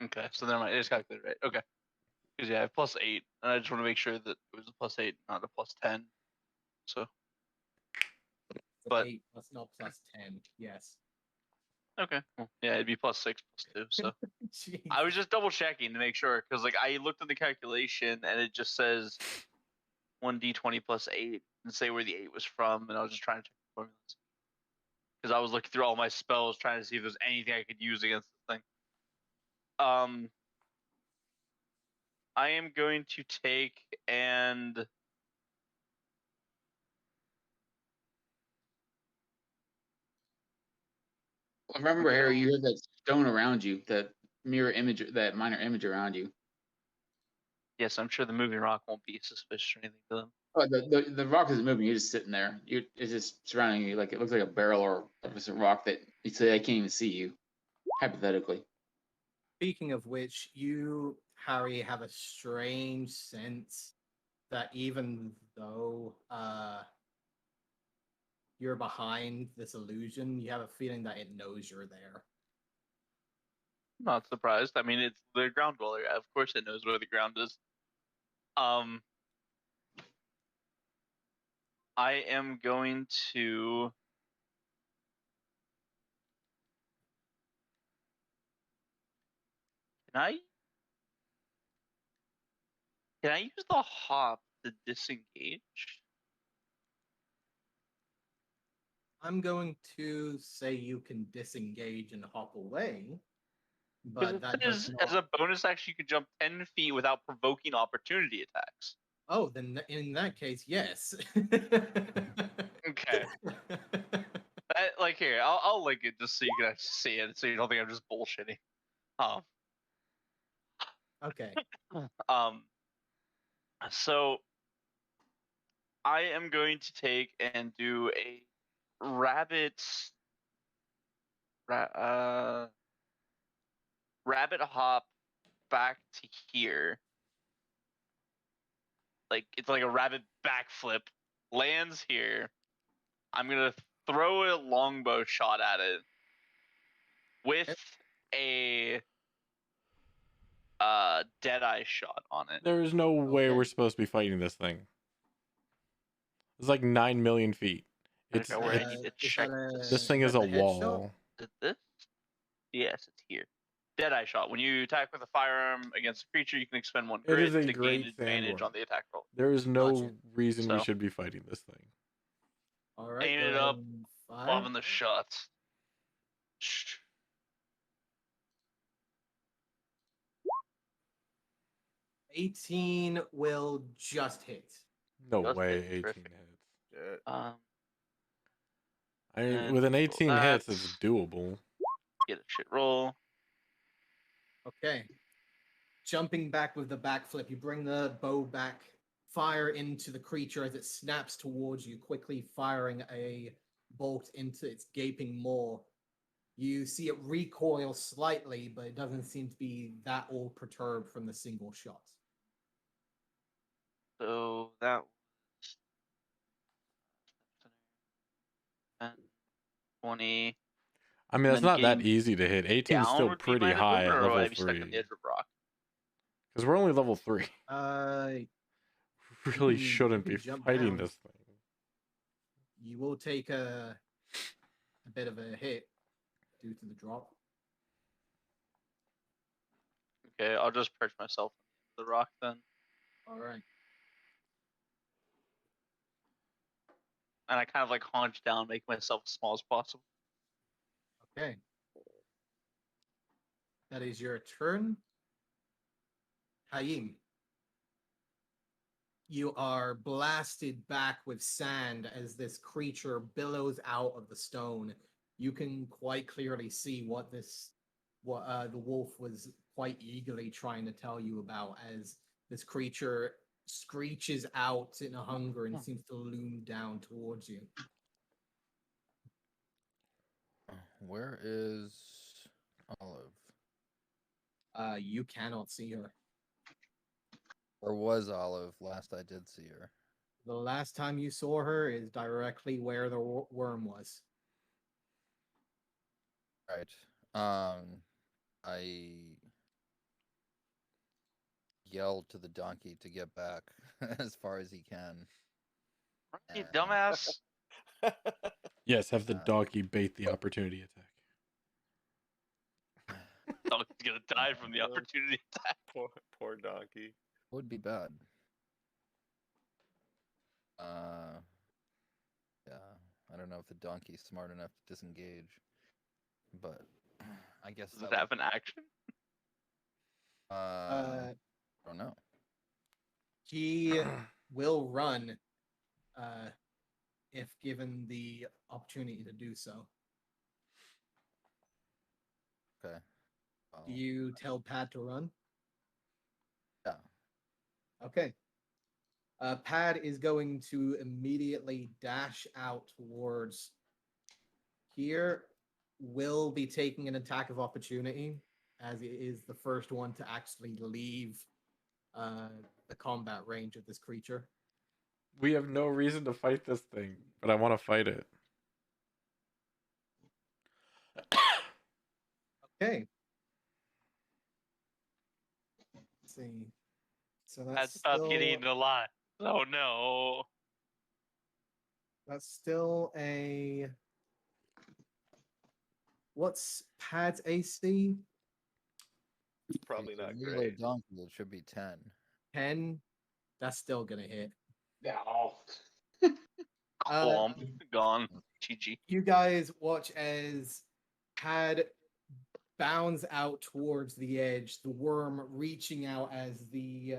Okay, so then it is calculated right. Okay. Because yeah, I have +8, and I just want to make sure that it was a +8, not a +10. So. It's But 8 plus, not plus 10. Yes. okay, well, yeah, it'd be +6 +2. So Jeez. I was just double checking to make sure because like I looked at the calculation and it just says 1d20 + 8 and say where the 8 was from, and I was just trying to check the formulas because I was looking through all my spells trying to see if there's anything I could use against this thing. I am going to take and Remember, Harry, you have that stone around you, that mirror image, that minor image around you. yes, I'm sure the moving rock won't be suspicious or anything to them. Oh, the rock isn't moving. You're just sitting there. It's just surrounding you, like it looks like a barrel or just a rock that you say I can't even see you. Hypothetically. Speaking of which, you, Harry, have a strange sense that even though you're behind this illusion, you have a feeling that it knows you're there. I'm not surprised. I mean, it's the ground dweller. Of course, it knows where the ground is. I am going to. Can I use the hop to disengage? I'm going to say you can disengage and hop away, Because but it that does says not. as a bonus action, you can jump 10 feet without provoking opportunity attacks. Oh, then in that case, yes. Okay. Like here, I'll link it just so you can actually see it, so you don't think I'm just bullshitting. Okay. So I am going to take and do a rabbit rabbit hop back to here. Like it's like a rabbit backflip, lands here. I'm gonna throw a longbow shot at it with a deadeye shot on it. There is no way Okay. we're supposed to be fighting this thing. It's like 9 million feet. It's Okay, where I need to Is check that this thing is a the headshot? wall. Is this? Yes, it's here. Deadeye shot. When you attack with a firearm against a creature, you can expend 1 It grit is a to gain great advantage sandworm. on the attack roll. There is no Gotcha. reason we So- should be fighting this thing. All right. Aim go it ahead up, and fire. Loving the shots. 18 will just hit. No Just way, hit. 18 Terrific. hits. Shit. I mean, And with an 18 hits, that's- it's doable. Get a shit roll. Okay. Jumping back with the backflip, you bring the bow back, fire into the creature as it snaps towards you, quickly firing a bolt into its gaping maw. You see it recoil slightly, but it doesn't seem to be that all perturbed from the single shot. So that was 10, 20. I mean, that's then not that getting easy to hit. 18 is Down still would be pretty minus high 1, at or would level I be stuck on the 3. edge of a rock? Because we're only level 3. Really can- shouldn't you be can jump fighting down. this thing. You will take a bit of a hit due to the drop. Okay, I'll just perch myself on the rock then. All right. And I kind of like haunch down, make myself as small as possible. Okay. That is your turn. Hayim. You are blasted back with sand as this creature billows out of the stone. You can quite clearly see what the wolf was quite eagerly trying to tell you about as this creature screeches out in a hunger and seems to loom down towards you. Where is Olive? You cannot see her. Or was Olive last I did see her? The last time you saw her is directly where the worm was. Right. I yelled to the donkey to get back as far as he can. You And- dumbass. Yes, have the donkey bait the opportunity attack. Donkey's gonna die from the opportunity attack. Poor donkey. Would be bad. Yeah, I don't know if the donkey's smart enough to disengage, but I guess Does it have an action? I don't know. He will run if given the opportunity to do so. Okay. Do you tell Pat to run? Yeah. Okay. Pad is going to immediately dash out towards here. Will be taking an attack of opportunity as it is the first one to actually leave the combat range of this creature. We have no reason to fight this thing, but I want to fight it. Okay. Let's see. So That's that's about still, getting eaten alive. Oh no. that's still a. What's Pad's AC? Probably If it's a not regular great. donkey, it should be 10. 10. That's still gonna hit. No. Clump. Gone. GG. You guys watch as Pad bounds out towards the edge, the worm reaching out as the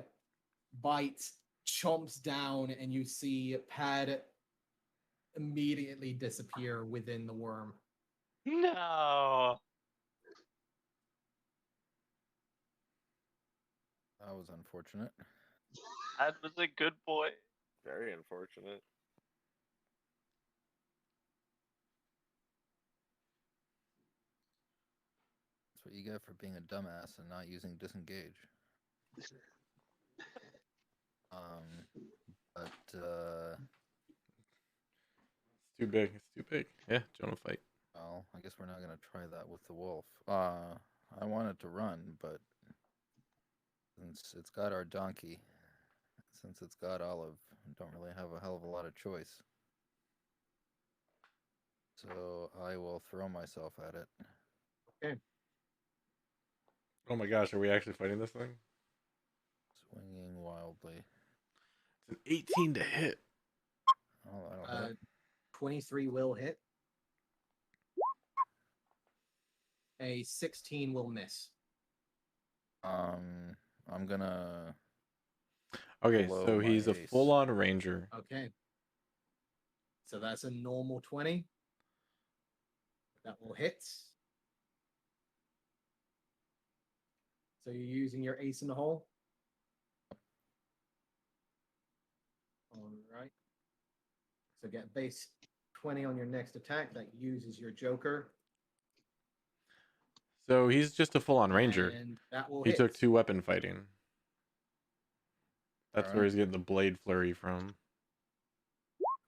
bite chomps down, and you see Pad immediately disappear within the worm. No. That was unfortunate. That was a good boy. Very unfortunate. That's what you get for being a dumbass and not using disengage. But It's too big. It's too big. Yeah, Jonah fight. well, I guess we're not gonna try that with the wolf. I want it to run, but since it's got our donkey, since it's got Olive, I don't really have a hell of a lot of choice. So I will throw myself at it. Oh my gosh, are we actually fighting this thing? Swinging wildly. It's an 18 to hit. Oh, that'll hit. 23 will hit. A 16 will miss. I'm gonna. Okay, Blow so my he's a ace. full-on ranger. Okay. So that's a normal 20. That will hit. So you're using your ace in the hole? All right. So get base 20 on your next attack. That uses your joker. So he's just a full-on ranger. And that will He hit. took 2 weapon fighting. That's where Alright. he's getting the blade flurry from.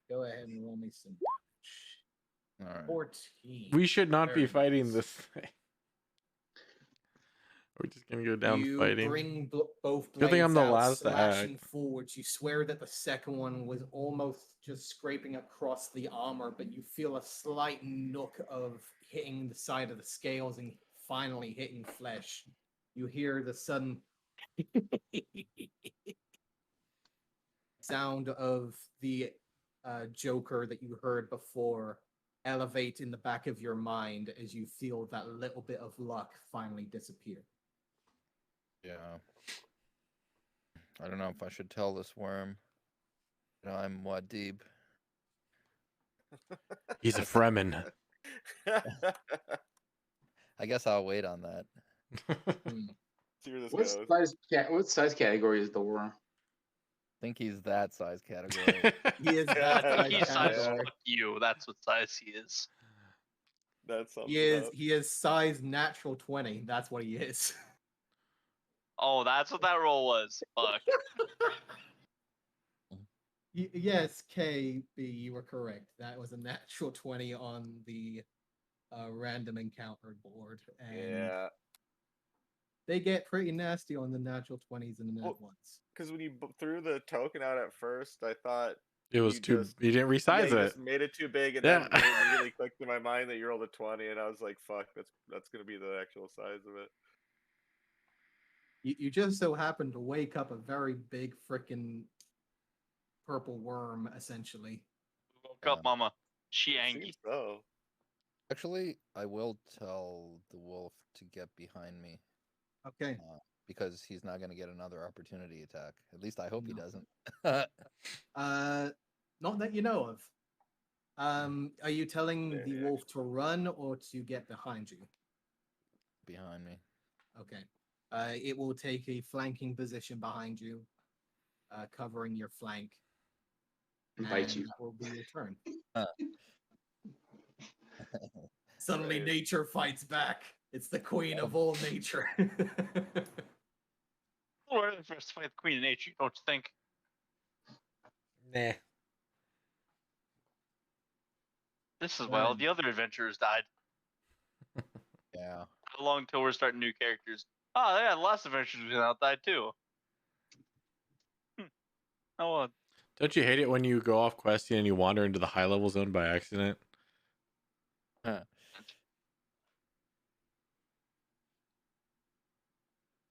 Go ahead and roll me some damage. All right. 14. We should not Very be fighting nice. this thing. We're just gonna go down You fighting. bring both Good thing blades I'm the out, last to slashing act. forwards. You swear that the second one was almost just scraping across the armor, but you feel a slight nook of hitting the side of the scales and finally hitting flesh. You hear the sudden sound of the Joker that you heard before elevate in the back of your mind as you feel that little bit of luck finally disappear. Yeah. I don't know if I should tell this worm that I'm Wadib. He's a Fremen. I guess I'll wait on that. See where this What goes. size category is the worm? I think he's that size category. He is Yeah, that I I size think he's size category. fuck you. That's what size he is. That's something. He is size natural 20. That's what he is. Oh, that's what that roll was. Fuck. Yes, KB, you were correct. That was a natural 20 on the random encounter board. And Yeah, they get pretty nasty on the natural 20s and the net ones. because when you threw the token out at first, I thought It was you too. just You didn't yeah, resize you it. just made it too big, and Yeah. then it immediately clicked in my mind that you rolled a 20, and I was like, "Fuck, that's gonna be the actual size of it." You just so happen to wake up a very big freaking purple worm, essentially. Woke up, mama. She It angry. seems so. Actually, I will tell the wolf to get behind me Okay. because he's not going to get another opportunity attack. At least I hope he No. doesn't. Not that you know of. Are you telling the Yeah. wolf to run or to get behind you? Behind me. Okay. It will take a flanking position behind you, covering your flank. And bite you. That will be your turn. Huh. Suddenly, Right. nature fights back. It's the queen of all nature. Well, we're the first to fight the Queen of Nature, don't you think? Nah. This is why all the other adventurers died. Yeah. How long till we're starting new characters? Oh, yeah, the last adventurers we out died too. Oh, well, Don't you hate it when you go off questing and you wander into the high level zone by accident? Huh.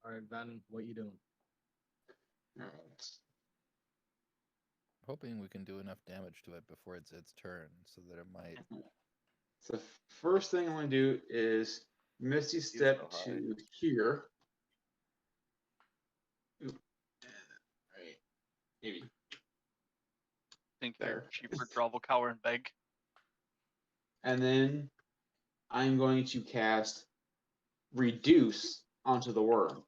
All right, Van, what you doing? Hoping we can do enough damage to it before it's its turn so that it might. So the first thing I want to do is Misty Step so high. to here. Ooh. Right. Maybe think There. they're cheaper, grovel, cower, and beg. and then I'm going to cast Reduce onto the worm.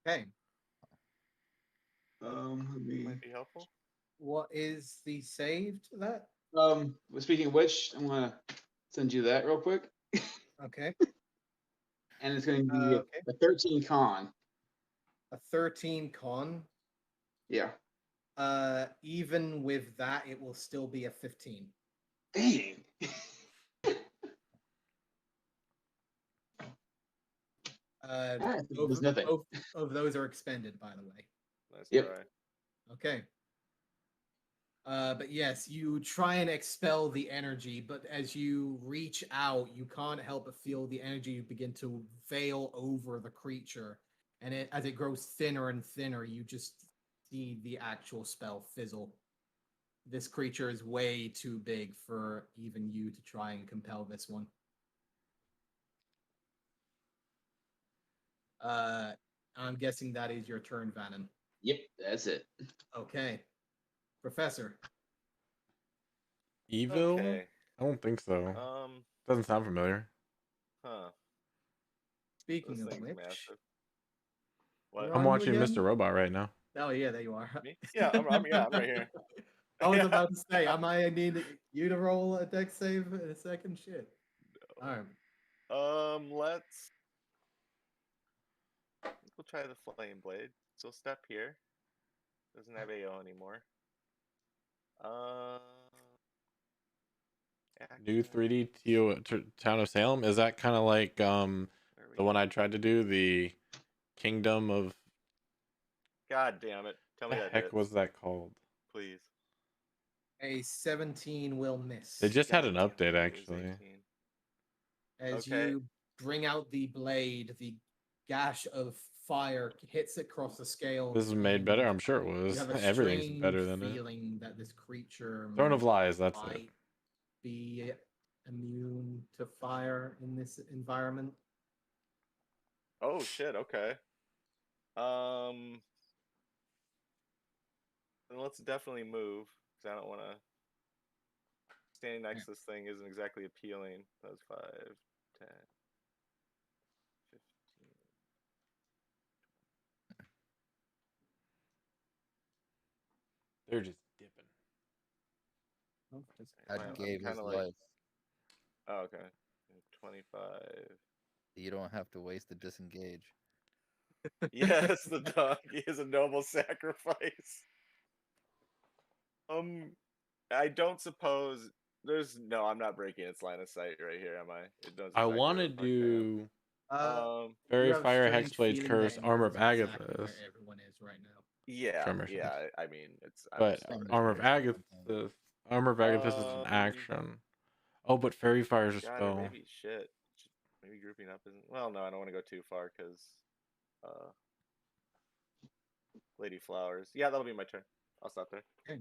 Okay. Let me. Might be helpful. What is the save to that? Speaking of which, I'm gonna send you that real quick, Okay. and it's gonna be Okay. a 13 con. A 13 con. Yeah. Even with that, it will still be a 15. Dang. There's nothing. Both of those are expended, by the way. Nice Yep. try. Okay. But yes, you try and expel the energy, but as you reach out, you can't help but feel the energy begin to veil over the creature. And as it grows thinner and thinner, you just see the actual spell fizzle. This creature is way too big for even you to try and compel this one. I'm guessing that is your turn, Vannon. Yep, that's it. Okay. Professor. Evil? Okay. I don't think so. Doesn't sound familiar. Huh. Speaking This of thing's which, massive. where What? are I'm you watching again? Mr. Robot right now. Oh yeah, there you are. Me? Yeah, I'm right here. I was Yeah. about to say, I might need you to roll a deck save in a second. Shit. All right. We'll try the flame blade. So step here. Doesn't have AO anymore. New Action. 3D Town of Salem. Is that kind of like Where are we the one I at? tried to do, the Kingdom of? God damn it! Tell me The that heck hits, was that called? please. A 17 will miss. They just had God an damn it, update it is actually. 18. As Okay. you bring out the blade, the gash of fire hits across the scale. This is made better. I'm sure it You was. have a Everything's strange better than it. feeling that this creature Throne of Lies. That's it. might be immune to fire in this environment. Oh shit. Okay. Then let's definitely move because I don't want to. Standing next to this thing isn't exactly appealing. That was 5, 10, 15. They're just dipping. That gave his kinda life. Oh, okay. 25. You don't have to waste the disengage. Yes, the donkey is a noble sacrifice. I don't suppose there's no. I'm not breaking its line of sight right here, am I? It knows I exactly want where to the fuck I am. do You Fairy have a Fire, strange Hexblade's feeling Curse, that it Armor of knows exactly Agathis. where everyone is right now. Yeah, Tremor yeah. sense. I mean, it's. I'm But sorry. Armor of Tremor Agathis. Armor of Agathis is an action. Oh, but Fairy Fire is a God, or spell. maybe shit. Maybe grouping up isn't. Well, no, I don't want to go too far because, Lady Flowers. Yeah, that'll be my turn. I'll stop there. Okay.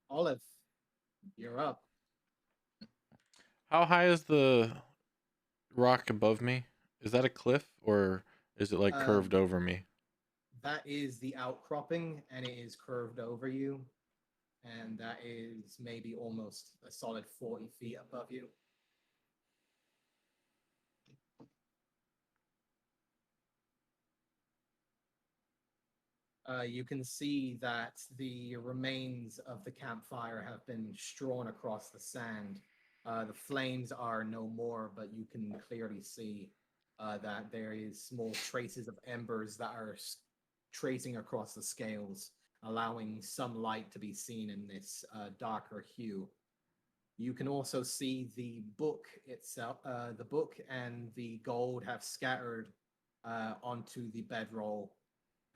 Olive, you're up. How high is the rock above me? Is that a cliff or is it like curved over me? That is the outcropping, and it is curved over you, and that is maybe almost a solid 40 feet above you. You can see that the remains of the campfire have been strewn across the sand. The flames are no more, but you can clearly see that there is small traces of embers that are tracing across the scales, allowing some light to be seen in this darker hue. You can also see the book itself. The book and the gold have scattered onto the bedroll,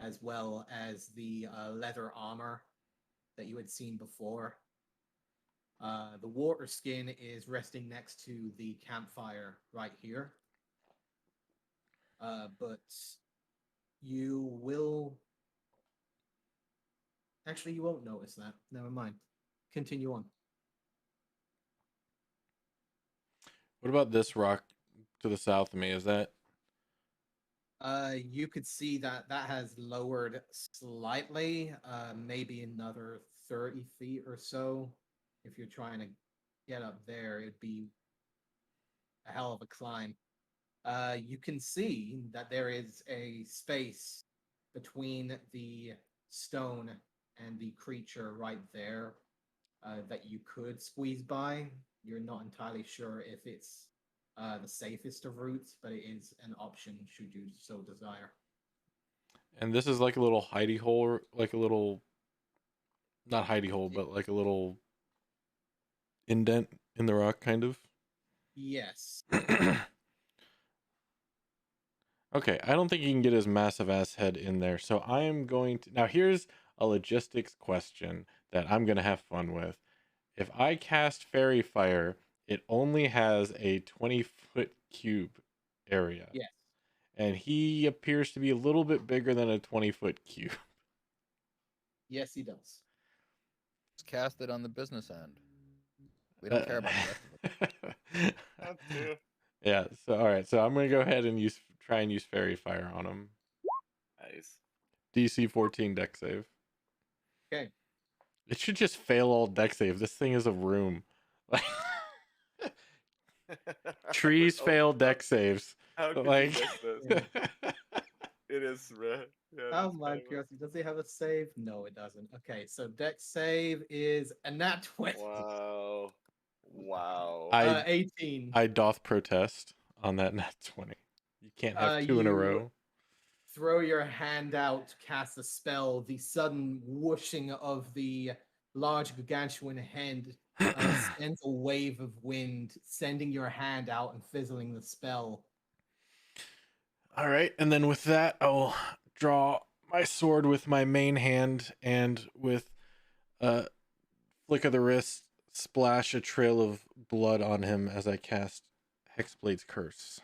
as well as the leather armor that you had seen before. The water skin is resting next to the campfire right here. But you will... Actually, you won't notice that. Never mind. Continue on. What about this rock to the south of me? Is that... You could see that that has lowered slightly, maybe another 30 feet or so. If you're trying to get up there, it'd be a hell of a climb. You can see that there is a space between the stone and the creature right there that you could squeeze by. You're not entirely sure if it's the safest of routes, but it is an option should you so desire. And this is like a little hidey hole, like a little, not hidey hole, but like a little indent in the rock, kind of. Yes. Okay, I don't think you can get his massive ass head in there. So I am going to. Now, here's a logistics question that I'm going to have fun with. If I cast Fairy Fire, it only has a 20-foot cube area. Yes. And he appears to be a little bit bigger than a 20-foot cube. Yes, he does. Just cast it on the business end. We don't care about the rest of it. That's true. Yeah, so all right. So I'm going to go ahead and try and use Fairy Fire on him. Nice. DC 14 deck save. Okay. It should just fail all deck save. This thing is a room. Trees Oh, fail deck saves. How could Like, you miss this? It is red. Yeah, Oh that's my kinda goodness, does he have a save? No, it doesn't. Okay, so deck save is a nat 20. Wow. Wow. 18. I doth protest on that nat 20. You can't have two in a You row. throw your hand out to cast a spell. The sudden whooshing of the large gargantuan hand sends a wave of wind, sending your hand out and fizzling the spell. All right, and then with that, I'll draw my sword with my main hand and with a flick of the wrist, splash a trail of blood on him as I cast Hexblade's Curse.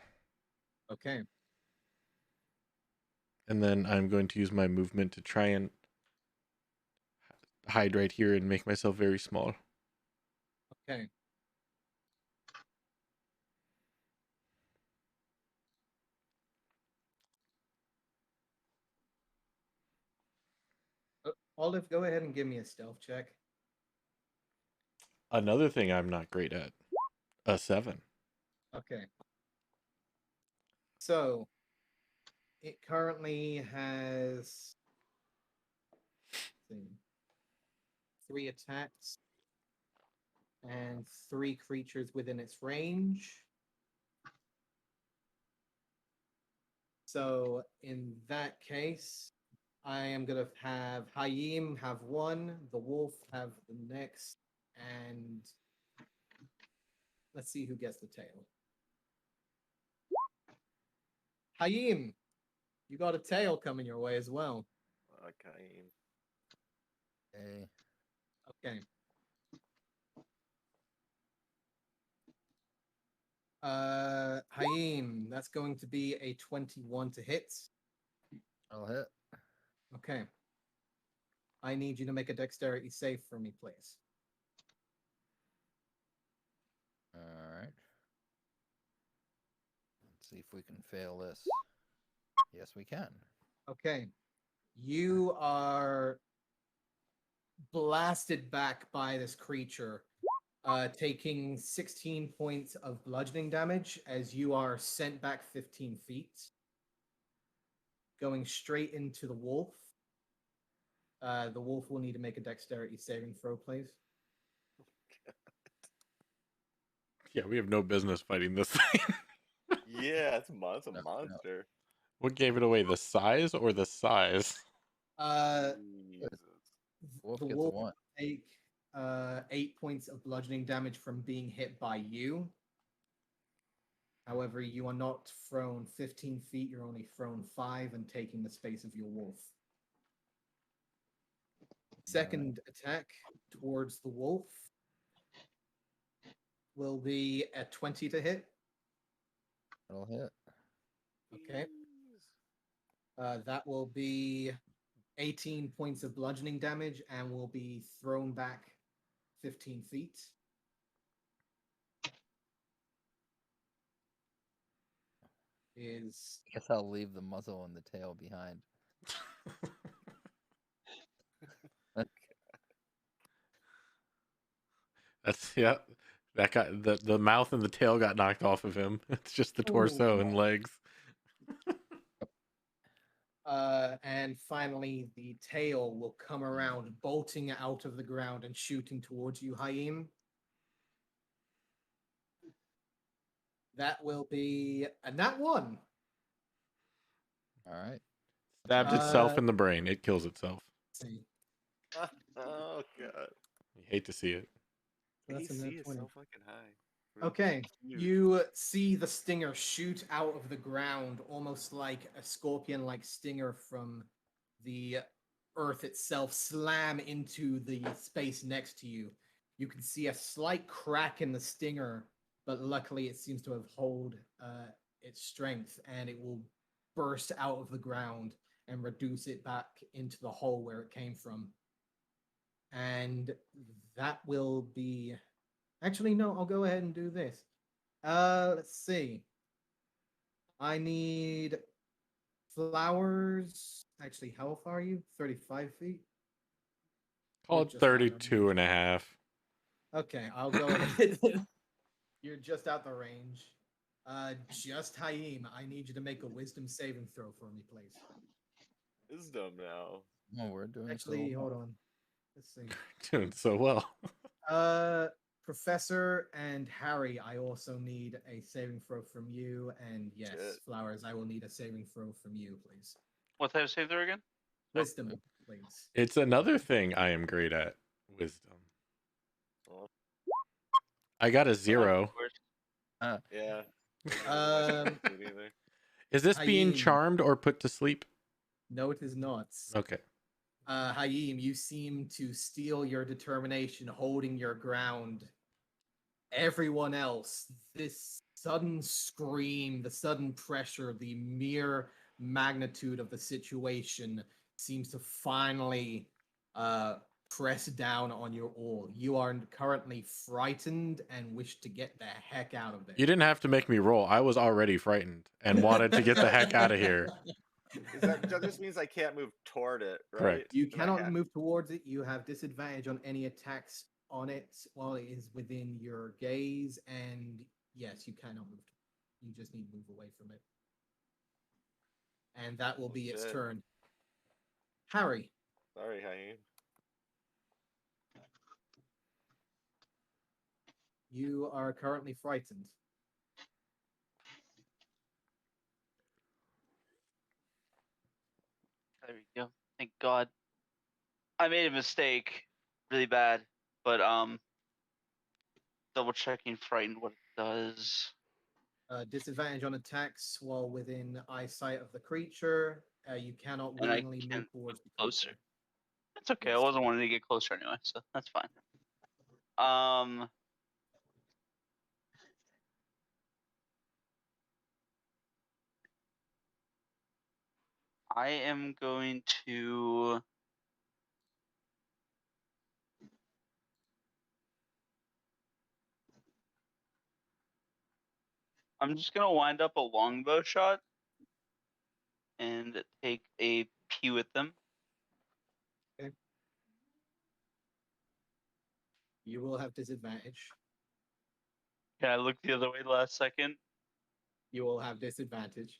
Okay. And then I'm going to use my movement to try and hide right here and make myself very small. Okay. Olive, go ahead and give me a stealth check. Another thing I'm not great at. A 7. Okay. So it currently has let's see, 3 attacks and 3 creatures within its range. So in that case, I am gonna have Hayim have 1, the wolf have the next, and let's see who gets the tail. Hayim, you got a tail coming your way as well. Okay. Okay. Okay. Hayim, that's going to be a 21 to hit. I'll hit. Okay. I need you to make a dexterity save for me, please. All right. Let's see if we can fail this. Yes, we can. Okay. You are blasted back by this creature, taking 16 points of bludgeoning damage as you are sent back 15 feet, going straight into the wolf. The wolf will need to make a dexterity saving throw, please. Yeah, we have no business fighting this thing. Yeah, it's a No. monster. What gave it away? The size or the size? Jesus. Wolf The gets wolf a 1. take 8 points of bludgeoning damage from being hit by you. However, you are not thrown 15 feet, you're only thrown 5 and taking the space of your wolf. Second attack towards the wolf will be a 20 to hit. That'll hit. Okay. That will be 18 points of bludgeoning damage and will be thrown back 15 feet. Is I guess I'll leave the muzzle and the tail behind. That's, yeah. That got the mouth and the tail got knocked off of him. It's just the torso and legs. And finally, the tail will come around, bolting out of the ground and shooting towards you, Haim. That will be a nat 1. All right. Stabbed itself in the brain. It kills itself. Let's see. Oh god. You hate to see it. That's a AC nat is 20. so fucking high. Okay, Huge. you see the stinger shoot out of the ground, almost like a scorpion-like stinger from the earth itself, slam into the space next to you. You can see a slight crack in the stinger, but luckily it seems to have held its strength, and it will burst out of the ground and reduce it back into the hole where it came from. And that will be... Actually, no, I'll go ahead and do this. Let's see. I need flowers. Actually, how far are you? 35 feet? Call You're it just out the 32 and a half. Okay, I'll go ahead. You're just out the range. Just Haim, I need you to make a wisdom saving throw for me, please. Wisdom now. No, we're doing Actually, so hold on. Let's see. Doing so well. Professor and Harry, I also need a saving throw from you. And yes, Shit. Flowers, I will need a saving throw from you, please. What type of save there again? Wisdom, please. It's another thing I am great at. Wisdom. Well, I got a Of 0. course. yeah. Um, Either. Is this being Haim. charmed or put to sleep? No, it is not. Okay. Haim, you seem to steal your determination, holding your ground. Everyone else, this sudden scream, the sudden pressure, the mere magnitude of the situation seems to finally press down on your all. You are currently frightened and wish to get the heck out of there. You didn't have to make me roll. I was already frightened and wanted to get the heck out of here. That just means I can't move toward it, right? Correct. You And I cannot have- move towards it. You have disadvantage on any attacks on it while it is within your gaze. And yes, you cannot move. You just need to move away from it. And that will be its Shit. turn. Harry, Sorry, Haim. you are currently frightened. There we go. Thank God. I made a mistake, really bad, but double checking frightened what it does. Disadvantage on attacks while within eyesight of the creature. You cannot And I willingly move can't towards the closer. creature. It's okay. I Yes. wasn't wanting to get closer anyway, so that's fine. I am going to. I'm just gonna wind up a longbow shot and take a pew at them. You will have disadvantage. Can I look the other way last second? You will have disadvantage.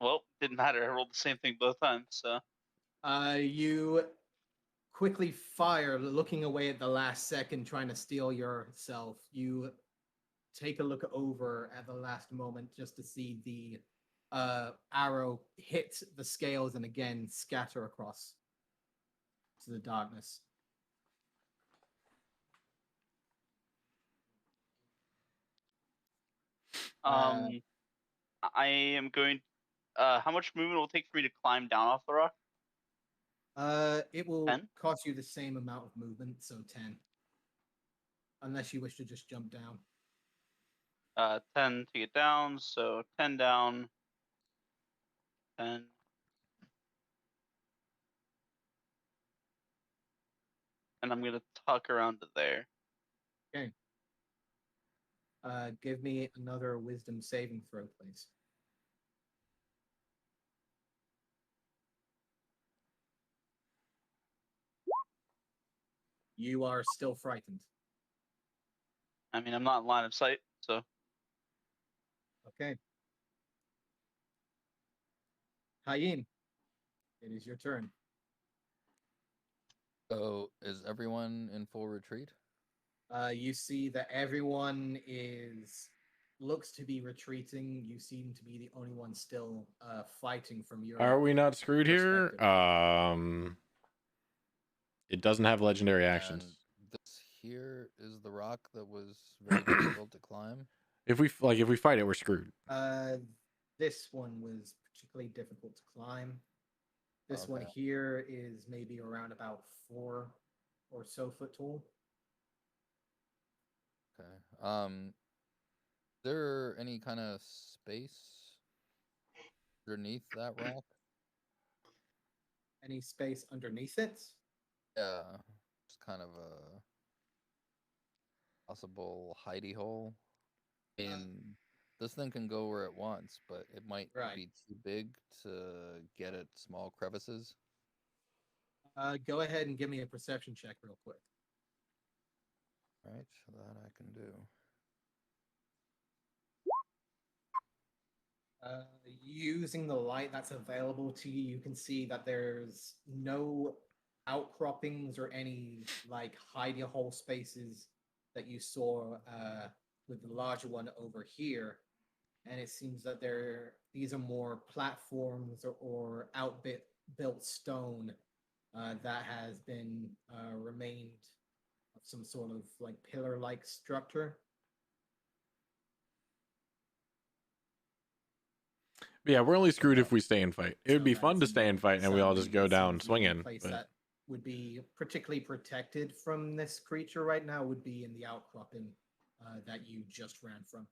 Well, didn't matter. I rolled the same thing both times, so. You quickly fire, looking away at the last second, trying to steal yourself. You take a look over at the last moment just to see the arrow hit the scales and again scatter across to the darkness. I am going. How much movement will it take for me to climb down off the rock? It will 10? cost you the same amount of movement, so 10. Unless you wish to just jump down. 10 to get down, so 10 down. 10. And I'm gonna tuck around to there. Okay. Give me another wisdom saving throw, please. You are still frightened. I mean, I'm not in line of sight, so Okay. Hayin, it is your turn. So is everyone in full retreat? You see that everyone looks to be retreating. You seem to be the only one still fighting from your. Are we not screwed here? perspective. It doesn't have legendary And actions. this here is the rock that was very difficult to climb. If we fight it, we're screwed. This one was particularly difficult to climb. This one Okay. here is maybe around about 4 or so foot tall. Okay. Is there any kind of space underneath that rock? Any space underneath it? Yeah. Just kind of a possible hidey hole. I mean, this thing can go where it wants, but it might Right. be too big to get at small crevices. Go ahead and give me a perception check real quick. Right, that I can do. Using the light that's available to you, you can see that there's no outcroppings or any like hidey hole spaces that you saw with the larger one over here. And it seems that these are more platforms or built stone that has been remained of some sort of like pillar-like structure. But yeah, we're only screwed if we stay and fight. It would be So fun to that's stay and fight, and we all just sadly, go it down seems the only swinging. place But that would be particularly protected from this creature right now would be in the outcropping that you just ran from.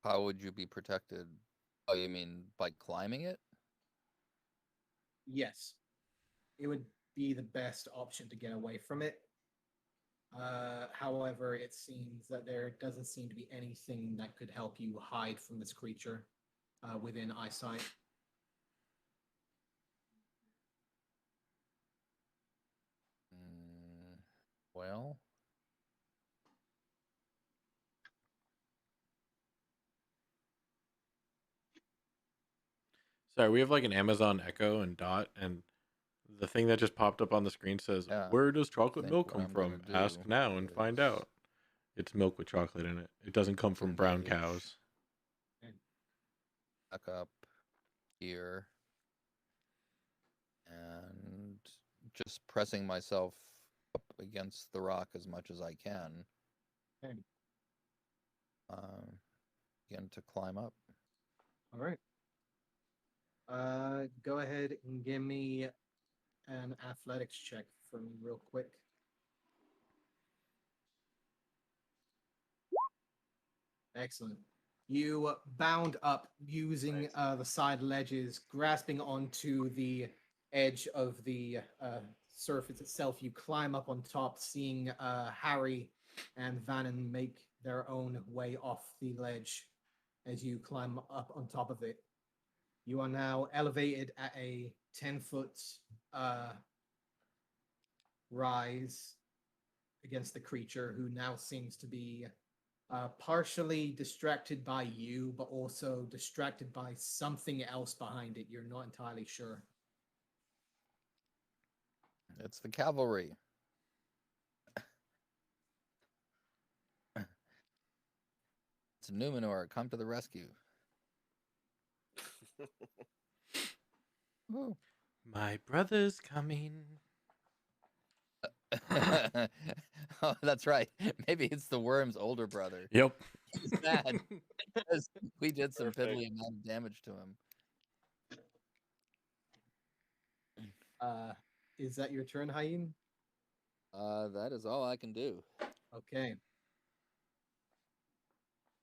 How would you be protected? Oh, you mean by climbing it? Yes, it would be the best option to get away from it. However, it seems that there doesn't seem to be anything that could help you hide from this creature within eyesight. Well, sorry, we have like an Amazon Echo and Dot, and the thing that just popped up on the screen says, Yeah, "Where does chocolate think milk what come I'm gonna from? Ask do now and find is out." It's milk with chocolate in it. It doesn't come from brown engage. cows. Back up here and just pressing myself up against the rock as much as I can. Okay. Begin to climb up. All right. Go ahead and give me an athletics check for me real quick. Excellent. You bound up using the side ledges, grasping onto the edge of the surface itself. You climb up on top, seeing Harry and Vannon make their own way off the ledge as you climb up on top of it. You are now elevated at a 10-foot rise against the creature, who now seems to be partially distracted by you, but also distracted by something else behind it. You're not entirely sure. It's the cavalry. It's Numenor. Come to the rescue. Woo. My brother's coming. Oh, that's right. Maybe it's the worm's older brother. Yep. He's mad because we did some Perfect. piddly amount of damage to him. Is that your turn, Haim? That is all I can do. Okay.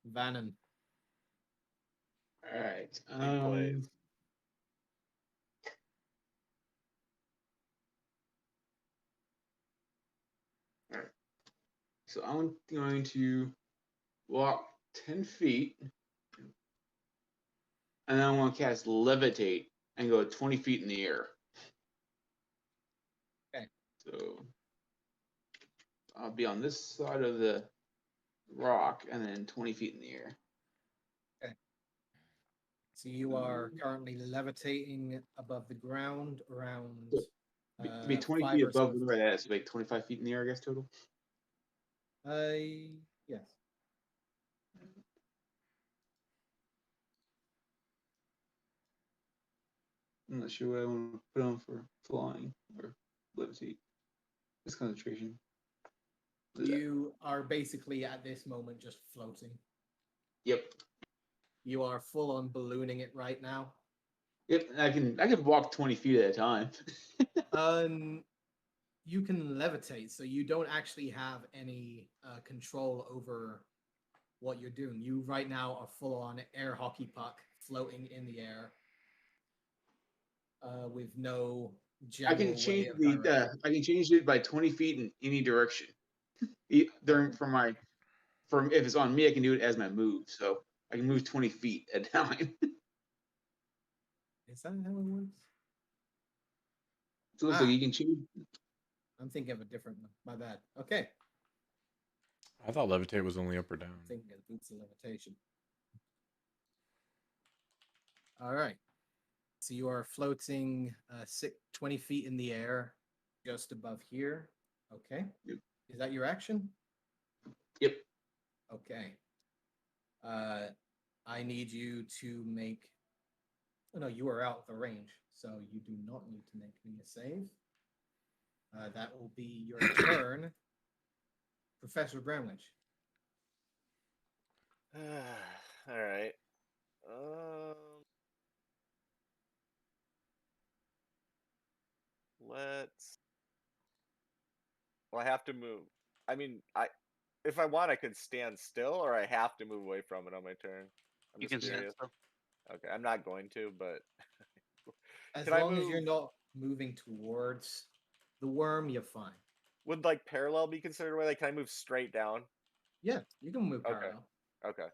Vannon. All right. Big plays. All right. So I'm going to walk 10 feet, and then I want to cast Levitate and go 20 feet in the air. Okay. So I'll be on this side of the rock and then 20 feet in the air. So you are currently levitating above the ground around Be 20 5 feet or above so. where that is, so like 25 feet in the air, I guess, total. Yes. I'm not sure what I want to put on for flying or levitate. This concentration. You are basically at this moment just floating. Yep. You are full on ballooning it right now. Yep. I can walk 20 feet at a time. You can levitate, so you don't actually have any control over what you're doing. You right now are full on air hockey puck floating in the air with no I general can change way of direction. I can change it by 20 feet in any direction. From if it's on me, I can do it as my move. So I can move 20 feet at a time. Is that how it works? So it looks like you can change. I'm thinking of a different one. My bad. Okay. I thought levitate was only up or down. I'm thinking of boots of levitation. All right. So you are floating 20 feet in the air, just above here. Okay. Yep. Is that your action? Yep. Okay. I need you to make. Oh, no, you are out of the range, so you do not need to make me a save. That will be your turn, Professor Bramwich. All right. Let's. Well, I have to move. I mean, if I want, I could stand still, or I have to move away from it on my turn. I'm You just can stand curious. still. Okay, I'm not going to, but As can I long as you're move? not moving towards the worm, you're fine. Would like parallel be considered away? Like, can I move straight down? Yeah, you can move Okay. parallel. Okay.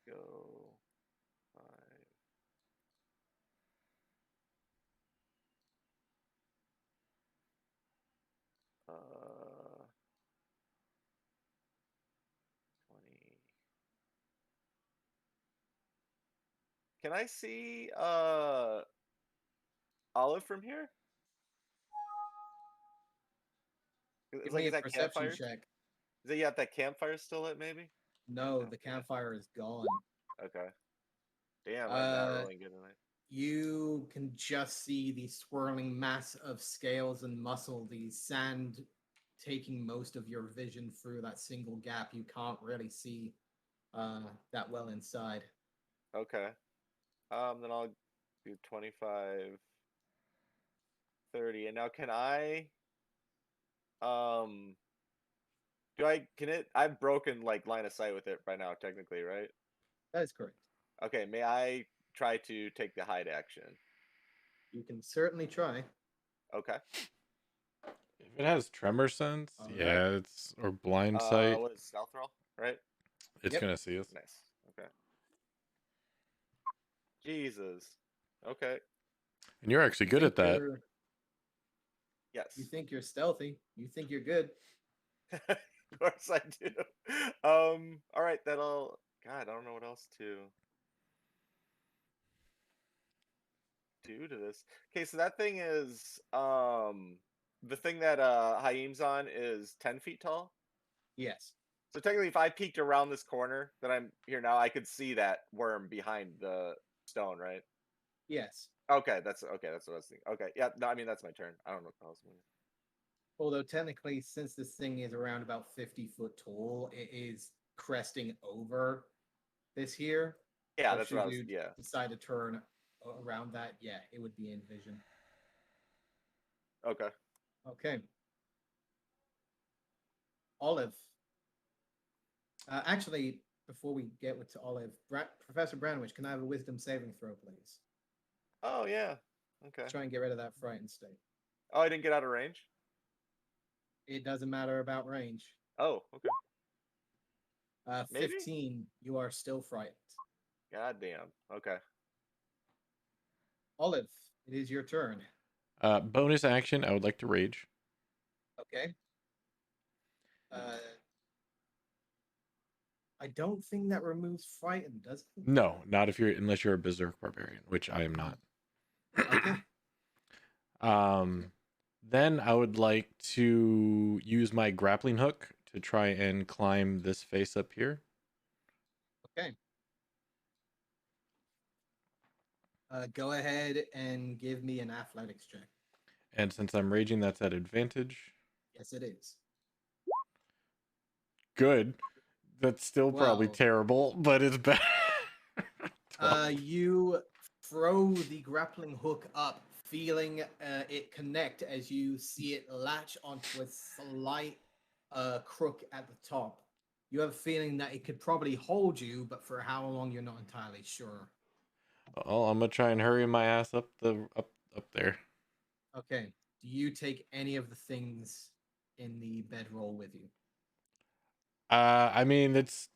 Go 5. Uh, 20. Can I see Olive from here? Give It's like, me is a that perception campfire? check. Is it, yeah, that campfire still lit? Maybe. No, the Yeah. campfire is gone. Okay. Damn, I'm not Uh, rolling good tonight. You can just see the swirling mass of scales and muscle, the sand taking most of your vision through that single gap. You can't really see that well inside. Okay. Then I'll do 25, 30. And now can I can it I've broken like line of sight with it by now, technically, right? That is correct. Okay, may I try to take the hide action? You can certainly try. Okay. If it has tremor sense, All yeah, right. it's or blind sight, What is stealth roll, right? it's Yep. gonna see us. Nice. Okay. Jesus. Okay. And you're actually good at that. Yes. You think you're stealthy. You think you're good. Of course I do. All right, that'll. God, I don't know what else to do to this. Okay, so that thing is the thing that Haim's on is 10 feet tall. Yes. So technically, if I peeked around this corner that I'm here now, I could see that worm behind the stone, right? Yes. Okay, that's what I was thinking. Okay, yeah, no, I mean that's my turn. I don't know what the hell's moving. Although technically, since this thing is around about 50 foot tall, it is cresting over this here. Yeah, So that's should what I was. you Yeah. decide to turn around that, yeah, it would be in vision. Okay. Okay. Olive. Actually, before we get to Olive, Professor Branwich, can I have a wisdom saving throw, please? Oh yeah. Okay. Try and get rid of that frightened state. Oh, I didn't get out of range. It doesn't matter about range. Oh, okay. 15, you are still frightened. God damn. Okay. Olive, it is your turn. Bonus action, I would like to rage. Okay. I don't think that removes frightened, does it? No, not if you're unless you're a berserk barbarian, which I am not. Okay. Then I would like to use my grappling hook to try and climb this face up here. Okay. Go ahead and give me an athletics check. And since I'm raging, that's at advantage. Yes, it is. Good. That's still probably Well, terrible, but it's better. You throw the grappling hook up, feeling it connect as you see it latch onto a slight crook at the top. You have a feeling that it could probably hold you, but for how long you're not entirely sure. Well, I'm gonna try and hurry my ass up up there. Okay. Do you take any of the things in the bedroll with you? I mean, it's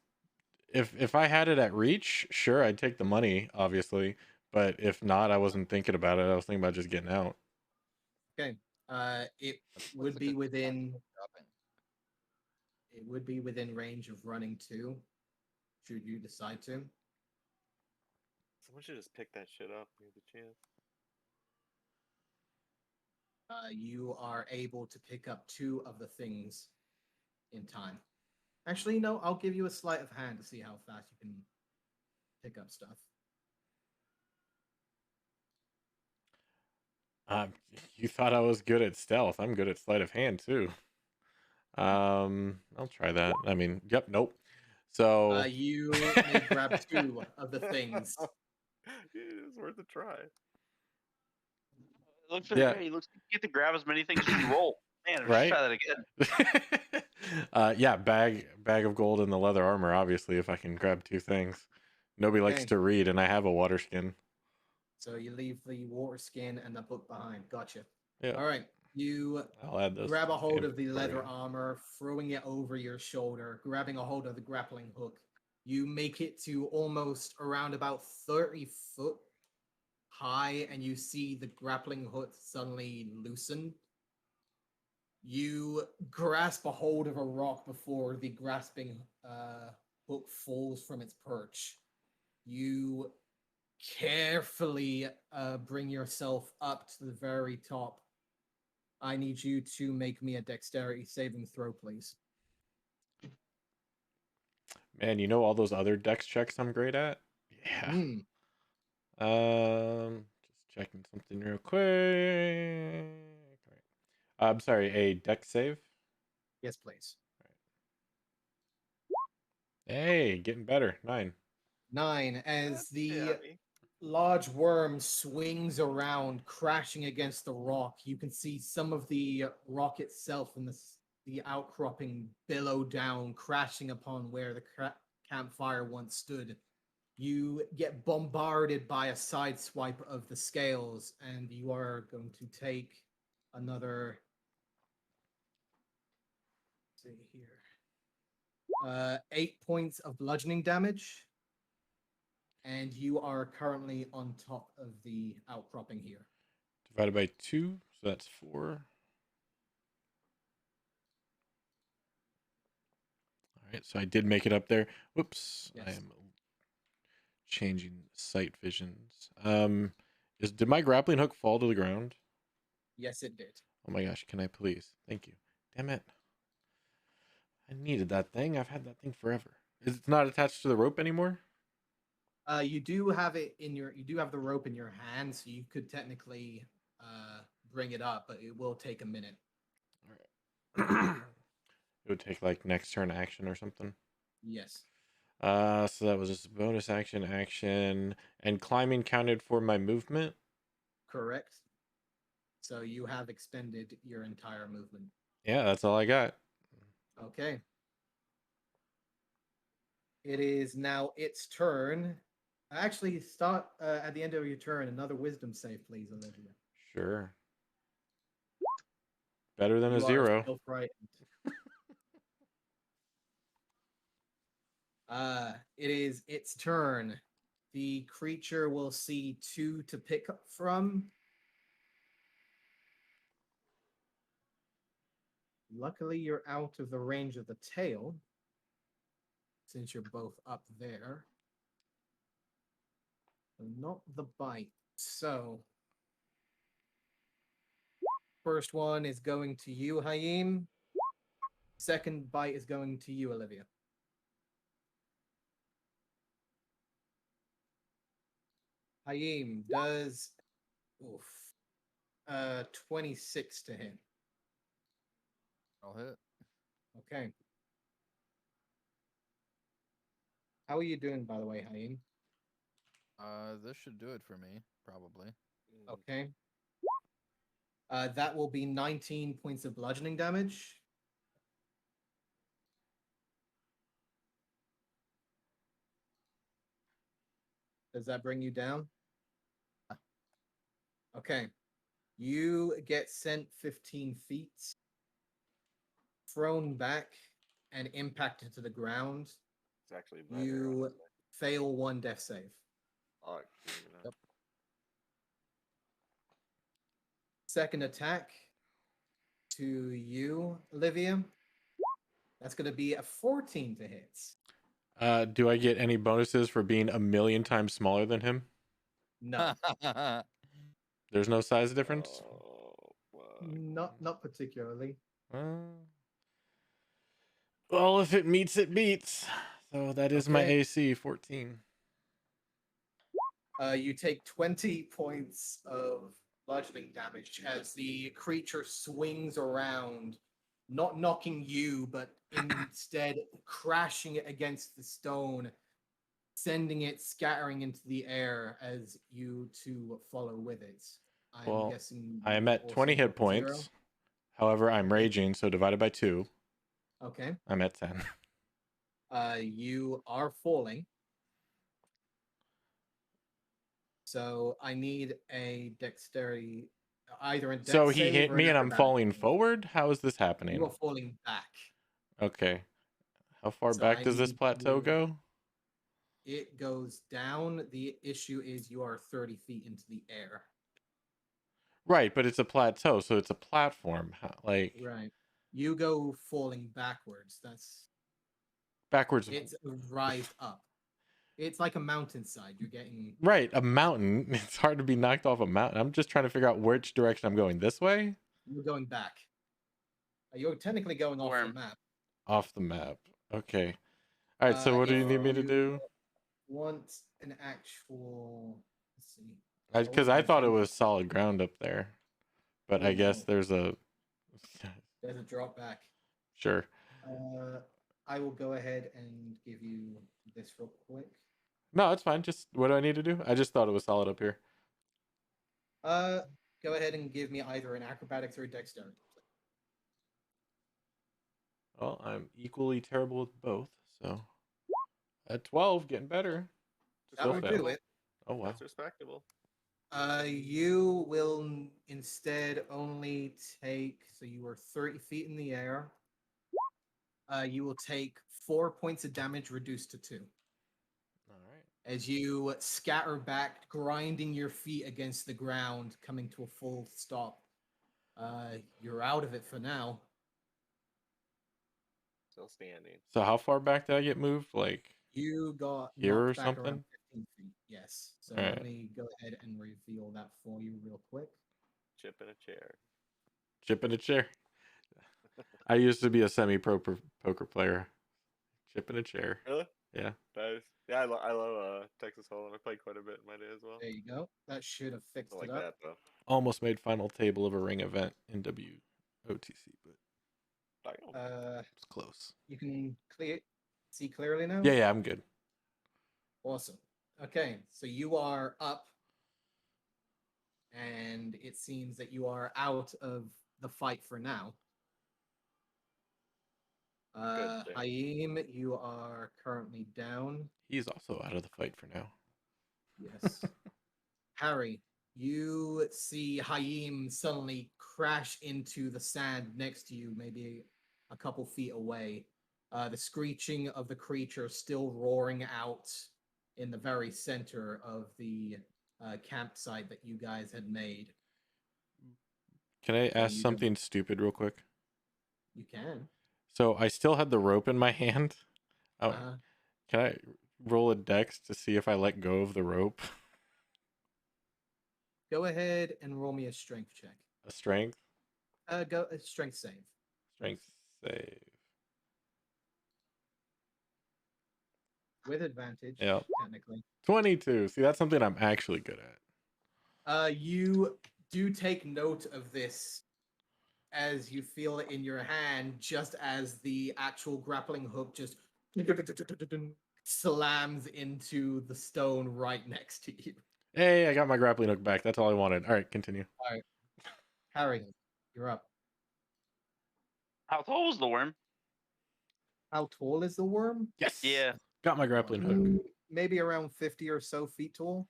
if I had it at reach, sure, I'd take the money, obviously. But if not, I wasn't thinking about it. I was thinking about just getting out. Okay. It What's would a be good within dropping? it would be within range of running to, should you decide to. Someone should just pick that shit up. We have the chance. You are able to pick up 2 of the things in time. Actually, no, I'll give you a sleight of hand to see how fast you can pick up stuff. You thought I was good at stealth. I'm good at sleight of hand too. I'll try that. I mean, yep, nope. So You may grab 2 of the things. It's worth a try. It looks Yeah. He looks like you get to grab as many things as you roll. Man, let's Right? try that again. Yeah, bag of gold and the leather armor, obviously, if I can grab 2 things. Nobody likes Okay. to read, and I have a water skin. So you leave the water skin and the book behind. Gotcha. Yeah. All right. You I'll add those. grab a to hold my of the leather inventory. armor, throwing it over your shoulder, grabbing a hold of the grappling hook. You make it to almost around about 30 foot high, and you see the grappling hook suddenly loosen. You grasp a hold of a rock before the grasping hook falls from its perch. You carefully bring yourself up to the very top. I need you to make me a dexterity saving throw, please. Man, you know all those other dex checks I'm great at? Yeah. Just checking something real quick. I'm sorry, a dex save? Yes, please. Hey, getting better. 9. 9. As the Yeah, me. large worm swings around, crashing against the rock, you can see some of the rock itself and the outcropping billow down, crashing upon where the campfire once stood. You get bombarded by a side swipe of the scales, and you are going to take another. Let's see here. 8 points of bludgeoning damage, and you are currently on top of the outcropping here. Divided by 2, so that's 4. All right, so I did make it up there. Whoops, I Yes. am changing sight visions. Did my grappling hook fall to the ground? Yes, it did. Oh my gosh, can I please? Thank you. Damn it. I needed that thing. I've had that thing forever. Is it not attached to the rope anymore? You do have it in your. You do have the rope in your hand, so you could technically bring it up, but it will take a minute. All right. It would take like next turn action or something. Yes. So that was just a bonus action, and climbing counted for my movement. Correct. So you have expended your entire movement. Yeah, that's all I got. Okay. It is now its turn. Actually, start at the end of your turn. Another wisdom save, please, Olivia. Sure. Better than a You are 0. still frightened. It is its turn. The creature will see 2 to pick up from. Luckily, you're out of the range of the tail, since you're both up there. Not the bite. So, first one is going to you, Hayim. Second bite is going to you, Olivia. Hayim does 26 to hit. I'll hit. Okay. How are you doing, by the way, Hayim? This should do it for me, probably. Okay. That will be 19 points of bludgeoning damage. Does that bring you down? Okay. You get sent 15 feet, thrown back, and impacted to the ground. It's actually better. You honestly. fail 1 death save. Oh, you know. Yep. Second attack to you, Olivia. That's going to be a 14 to hit. Do I get any bonuses for being a million times smaller than him? No, There's no size difference. Oh, fuck. not particularly. Well, if it meets, it beats. So that is my Okay. AC 14. You take 20 points of bludgeoning damage as the creature swings around, not knocking you, but instead crashing it against the stone, sending it scattering into the air as you two follow with it. I'm Well, guessing I am you at also 20 go hit to 0. points. However, I'm Okay. raging, so divided by 2, Okay. I'm at 10. You are falling. So I need a dexterity, either a dex So he save hit or me an and I'm acrobatics falling save. forward? How is this You happening? are falling back. Okay. How far So back I does this need plateau you- go? It goes down. The issue is you are 30 feet into the air. Right, but it's a plateau, so it's a platform. Like, Right. You go falling backwards. backwards. It's a rise up. It's like a mountainside. You're getting Right, a mountain. It's hard to be knocked off a mountain. I'm just trying to figure out which direction I'm going. This way? you're going back. You're technically going off the Worm. map. Off the map. Okay. All right, so what do If you need me to you do? Want an actual? Let's see. Because I thought it was solid ground up there. But I guess No. there's a... There's a drop back. Sure. I will go ahead and give you this real quick. No, it's fine. Just what do I need to do? I just thought it was solid up here. Go ahead and give me either an acrobatics or a dexterity. Well, I'm equally terrible with both, so... At 12, getting better. That Still would fail. do it. Oh, wow. That's respectable. You will instead only take. So you were 30 feet in the air. You will take 4 points of damage, reduced to 2, All right. as you scatter back, grinding your feet against the ground, coming to a full stop. You're out of it for now. Still standing. So how far back did I get moved? Like, You got here or knocked back something? around 15 feet. Yes. So All let right. me go ahead and reveal that for you real quick. Chip in a chair. chip in a chair. I used to be a semi-pro poker player. Chip in a chair. Really? Yeah. Nice. Yeah, I love Texas Hold'em. I played quite a bit in my day as well. There you go. That should have fixed I like it up. that though. Almost made final table of a ring event in WOTC, but Damn. it's close. You can see clearly now? Yeah, I'm good. Awesome. Okay, so you are up, and it seems that you are out of the fight for now. Good thing. Haim, you are currently down. He's also out of the fight for now. Yes. Harry, you see Haim suddenly crash into the sand next to you, maybe a couple feet away. The screeching of the creature still roaring out in the very center of the campsite that you guys had made. Can I So ask you something stupid real quick? You can. So I still had the rope in my hand. Oh, Uh, can I roll a dex to see if I let go of the rope? Go ahead and roll me a strength check. A strength? Go a strength save. Strength save. With advantage, Yeah. technically. 22. See, that's something I'm actually good at. You do take note of this as you feel it in your hand, just as the actual grappling hook just slams into the stone right next to you. Hey, I got my grappling hook back. That's all I wanted. All right, continue. All right, Harry, you're up. How tall was the worm? How tall is the worm? Yes. Yeah. Got my grappling hook. Maybe around 50 or so feet tall.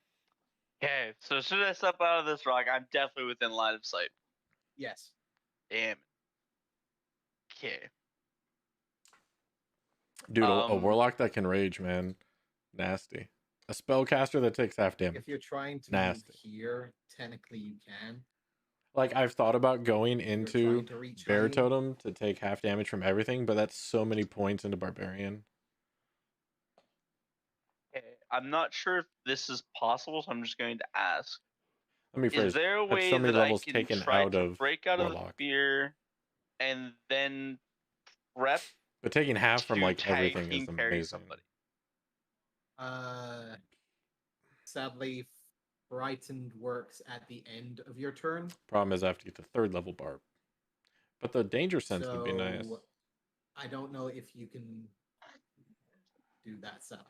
Okay, so as soon as I step out of this rock, I'm definitely within line of sight. Yes. Damn. Okay. Dude, a warlock that can rage, man. Nasty. A spellcaster that takes half damage. If you're trying to Nasty. move here, technically you can. Like, I've thought about going into trying to reach Bear Haim. Totem to take half damage from everything, but that's so many points into Barbarian. Okay. I'm not sure if this is possible, so I'm just going to ask. Let me phrase. Is there a That's way so many that I levels can taken try out to of break out of the Warlock. fear and then prep But taking half from to like tag everything team is carry amazing. somebody? Sadly, frightened works at the end of your turn. Problem is I have to get to 3rd level barb. But the danger sense would be nice. So, I don't know if you can do that, sadly.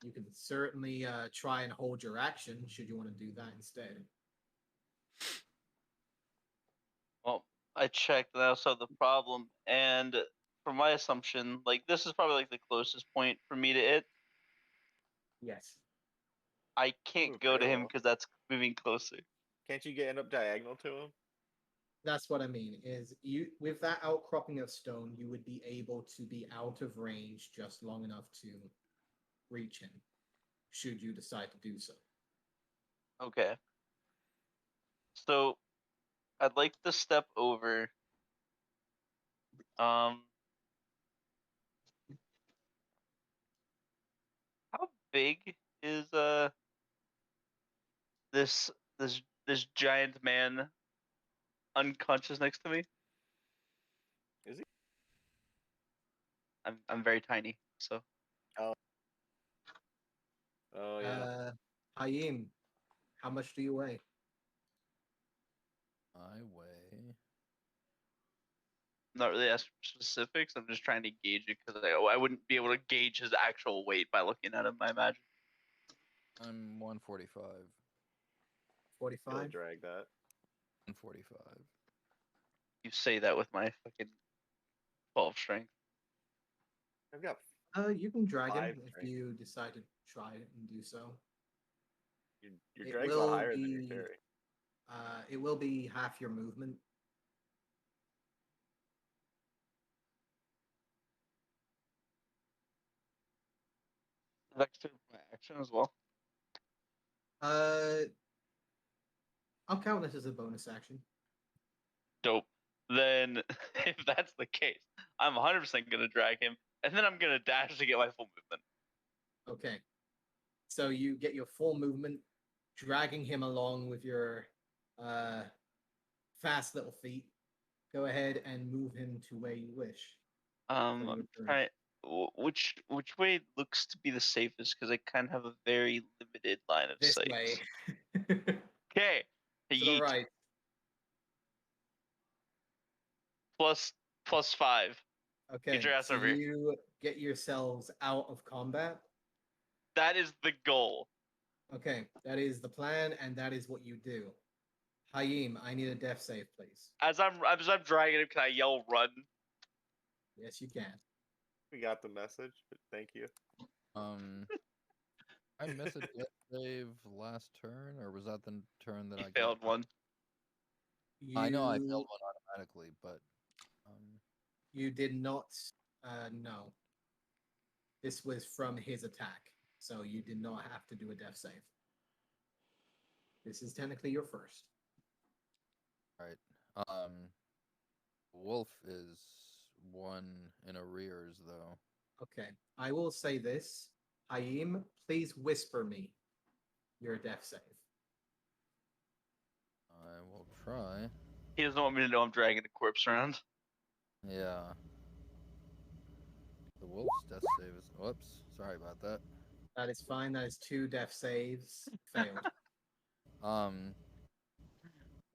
You can certainly try and hold your action should you want to do that instead. Well, I checked and I also have the problem, and from my assumption, like this is probably like the closest point for me to it. Yes. I can't Move go to real him well. because that's moving closer. Can't you end up diagonal to him? That's what I mean, is you with that outcropping of stone, you would be able to be out of range just long enough to reach him, should you decide to do so. Okay. So I'd like to step over. How big is this this giant man unconscious next to me? Is he? I'm very tiny, so Oh yeah. Haim, how much do you weigh? I weigh. I'm not really asking for specifics. I'm just trying to gauge it because I wouldn't be able to gauge his actual weight by looking at him, I imagine. I'm 145. 45? Really drag that. 145. You say that with my fucking 12 strength. I've got You can drag him 5 if strength. you decide to try it and do so. Your It drag's a will lot higher than your be- carry. It will be half your movement. That's my action as well. I'll count this as a bonus action. Dope. Then, if that's the case, I'm 100% going to drag him, and then I'm going to dash to get my full movement. Okay. So you get your full movement, dragging him along with your fast little feet. Go ahead and move him to where you wish. I'm your turn. trying. Which way looks to be the safest? Because I kind of have a very limited line of This sight. way. Okay. To the Yeet. right. Plus 5. Okay. Get your ass so over here. you get yourselves out of combat. That is the goal. Okay, that is the plan, and that is what you do. Haim, I need a death save, please. As I'm dragging him, can I yell run? Yes, you can. We got the message, but thank you. I missed a death save last turn, or was that the turn that I Failed got? one. I know I failed one automatically, but You did not. No. This was from his attack. so you did not have to do a death save. This is technically your first. Right. Wolf is 1 in arrears though. Okay, I will say this. Haim, please whisper me your death save. I will try. He doesn't want me to know I'm dragging a corpse around. Yeah. The wolf's death save is. Whoops. Sorry about that. That is fine. That is 2 death saves failed. I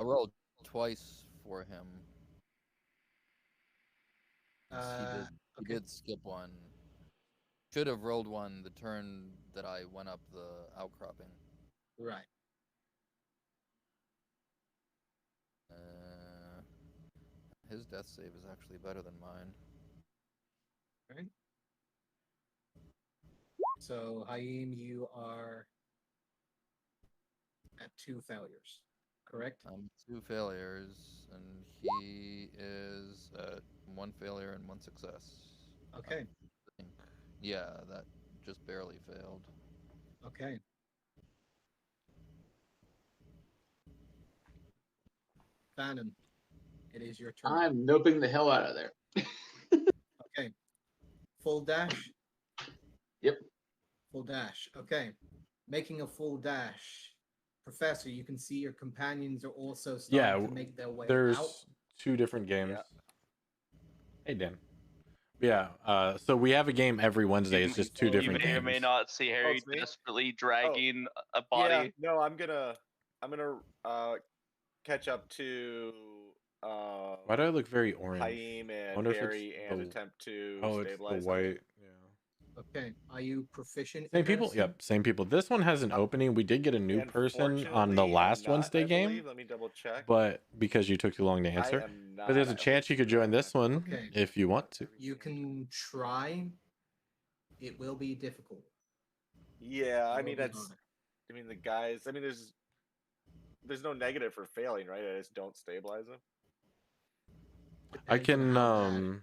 rolled twice for him. 'Cause he Okay. did skip one. Should have rolled one the turn that I went up the outcropping. Right. His death save is actually better than mine. Right. So Haim, you are at 2 failures, correct? I'm 2 failures, and he is at 1 failure and 1 success. Okay. I think. Yeah, that just barely failed. Okay. Bannon, it is your turn. I'm noping the hell out of there. Okay. Full dash? Yep. Full dash. Okay. Making a full dash. Professor, you can see your companions are also starting to make their way there's out. 2 different games. Yeah. Hey, Dan. Yeah, so we have a game every Wednesday. It's just 2 You different may or games. may not see Harry it's me? desperately dragging a body. Yeah, no, I'm gonna catch up to Why do I look very orange? Haim and wonder if it's Harry and the- attempt to Oh, it's the stabilize them. white. Yeah. Okay. Are you proficient Same in people? medicine? Yep, same people. This one has an opening. We did get a new person on the Unfortunately, last I'm not, Wednesday I game, believe. Let me double check. but because you took too long to I answer. am not. But there's a I chance you could join this one Okay. if you want to. You can try. It will be difficult. Yeah, I It will mean be that's. hard. I mean the guys. I mean there's no negative for failing, right? I just don't stabilize them. I Depends on can how bad.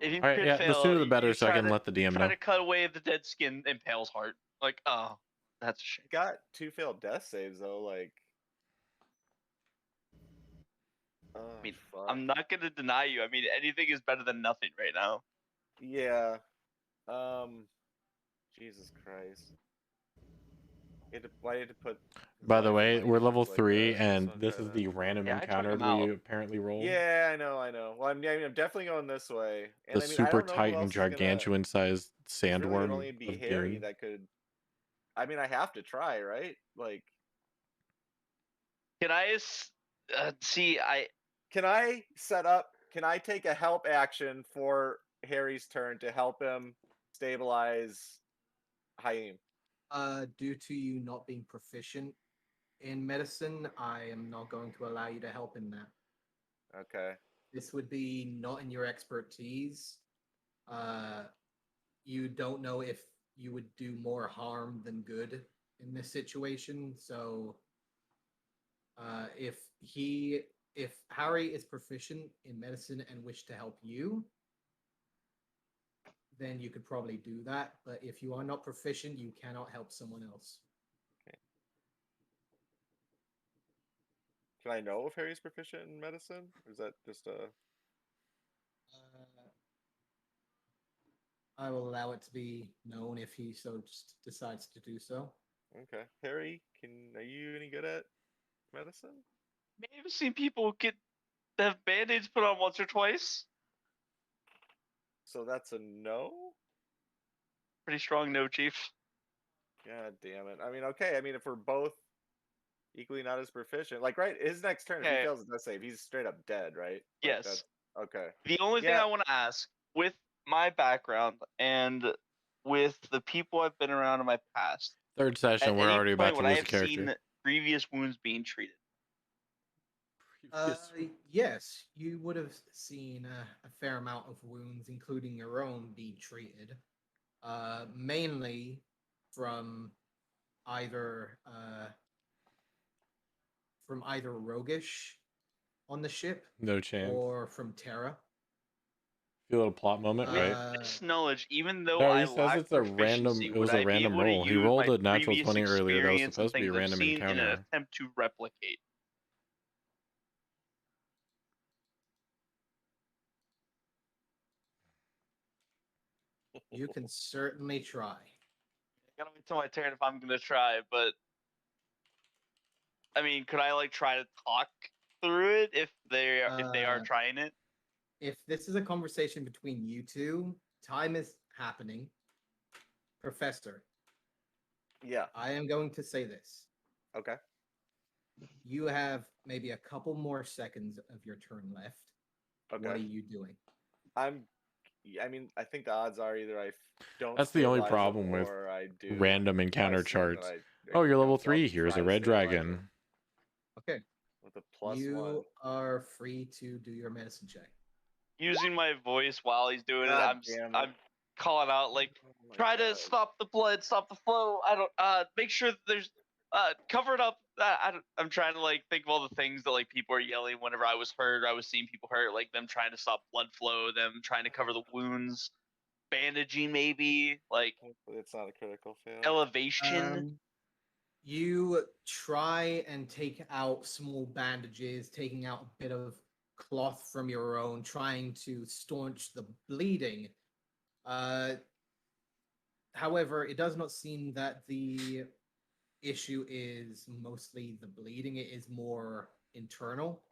If you All right, could yeah, fail, the sooner the better, you so I try can to- let the DM try know. to cut away the dead skin in Pale's heart. Like, oh, that's a shame. Got 2 failed death saves though. Like. Oh, I mean, fuck. I'm not gonna deny you. I mean, anything is better than nothing right now. Yeah. Jesus Christ. Why did you put? By the life way, in we're my level hands like 3, that? and Just this wanna is try the random Yeah, I took encounter him we out. apparently rolled. Yeah, I know. Well, I'm definitely going this way. And The I mean, I super don't know who titan, else is gonna. gargantuan sized It's really sandworm would only be of Harry doom. that could. I mean, I have to try, right? Like, Can I see? can I set up? Can I take a help action for Harry's turn to help him stabilize Haim? Due to you not being proficient in medicine, I am not going to allow you to help in that. Okay. This would be not in your expertise. You don't know if you would do more harm than good in this situation. So, if Harry is proficient in medicine and wish to help you, then you could probably do that. But if you are not proficient, you cannot help someone else. Can I know if Harry's proficient in medicine? Or is that just a? I will allow it to be known if he so just decides to do so. Okay, Harry, are you any good at medicine? Maybe I've seen people have band-aids put on once or twice. So that's a no? Pretty strong no, Chief. God damn it. I mean, okay. I mean, if we're both equally not as proficient, like, right, his next turn, if he Okay. fails his death save, he's straight up dead, right? Like, Yes. That's, okay. The only thing Yeah. I want to ask, with my background and with the people I've been around in my past, Third session, at we're any already point about to would I lose a have character. seen previous wounds being treated? Yes, you would have seen a fair amount of wounds, including your own, being treated. Mainly from either Roguish on the ship No chance. or from Terra. Feel a plot moment, right? This knowledge, even though No, I he says lack it's a random. proficiency, It would was a I be random able to roll. He use rolled my a natural previous 20 earlier. That was experience and supposed to be a things I've random seen in an encounter. attempt to replicate? You can certainly try. I gotta wait till my turn if I'm gonna try, but I mean, could I like try to talk through it if they are trying it? If this is a conversation between you two, time is happening. Professor, Yeah. I am going to say this. Okay. You have maybe a couple more seconds of your turn left. Okay. What are you doing? I mean, I think the odds are either I don't. That's the only stabilize problem them with or I do random what I encounter assume that charts. I- Oh, you're level so I'll 3. Here's try a to red stabilize dragon. it Okay. with a +1. You are free to do your medicine check. Using my voice while he's doing God it, damn it. I'm calling out like, Oh my try to God. stop the blood, stop the flow. I don't make sure that there's cover it up. I'm trying to like think of all the things that like people are yelling whenever I was hurt. I was seeing people hurt, like them trying to stop blood flow, them trying to cover the wounds, bandaging maybe, like Hopefully it's not a critical fail. elevation. You try and take out small bandages, taking out a bit of cloth from your own, trying to staunch the bleeding. However, it does not seem that the issue is mostly the bleeding, it is more internal.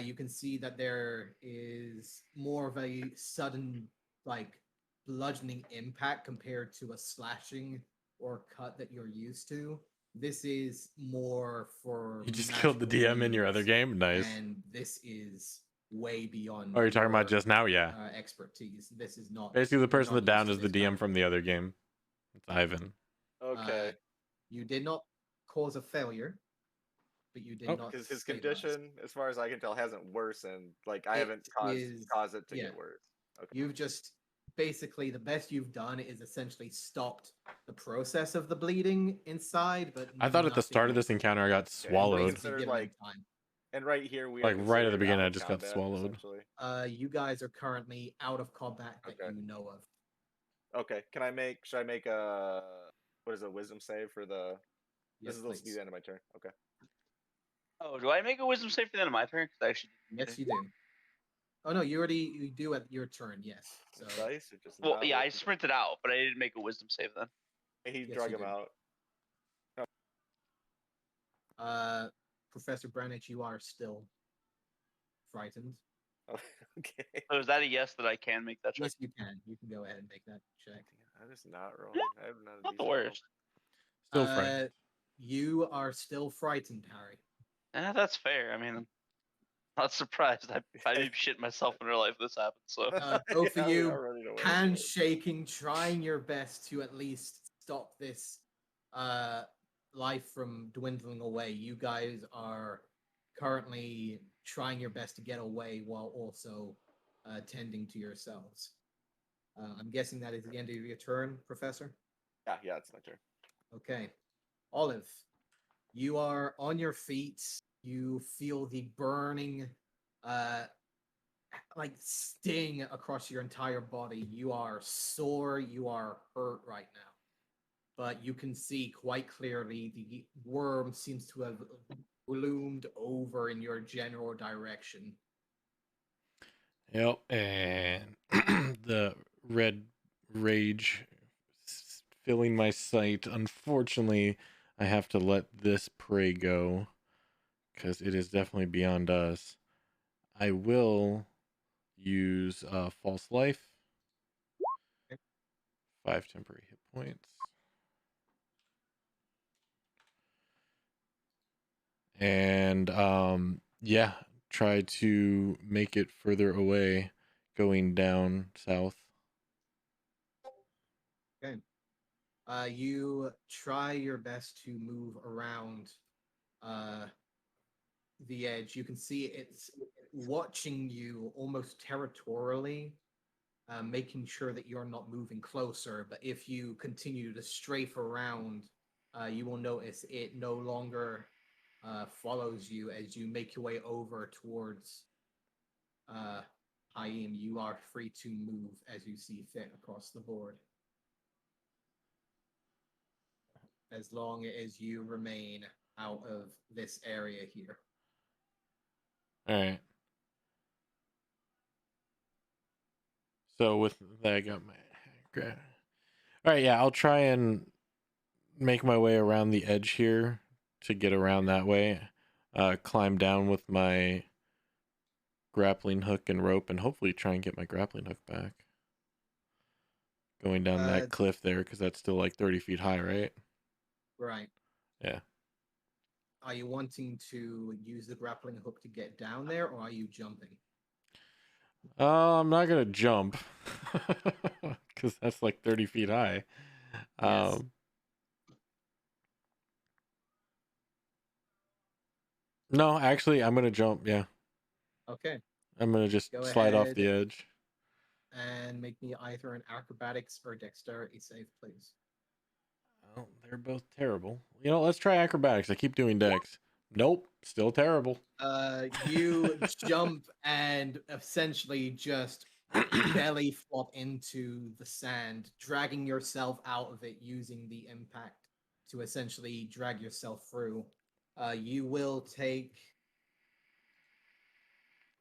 You can see that there is more of a sudden, like, bludgeoning impact compared to a slashing or cut that you're used to. This is more for You just killed the DM in your other game? Nice. and this is way beyond. Oh, you're talking about your, just now? Yeah. expertise. This is not Basically, the you're person not that downed used is to the this DM kind from the other game. It's Ivan. Okay. You did not cause a failure, but you did Oh. not. Because his stabilize. condition, as far as I can tell, hasn't worsened. Like I It haven't caused it to yeah. get worse. Okay. You've just basically the best you've done is essentially stopped the process of the bleeding inside. But I thought at the start of this encounter I got Okay, swallowed. considered, given like- time. And right here we Like, are right at the considered beginning, out I of just got combat, swallowed. essentially. You guys are currently out of combat that Okay. you know of. Okay. Should I make a what is it, wisdom save for the? Yes, This will be please. the end of my turn. Okay. Oh, do I make a wisdom save for the end of my turn? 'Cause I actually Yes, you do. Oh no, you do at your turn. Yes. So Dice are just well, not yeah, I working. sprinted out, but I didn't make a wisdom save then. He Yes, drug you him did. out. Professor Branich, you are still frightened. Oh, okay. So is that a yes that I can make that check? Yes, you can. You can go ahead and make that check. I'm just not rolling. I have not a Not the decent roll. worst. Still frightened. You are still frightened, Harry. That's fair. I mean, I'm not surprised. I'd be shitting myself in real life if this happened. So Both Yeah, of we you, are running away, hands so- shaking, trying your best to at least stop this life from dwindling away. You guys are currently trying your best to get away while also tending to yourselves. I'm guessing that is the end of your turn, Professor? Yeah, it's my turn. Okay. Olive, you are on your feet. You feel the burning like sting across your entire body. You are sore, you are hurt right now. But you can see quite clearly the worm seems to have bloomed over in your general direction. Yep, and the red rage filling my sight. Unfortunately, I have to let this prey go because it is definitely beyond us. I will use false life, 5 temporary hit points, and yeah, try to make it further away, going down south. Okay. You try your best to move around the edge. You can see it's watching you almost territorially, making sure that you're not moving closer. But if you continue to strafe around, you will notice it no longer follows you as you make your way over towards Haim, you are free to move as you see fit across the board. As long as you remain out of this area here. All right. So with that, I got my. All right, yeah, I'll try and make my way around the edge here to get around that way. Climb down with my grappling hook and rope, and hopefully try and get my grappling hook back. Going down that cliff there, because that's still like 30 feet high, right? Right. Yeah. Are you wanting to use the grappling hook to get down there, or are you jumping? I'm not gonna jump because that's like 30 feet high. Yes. No, actually, I'm gonna jump. Yeah, Okay. I'm gonna just Go slide off ahead the edge. and make me either an acrobatics or dexterity save, please. Oh, they're both terrible. You know, let's try acrobatics. I keep doing dex. Nope, still terrible. You jump and essentially just belly flop into the sand, dragging yourself out of it using the impact to essentially drag yourself through. You will take,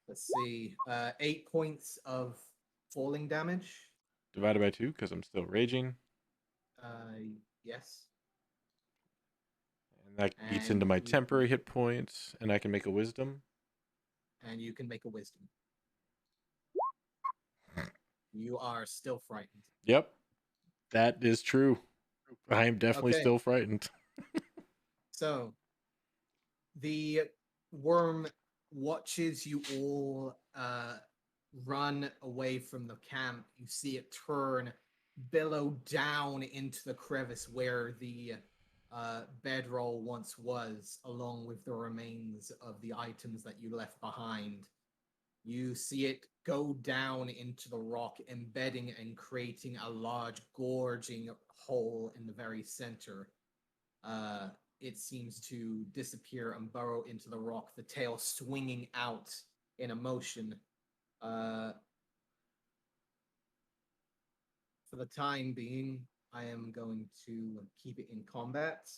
let's see, 8 points of falling damage. Divided by 2 because I'm still raging. Yes. And that eats And into my you- temporary hit points, and I can make a wisdom. And you can make a wisdom. You are still frightened. Yep, that is true. I am definitely Okay. still frightened. So, the worm watches you all run away from the camp. You see it turn, billow down into the crevice where the bedroll once was, along with the remains of the items that you left behind. You see it go down into the rock, embedding and creating a large, gorging hole in the very center. It seems to disappear and burrow into the rock, the tail swinging out in a motion. For the time being, I am going to keep it in combat,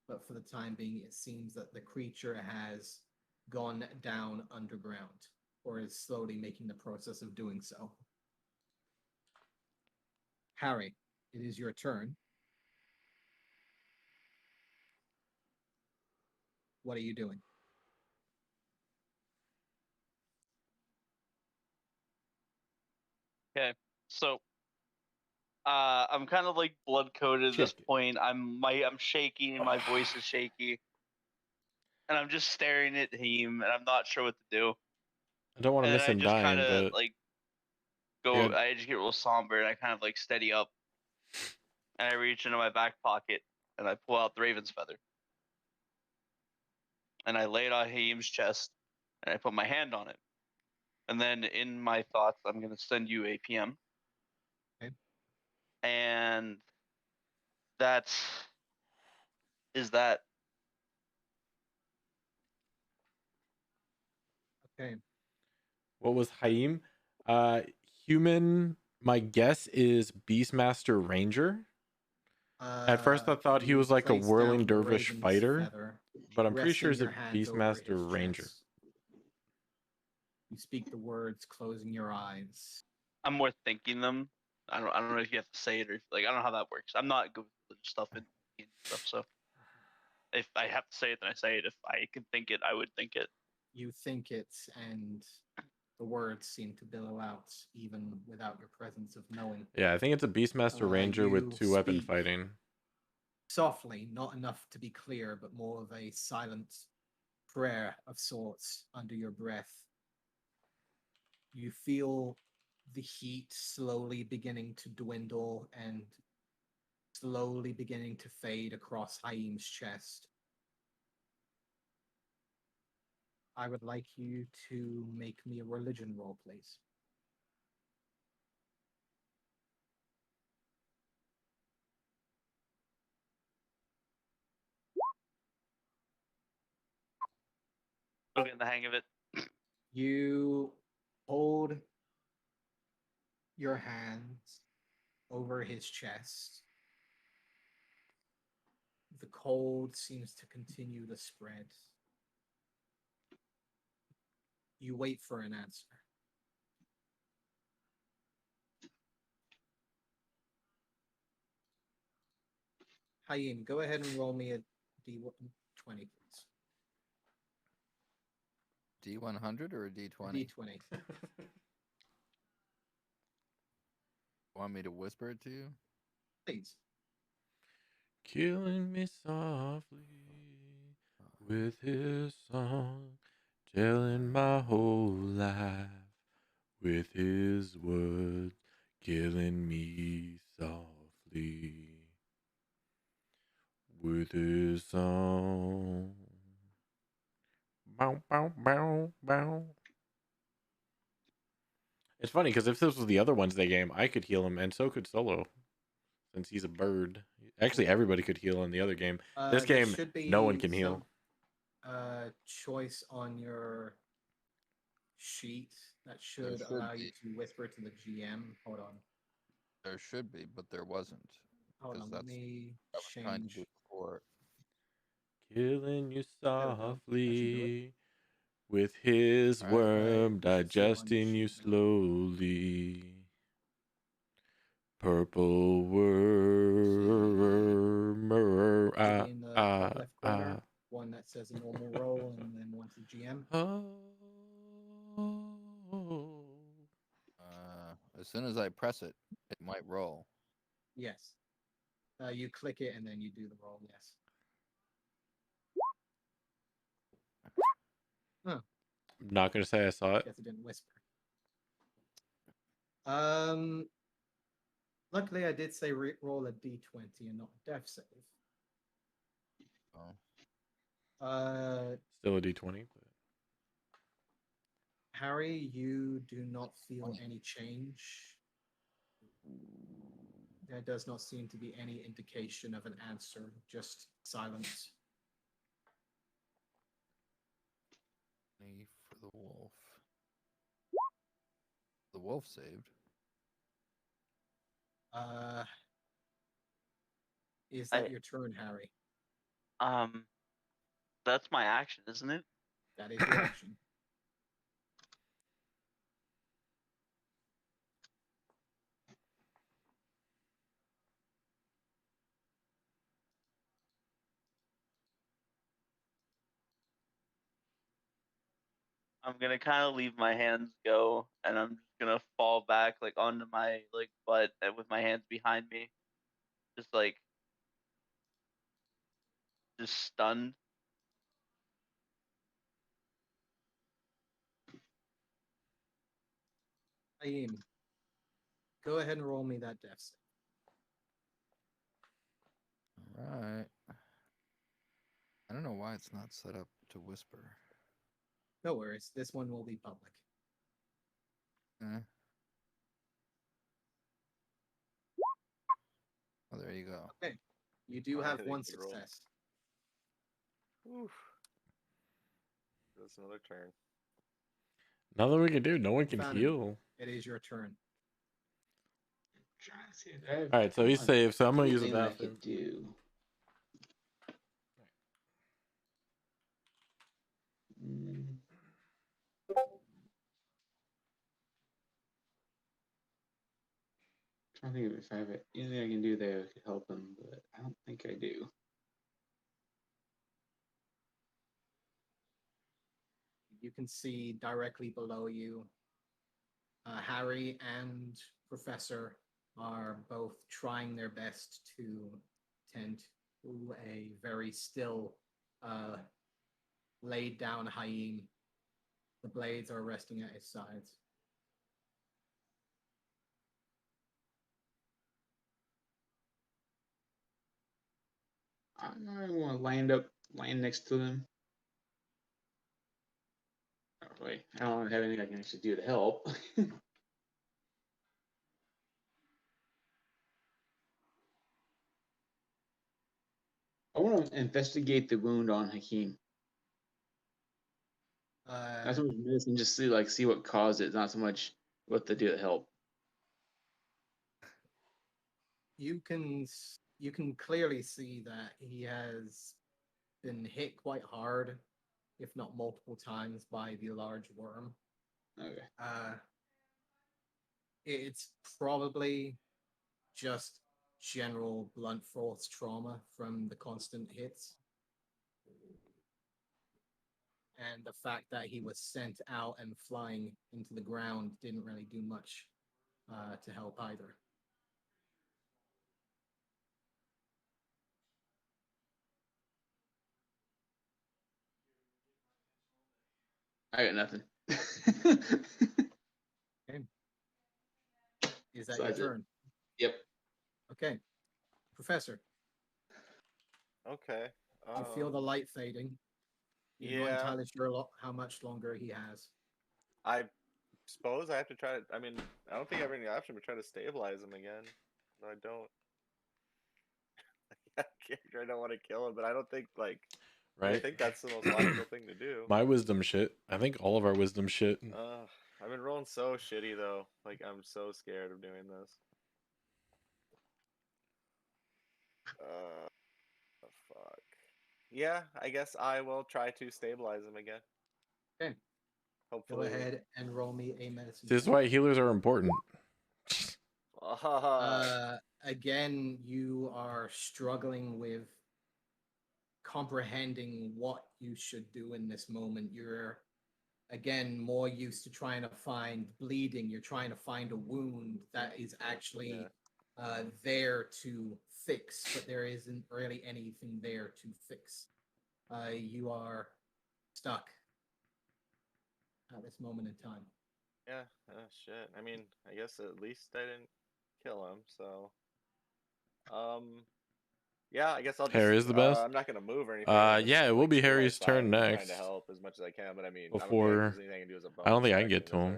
but for the time being, it seems that the creature has gone down underground, or is slowly making the process of doing so. Harry, it is your turn. What are you doing? Okay, so I'm kind of like blood coated at this point. I'm shaky, my voice is shaky, and I'm just staring at him, and I'm not sure what to do. I don't want to And miss I him just kind dying, of but like Yeah. I just get real somber, and I kind of like steady up, and I reach into my back pocket, and I pull out the raven's feather, and I lay it on Haim's chest, and I put my hand on it, and then in my thoughts, I'm gonna send you a PM. Okay. And that is that. Okay. what was Haim? Human, my guess is Beastmaster Ranger. At first I thought he You was like a place whirling down the dervish raven's fighter, feather, but I'm pretty sure resting it's a your hands over his Beastmaster Ranger. chest. You speak the words, closing your eyes. I'm more thinking them. I don't know if you have to say it or like I don't know how that works. I'm not good with stuff and stuff, so if I have to say it, then I say it. If I can think it, I would think it. You think it, and the words seem to billow out, even without your presence of knowing. Yeah, I think it's a Beastmaster Ranger with you 2-weapon speak fighting. Softly, not enough to be clear, but more of a silent prayer of sorts under your breath. You feel the heat slowly beginning to dwindle and slowly beginning to fade across Haim's chest. I would like you to make me a religion roll, please. Still getting the hang of it. You hold your hands over his chest. The cold seems to continue to spread. You wait for an answer. Hayim, go ahead and roll me a D20, please. D100 or a D20? D20. Want me to whisper it to you? Please. Killing me softly with his song, telling my whole life with his words, killing me softly with his song. Bow, bow, bow, bow. It's funny because if this was the other Wednesday game, I could heal him, and so could Solo, since he's a bird. Actually, everybody could heal in the other game. This There game, should be no one can heal. some choice on your sheet that should should allow be. you to whisper to the GM. Hold on. There should be, but there wasn't. Hold 'cause on. Let that's me what I was trying to change. do before. Killing you we go. That should do softly with his All right. worm, You should see it on your digesting you sheet now. slowly. Purple worm. Maybe in the top left corner, one that says a normal roll, and then one to GM. As soon as I press it, it might roll. Yes. You click it and then you do the roll. Yes. I'm not gonna say I saw it. Guess it didn't whisper. Luckily, I did say roll a d20 and not a death save. Oh. Still a D20. But... Harry, you do not feel any change. There does not seem to be any indication of an answer, just silence. For the wolf. The wolf saved. Is that your turn, Harry? That's my action, isn't it? That is your action. I'm gonna kind of leave my hands go, and I'm just gonna fall back like onto my like butt and with my hands behind me, just stunned. Aim. Go ahead and roll me that death save. All right. I don't know why it's not set up to whisper. No worries. This one will be public. Oh, there you go. Okay. You do Oh, I have hit a one good roll. success. Oof. That's another turn. Nothing we can do. No one can Found it. heal. It is your turn. Trying to see if I have All right, so he's saved. So I'm gonna use the anything that I bathroom. could do. Trying to think if I have anything I can do there that could help him, but I don't think I do. You can see directly below you, Harry and Professor are both trying their best to tend to a very still, laid down Hayim. The blades are resting at his sides. I want to land next to them. Not really. I don't have anything I can actually do to help. I want to investigate the wound on Hakeem. Not so much medicine, just see what caused it, not so much what to do to help. you can clearly see that he has been hit quite hard, if not multiple times, by the large worm. Okay. It's probably just general blunt force trauma from the constant hits. And the fact that he was sent out and flying into the ground didn't really do much to help either. I got nothing. Okay. Is that Besides it. your turn? Yep. Okay. Professor, Okay. you feel the light fading. You're not Yeah. entirely sure how much longer he has. I suppose I have to try to. I mean, I don't think I have any option but try to stabilize him again. No, I don't. I don't want to kill him, but I don't think like. I Right? think that's the most logical thing to do. My wisdom shit. I think all of our wisdom shit. I've been rolling so shitty though. Like I'm so scared of doing this. Fuck. Yeah, I guess I will try to stabilize him again. Okay. Hopefully. Go ahead and roll me a medicine. This is check. why healers are important. Again, you are struggling with comprehending what you should do in this moment. You're again more used to trying to find bleeding. You're trying to find a wound that is actually there to fix, but there isn't really anything there to fix. You are stuck at this moment in time. Yeah, shit. I mean, I guess at least I didn't kill him, so. Yeah, I guess I'll just. Harry is the best. I'm not gonna move or anything. I'm just, Yeah, it will like, be sit by Harry's his side turn and trying next. to help as much as I can, but I mean, Before I don't think there's anything I can do as a bonus I don't think I can action, get to is him.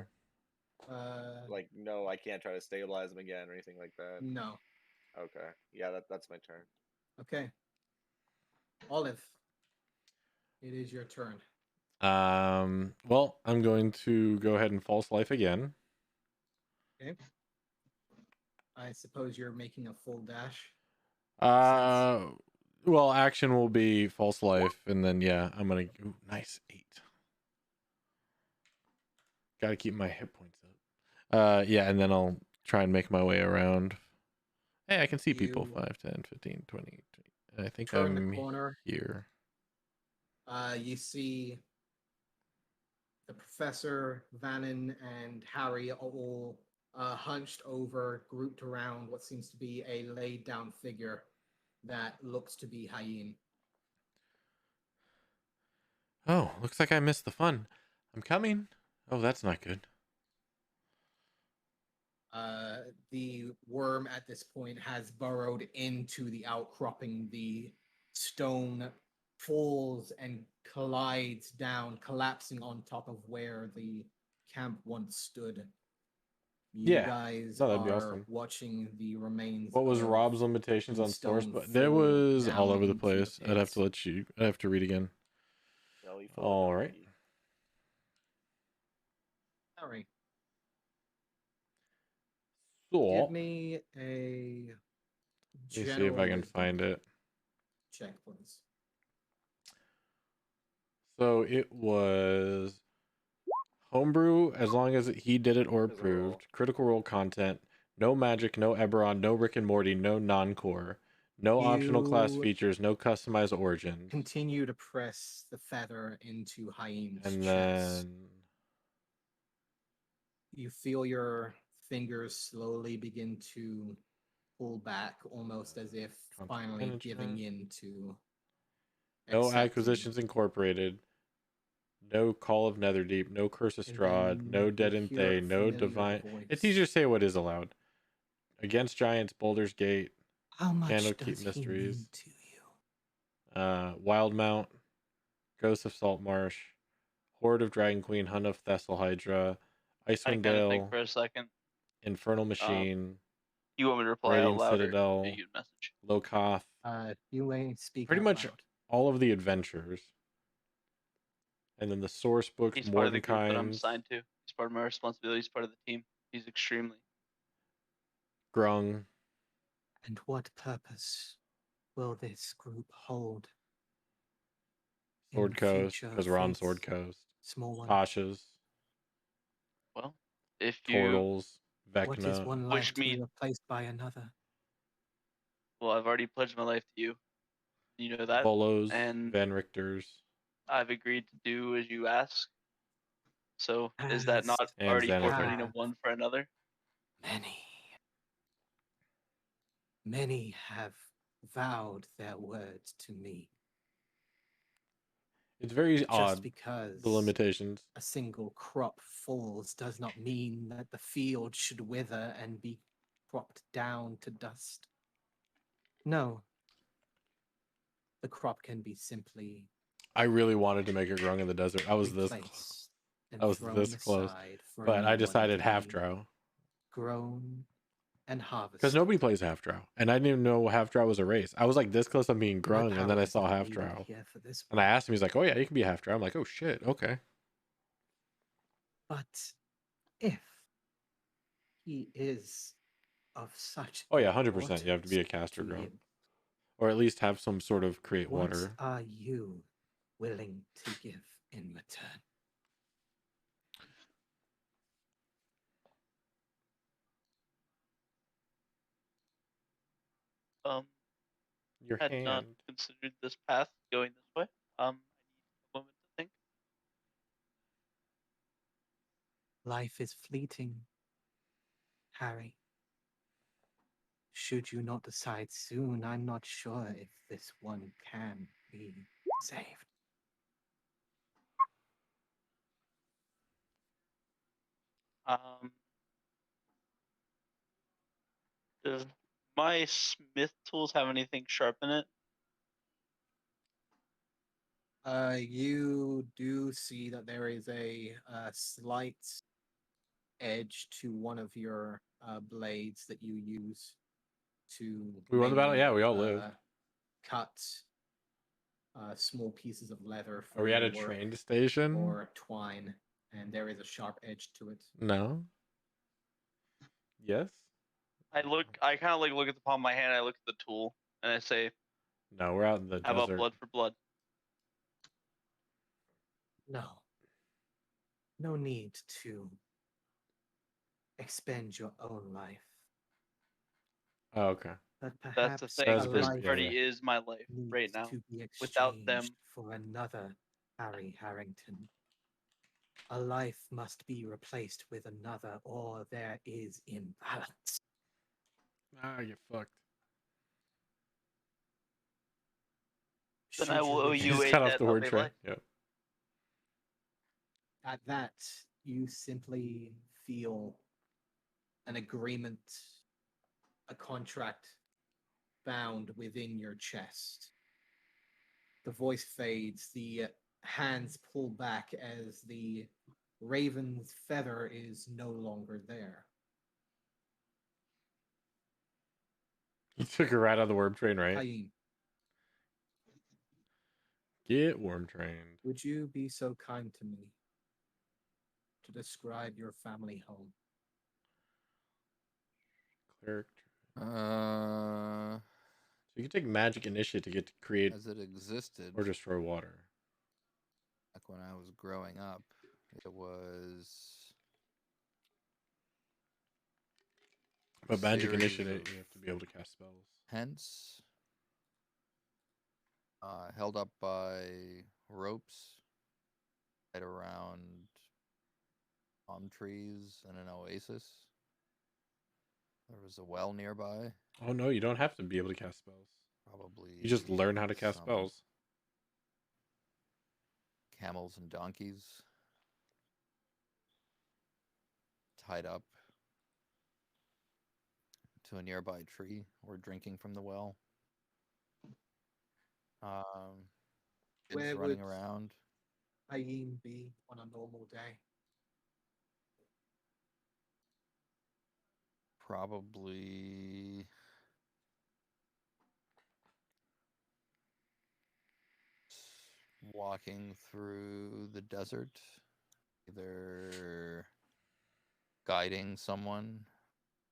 there? Like, no, I can't try to stabilize him again or anything like that. No. Okay, yeah, that's my turn. Okay. Olive, it is your turn. Well, I'm going to go ahead and false life again. Okay. I suppose you're making a full dash. Well, action will be false life, and then yeah, I'm gonna. Ooh, nice 8. Got to keep my hit points up. Yeah, and then I'll try and make my way around. Hey, I can see people. 5, 10, 15, 20. I think Turn I'm the corner. here. You see the professor, Vannon, and Harry are all hunched over, grouped around what seems to be a laid down figure that looks to be Hyene. Oh, looks like I missed the fun. I'm coming. Oh, that's not good. The worm at this point has burrowed into the outcropping. The stone falls and collides down, collapsing on top of where the camp once stood. You guys No, that'd be are awesome. watching the remains. What was of Rob's limitations the on source? stone But there fall was all down over the into place. I'd have pit. to I have to read again. Belly full All of right. doggy. Harry, So, give me a let me see if I can find it. check, please. So it was Homebrew, as long as he did it or As a roll. approved. Critical Role content. No magic, no Eberron, no Rick and Morty, no non-core. No optional class You features, no customized origins. continue to press the feather into Hyene's And chest. then You feel your fingers slowly begin to pull back, almost as if Content finally management. giving in to No accepting. Acquisitions Incorporated. No Call of Netherdeep, no Curse of And Strahd, then no you Dead and hear Thay, a no familiar Divine. It's voice. easier to say what is allowed. Against Giants, Boulder's Gate, How much Candlekeep does he Mysteries. mean to you? Wildmount, Ghost of Saltmarsh, Horde of Dragon Queen, Hunt of Thessal Hydra, I kind of think Icewind for a second. Infernal Machine, You want me to reply Radiant out loud Citadel, or get you a message? Lokoth, You may speak pretty out much loud. all of the adventures. And then the source books, He's part of the group that I'm Mordenkainen's, assigned to. He's part of my responsibility. He's part of the team. He's extremely. Grung. And what purpose will this group hold? Sword in Coast, future because we're on Sword fates? Coast. Small one. Pashas, Well, if you Tortles, What is Vecna. one push life to be me, replaced by another? well, I've already pledged my life to you. You know that, Volos, and Van Richters, I've agreed to do as you ask. So is that As not and already Xanathan. forfeiting a have one for another? many have vowed their words to me. It's very Just odd, because the limitations. a single crop falls does not mean that the field should wither and be cropped down to dust. No. The crop can be simply I really wanted to make it growing in the desert. I was this close. replaced and I was thrown this close. aside for a But new I one decided to half be drow. grown and harvested. Because nobody plays half drow. And I didn't even know half drow was a race. I was like this close on being My grung, and then power I is saw not half needed drow. here for this And I one. asked him, he's like, oh yeah, you can be half drow. I'm like, oh shit, okay. But if he is of such Oh yeah, 100%. You have to be a importance caster to drow. you, Or at least have some sort of create what water. are you willing to give in return? Your Had not hand. considered this path going this way. I need a moment to think. Life is fleeting, Harry. Should you not decide soon, I'm not sure if this one can be saved. Does my smith tools have anything sharp in it? You do see that there is a slight edge to one of your blades that you use to We won the battle? maybe, Yeah, we all live. cut small pieces of leather Are for we at your a work train station? or twine, and there is a sharp edge to it. No. Yes? I kind of like look at the palm of my hand. I look at the tool and I say, No, we're out in the "How about desert. blood for blood?" No. No need to expend your own life. Oh, okay. But That's the perhaps thing. That's a pretty This life yeah, party yeah. is my life needs right now. to be Without them, exchanged for another Harry Harrington. A life must be replaced with another, or there is imbalance. Ah, get fucked. then Should I will you owe wish you Just a cut off debt the of word a train. life. Yep. At that, you simply feel an agreement, a contract bound within your chest. The voice fades, the hands pull back as the raven's feather is no longer there. You took her right out of the worm train, right? Haim, Get worm trained. would you be so kind to me to describe your family home? Cleric. Uh, So you can take magic initiative to get to create as it existed or destroy water. back when I was growing up, it was But magic series initiative, of you have to be able to cast spells. tents held up by ropes right around palm trees and an oasis. There was a well nearby. Oh no, you don't have to be able to cast spells. Probably You just learn how to cast some spells. camels and donkeys tied up to a nearby tree or drinking from the well. Kids Where running would around. Haim be on a normal day? Probably walking through the desert, either guiding someone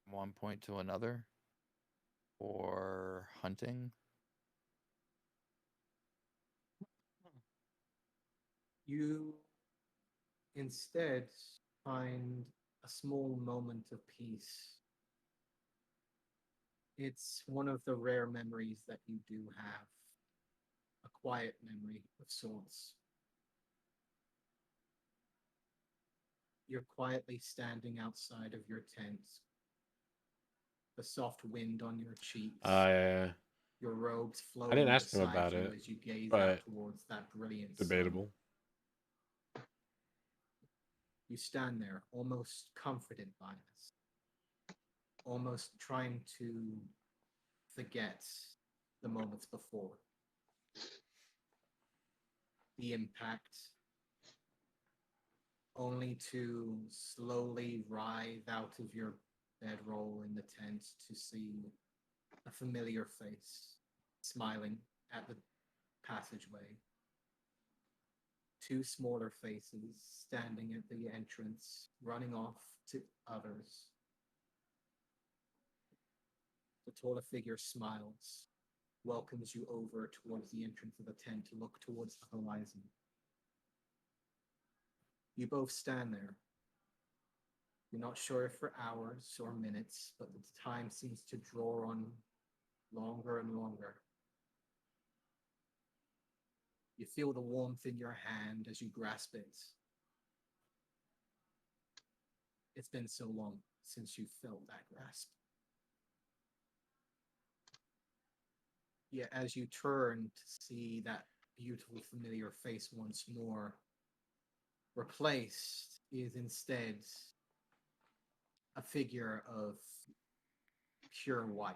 from one point to another, or hunting? You instead find a small moment of peace. It's one of the rare memories that you do have, a quiet memory of sorts. You're quietly standing outside of your tent, the soft wind on your cheeks, Yeah. your robes I flowing didn't ask him beside about you it, as you gaze but out towards that brilliant sun. debatable. You stand there, almost comforted by this, almost trying to forget the moments before. The impact, only to slowly writhe out of your bedroll in the tent to see a familiar face smiling at the passageway. Two smaller faces standing at the entrance, running off to others. The taller figure smiles, welcomes you over towards the entrance of the tent to look towards the horizon. You both stand there. You're not sure if for hours or minutes, but the time seems to draw on longer and longer. You feel the warmth in your hand as you grasp it. It's been so long since you felt that grasp. Yet as you turn to see that beautiful familiar face once more, replaced is instead a figure of pure white.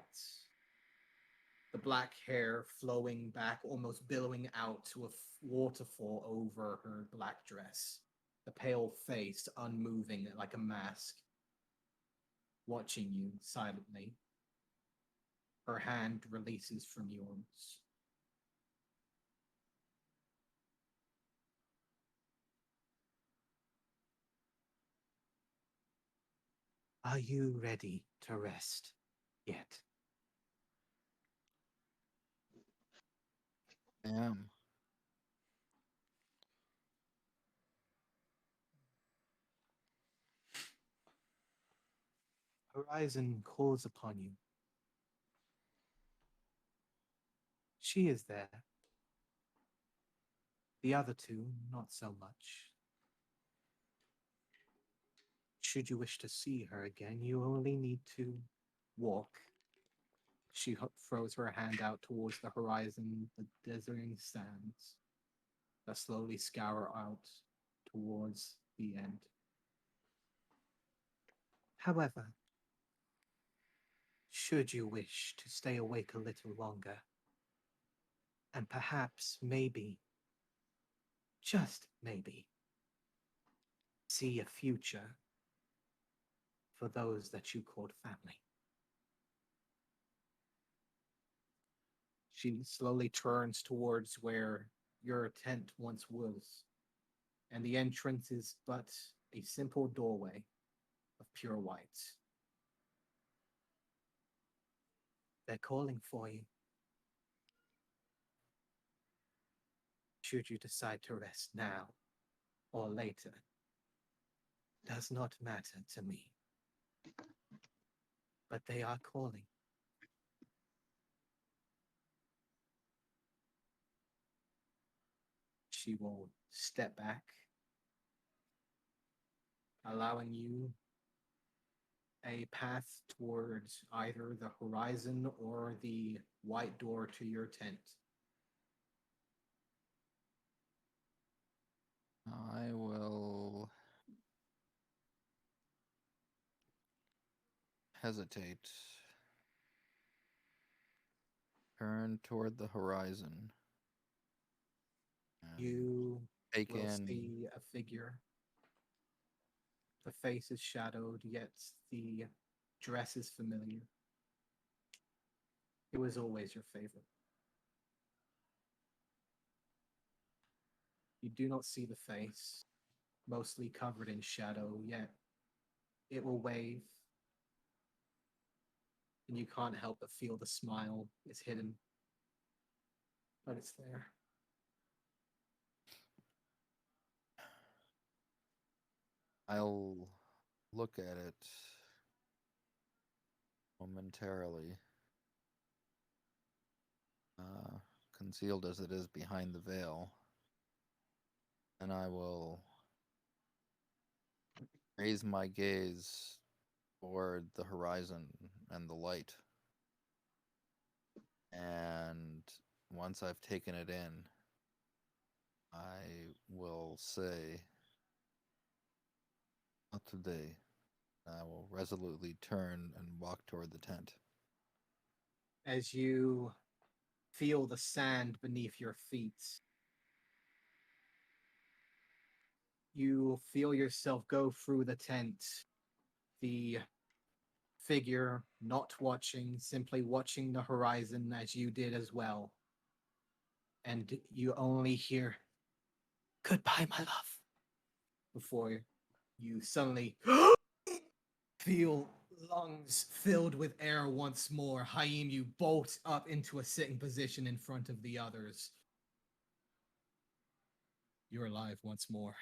The black hair flowing back, almost billowing out to a waterfall over her black dress. The pale face unmoving like a mask, watching you silently. Her hand releases from yours. Are you ready to rest yet? I am. Horizon calls upon you. She is there. The other two, not so much. Should you wish to see her again, you only need to walk. She throws her hand out towards the horizon, the deserting sands that slowly scour out towards the end. However, should you wish to stay awake a little longer, and perhaps, maybe, just maybe, see a future for those that you called family. She slowly turns towards where your tent once was, and the entrance is but a simple doorway of pure white. They're calling for you. Should you decide to rest now or later, does not matter to me. But they are calling. She will step back, allowing you a path towards either the horizon or the white door to your tent. I will hesitate. Turn toward the horizon. and You take will in. see a figure. The face is shadowed, yet the dress is familiar. It was always your favorite. You do not see the face, mostly covered in shadow, yet it will wave and you can't help but feel the smile is hidden, but it's there. I'll look at it momentarily, concealed as it is behind the veil, and I will raise my gaze toward the horizon and the light. And once I've taken it in, I will say, "Not today." I will resolutely turn and walk toward the tent. As you feel the sand beneath your feet, you feel yourself go through the tent, the figure not watching, simply watching the horizon as you did as well. And you only hear, "Goodbye, my love," before you suddenly feel lungs filled with air once more. Haim, you bolt up into a sitting position in front of the others. You're alive once more.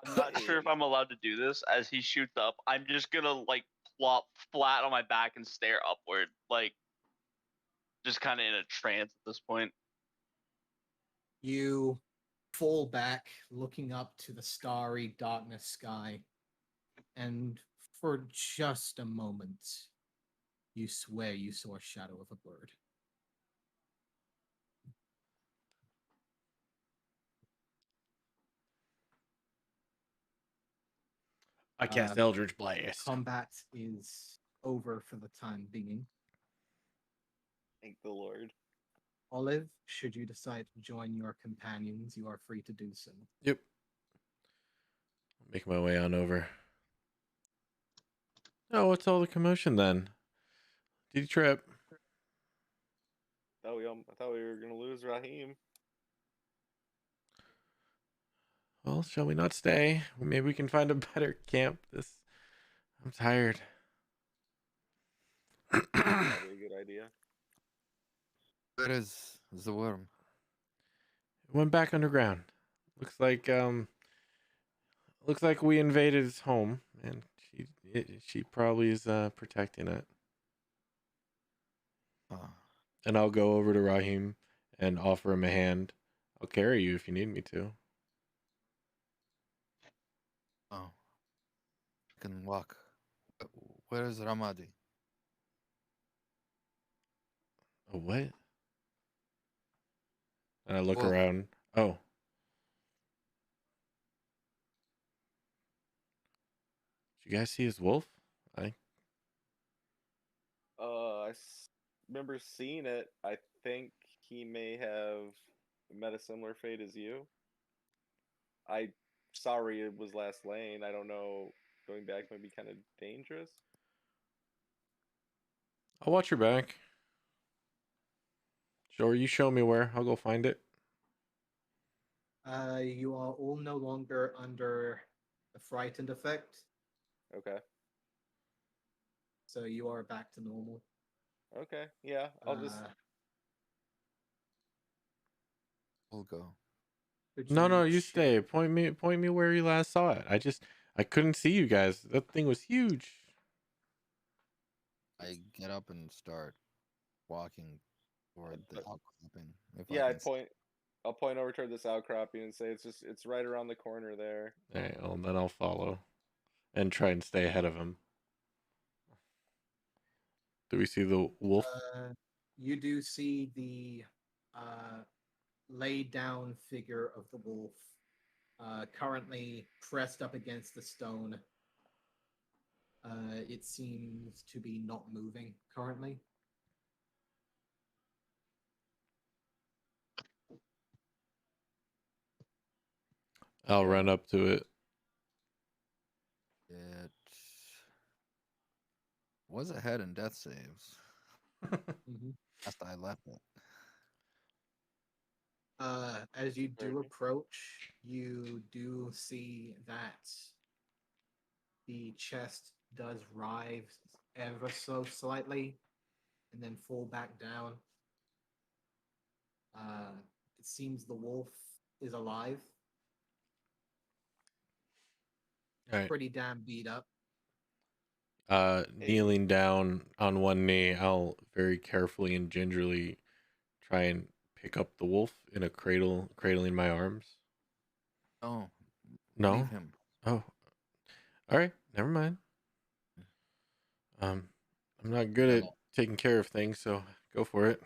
I'm not sure if I'm allowed to do this. As he shoots up, I'm just gonna like plop flat on my back and stare upward, like just kind of in a trance at this point. You fall back, looking up to the starry darkness sky, and for just a moment, you swear you saw a shadow of a bird. I cast Eldritch Blast. Combat is over for the time being. Thank the Lord. Olive, should you decide to join your companions, you are free to do so. Yep. Make my way on over. Oh, what's all the commotion then? Did you trip? I thought we were gonna lose Raheem. Well, shall we not stay? Maybe we can find a better camp. I'm tired. Probably a good idea. Where is the worm? Went back underground. Looks like we invaded his home, and she probably is protecting it. Oh, And I'll go over to Raheem and offer him a hand. I'll carry you if you need me to. I can walk. Where is Ramadi? A what? And I look Wolf. around. Oh. Did you guys see his wolf? Remember seeing it. I think he may have met a similar fate as you. Sorry it was last lane. I don't know. Going back might be kind of dangerous. I'll watch your back. Sure, you show me where. I'll go find it. You are all no longer under the frightened effect, Okay. so you are back to normal. Okay. Yeah. I'll just. We'll go. No, you stay. Point me where you last saw it. I couldn't see you guys. That thing was huge. I get up and start walking toward the outcropping. Yeah, I'll point over toward this outcropping and say it's right around the corner there. All right, well, then I'll follow and try and stay ahead of him. Do we see the wolf? You do see the laid down figure of the wolf, currently pressed up against the stone. It seems to be not moving currently. I'll run up to it. It was ahead in death saves. Last I left it. As you do approach, you do see that the chest does rise ever so slightly and then fall back down. It seems the wolf is alive, All right. pretty damn beat up. Kneeling down on one knee, I'll very carefully and gingerly try and pick up the wolf in a cradling my arms. Oh, No. leave him. Oh. All right. Never mind. I'm not good at taking care of things, so go for it.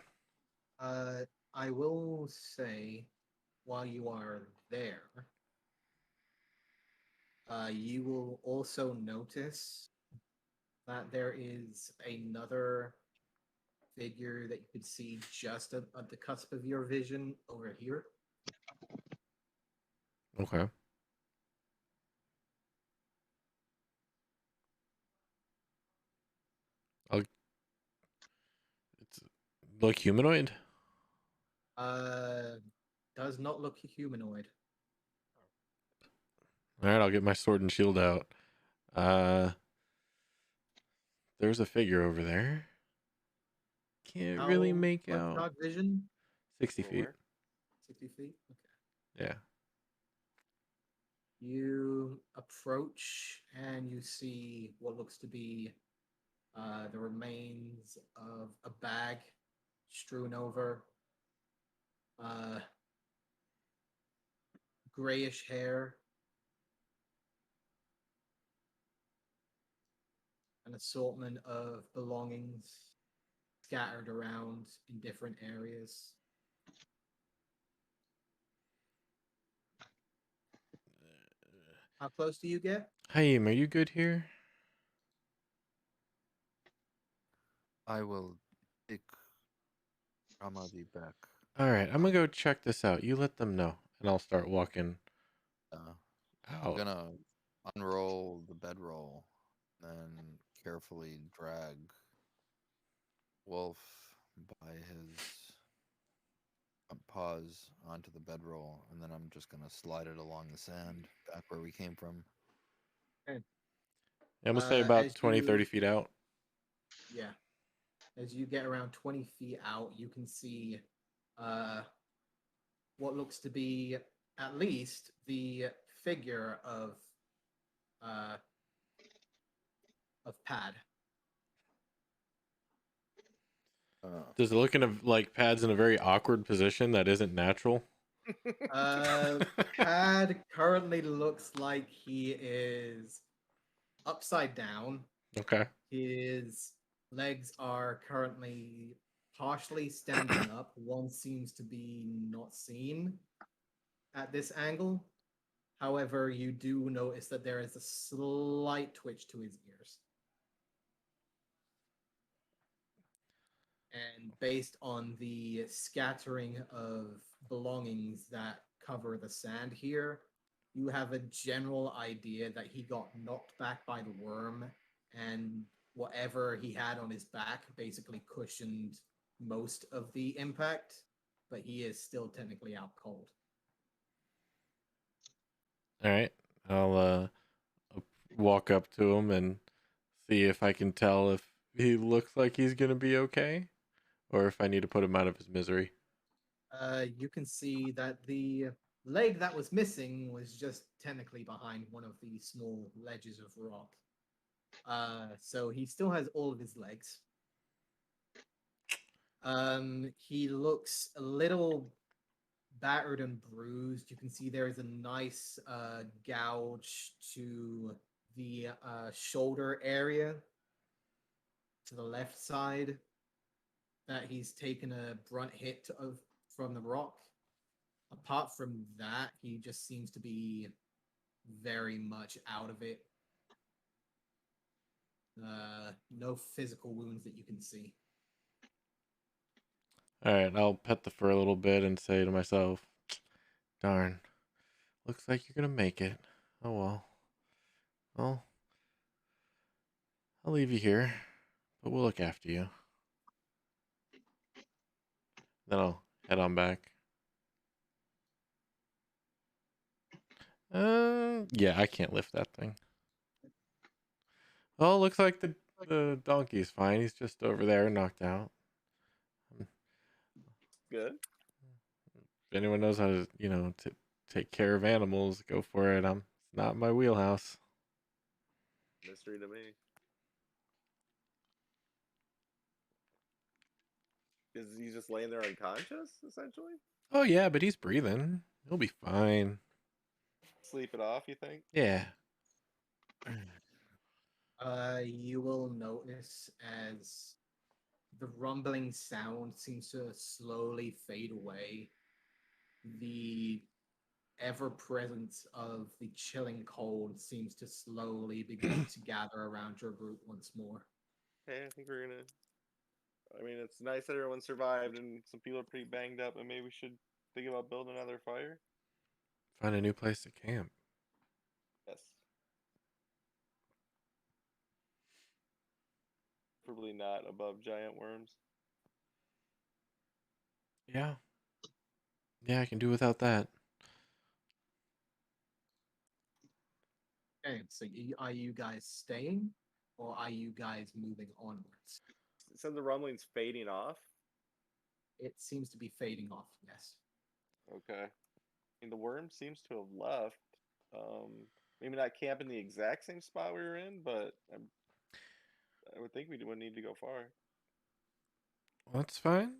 I will say, while you are there, you will also notice that there is another figure that you could see just at the cusp of your vision over here. Okay. It's like humanoid. Does not look humanoid. All right, I'll get my sword and shield out. There's a figure over there. Can't really make What's out. dark vision? 60 feet. Where? 60 feet? Okay. Yeah. You approach and you see what looks to be the remains of a bag strewn over, grayish hair, an assortment of belongings scattered around in different areas. How close do you get? Haim, are you good here? I will take Ramadi back. All right, I'm gonna go check this out. You let them know, and I'll start walking I'm out. gonna unroll the bedroll and carefully drag Wolf by his paws onto the bedroll, and then I'm just gonna slide it along the sand back where we came from. Okay. I'm gonna say about As 20, you- 30 feet out. Yeah. As you get around 20 feet out, you can see what looks to be at least the figure of Pad. Does it look like Pad's in a very awkward position that isn't natural? Pad currently looks like he is upside down. Okay. His legs are currently partially standing up. One seems to be not seen at this angle. However, you do notice that there is a slight twitch to his ears. And based on the scattering of belongings that cover the sand here, you have a general idea that he got knocked back by the worm, and whatever he had on his back basically cushioned most of the impact, but he is still technically out cold. All right. I'll walk up to him and see if I can tell if he looks like he's gonna be okay, or if I need to put him out of his misery. You can see that the leg that was missing was just technically behind one of the small ledges of rock. So he still has all of his legs. He looks a little battered and bruised. You can see there is a nice gouge to the shoulder area to the left side that he's taken a brunt hit of from the rock. Apart from that, he just seems to be very much out of it. No physical wounds that you can see. All right. I'll pet the fur a little bit and say to myself, "Darn, looks like you're gonna make it. Oh well. Well, I'll leave you here, but we'll look after you." Then I'll head on back. Yeah, I can't lift that thing. Oh, looks like the donkey's fine. He's just over there, knocked out. Good. If anyone knows how to, to take care of animals, go for it. It's not my wheelhouse. Mystery to me. Is he just laying there unconscious, essentially? Oh yeah, but he's breathing. He'll be fine. Sleep it off, you think? Yeah. You will notice as the rumbling sound seems to slowly fade away, the ever presence of the chilling cold seems to slowly begin to gather around your group once more. Hey, I think we're gonna. I mean, it's nice that everyone survived, and some people are pretty banged up, and maybe we should think about building another fire. Find a new place to camp. Yes. Probably not above giant worms. Yeah. Yeah, I can do without that. Okay, so are you guys staying or are you guys moving onwards? So the rumbling's fading off. It seems to be fading off, yes. Okay. I mean, the worm seems to have left. Maybe not camp in the exact same spot we were in, but I would think we wouldn't need to go far. That's fine.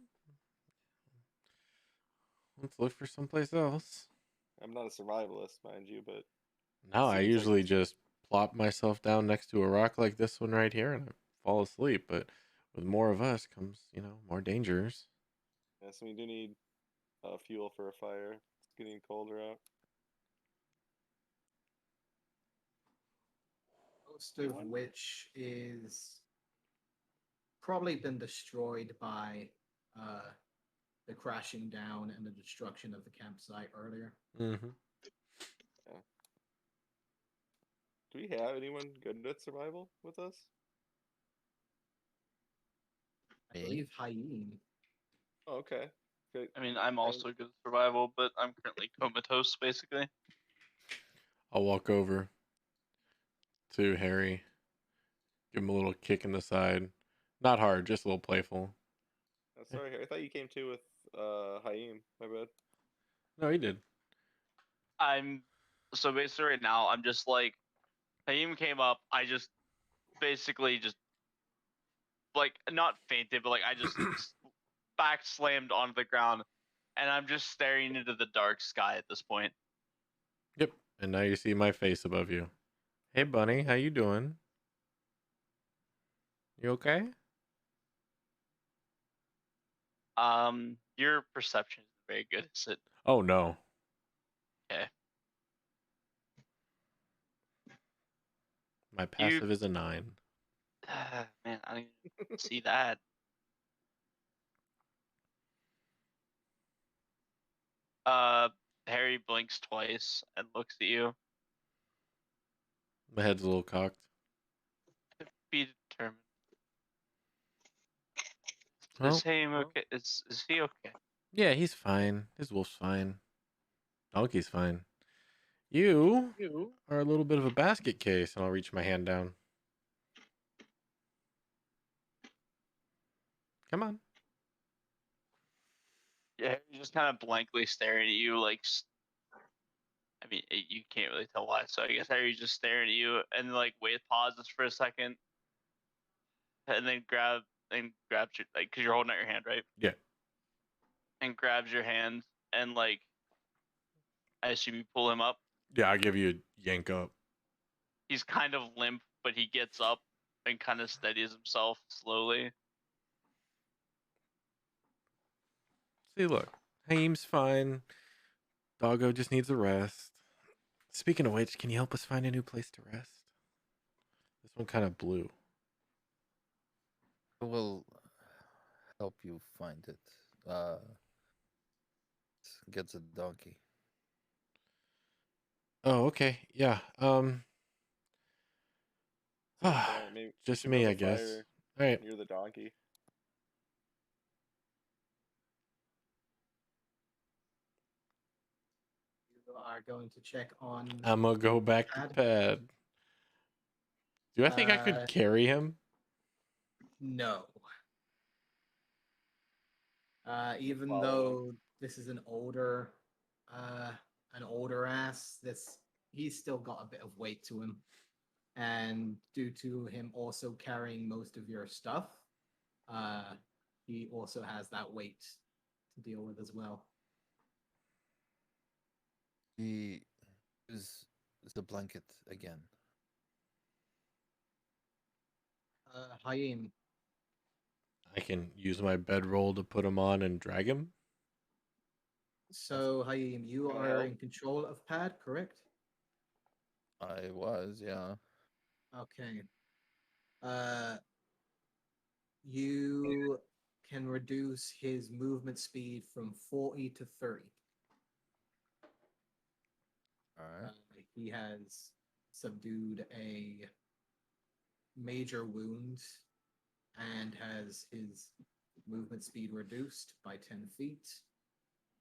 Let's look for someplace else. I'm not a survivalist, mind you, but No, I seems like usually just plop myself down next to a rock like this one right here and I fall asleep. But with more of us comes, more dangers. yes, we do need fuel for a fire. It's getting colder out. Most of which is probably been destroyed by the crashing down and the destruction of the campsite earlier. Mm-hmm. Yeah. Do we have anyone good at survival with us? I believe Hyene. Oh, okay. Good. I mean, I'm also good at survival, but I'm currently comatose, basically. I'll walk over to Harry, give him a little kick in the side. Not hard, just a little playful. Sorry, I thought you came too with Haim. My bad. No, he did. So basically right now, I'm just like, Haim came up, I just basically just, like, not fainted, but like, I just back slammed onto the ground, and I'm just staring into the dark sky at this point. Yep. And now you see my face above you. Hey, Bunny, how you doing? You okay? Your perception is very good, is it? Oh, no. Okay. My passive is a 9. Man, I didn't even see that. Harry blinks twice and looks at you. My head's a little cocked. Be determined. Well, Is Haim okay? Is he okay? yeah, he's fine. His wolf's fine. Donkey's fine. You are a little bit of a basket case, and I'll reach my hand down. Come on. Yeah, he's just kind of blankly staring at you, like. I mean, you can't really tell why. So I guess Harry's just staring at you, and like pauses for a second, and then grabs your, like, because you're holding out your hand, right? Yeah. And grabs your hand, and like, I assume you pull him up. Yeah, I'll give you a yank up. He's kind of limp, but he gets up and kind of steadies himself slowly. See, look. Haim's fine. Doggo just needs a rest. Speaking of which, can you help us find a new place to rest? This one kind of blew. We'll help you find it. Gets a donkey. Oh, okay. Yeah. Maybe we Just should me, build I a guess. fire All right. near the donkey. You are going to check on. I'm gonna go back to pad. bed. Do I think I could carry him? No. Even Follow though this is an older ass, he's still got a bit of weight to him. And due to him also carrying most of your stuff, he also has that weight to deal with as well. He is the blanket again. Hayim, I can use my bedroll to put him on and drag him. so Hayim, you Can I are help? in control of Pad, correct? I was, yeah. Okay. You can reduce his movement speed from 40 to 30. All right. He has subdued a major wound and has his movement speed reduced by 10 feet.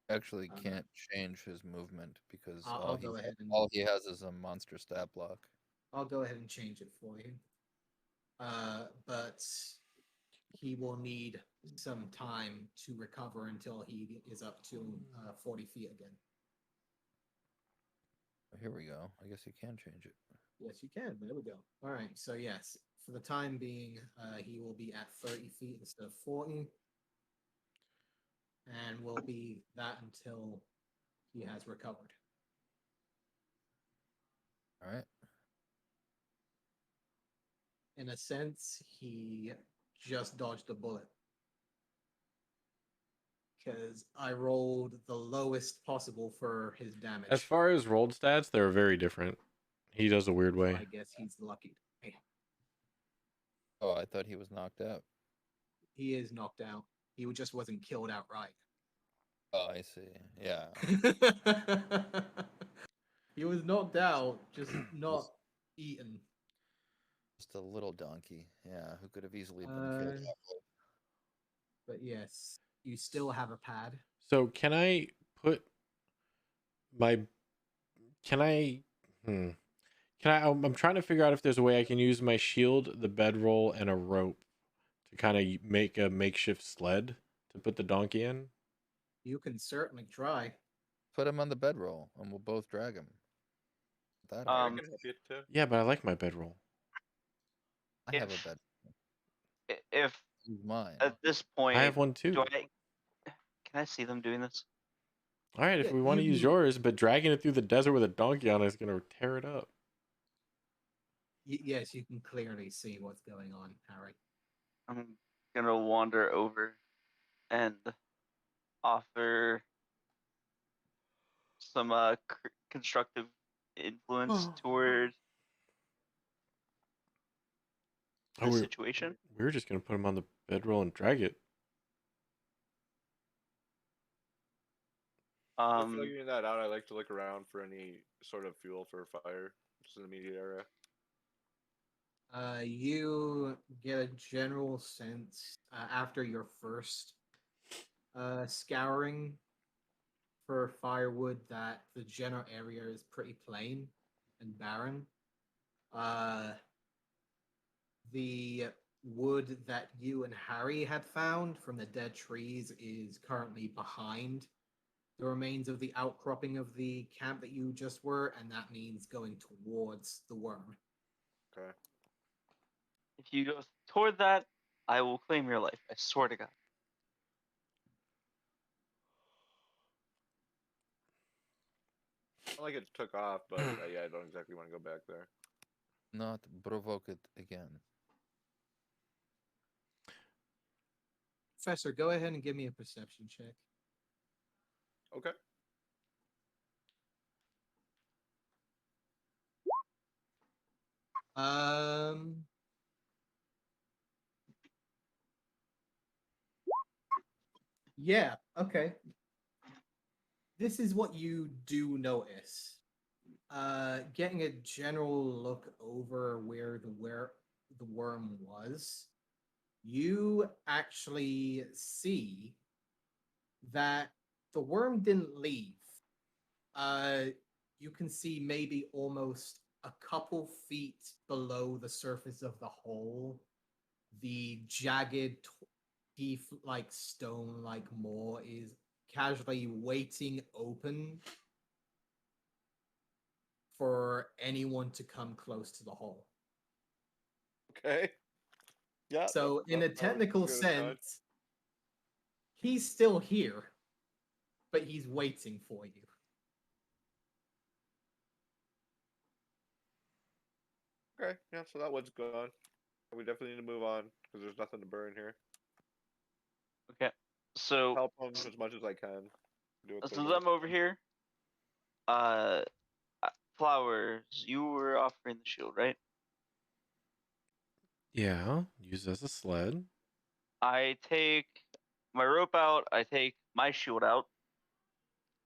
Actually, can't change his movement because I'll go ahead and all he has is a monster stat block. I'll go ahead and change it for you. But he will need some time to recover until he is up to 40 feet again. Here we go. I guess you can change it. Yes, you can. There we go. All right. So yes, for the time being, he will be at 30 feet instead of 40, and will be that until he has recovered. All right. In a sense, he just dodged a bullet because I rolled the lowest possible for his damage. As far as rolled stats, they're very different. He does a weird So way. I guess he's lucky. Oh, I thought he was knocked out. He is knocked out. He just wasn't killed outright. Oh, I see. Yeah. He was knocked out, just not eaten. Just a little donkey. Yeah, who could have easily been killed. But yes, you still have a pad. So can I put my? Can I? Can I? I'm trying to figure out if there's a way I can use my shield, the bedroll, and a rope to kind of make a makeshift sled to put the donkey in. You can certainly try. Put him on the bedroll, and we'll both drag him. That I Um, can help you too. Yeah, but I like my bedroll. I have a if- bed. If Use mine. at this point, I have one too. can I see them doing this? All right, if Yeah, we want to use yours, but dragging it through the desert with a donkey on it is gonna tear it up. Yes, you can clearly see what's going on, Harry. I'm gonna wander over and offer some constructive influence toward the situation. We were just gonna put him on the bedroll and drag it. Figuring that out, I like to look around for any sort of fuel for fire, just in the immediate area. You get a general sense after your first scouring for firewood that the general area is pretty plain and barren. The wood that you and Harry had found from the dead trees is currently behind the remains of the outcropping of the camp that you just were, and that means going towards the worm. Okay. If you go toward that, I will claim your life. I swear to God. Not like it took off, but yeah, I don't exactly want to go back there. Not provoke it again. Professor, go ahead and give me a perception check. Okay. Yeah, okay. This is what you do notice. Getting a general look over where the worm was, you actually see that the worm didn't leave. You can see maybe almost a couple feet below the surface of the hole, the jagged, teeth-like stone-like maw is casually waiting open for anyone to come close to the hole. Okay. Yeah. So, in a that sounds technical good as mine. sense, he's still here, but he's waiting for you. Okay. Yeah. So that one's gone. We definitely need to move on because there's nothing to burn here. Okay. So Help them as much as I can. Do it since quickly. I'm over here, uh, Flowers, you were offering the shield, right? Yeah, used as a sled. I take my rope out. I take my shield out.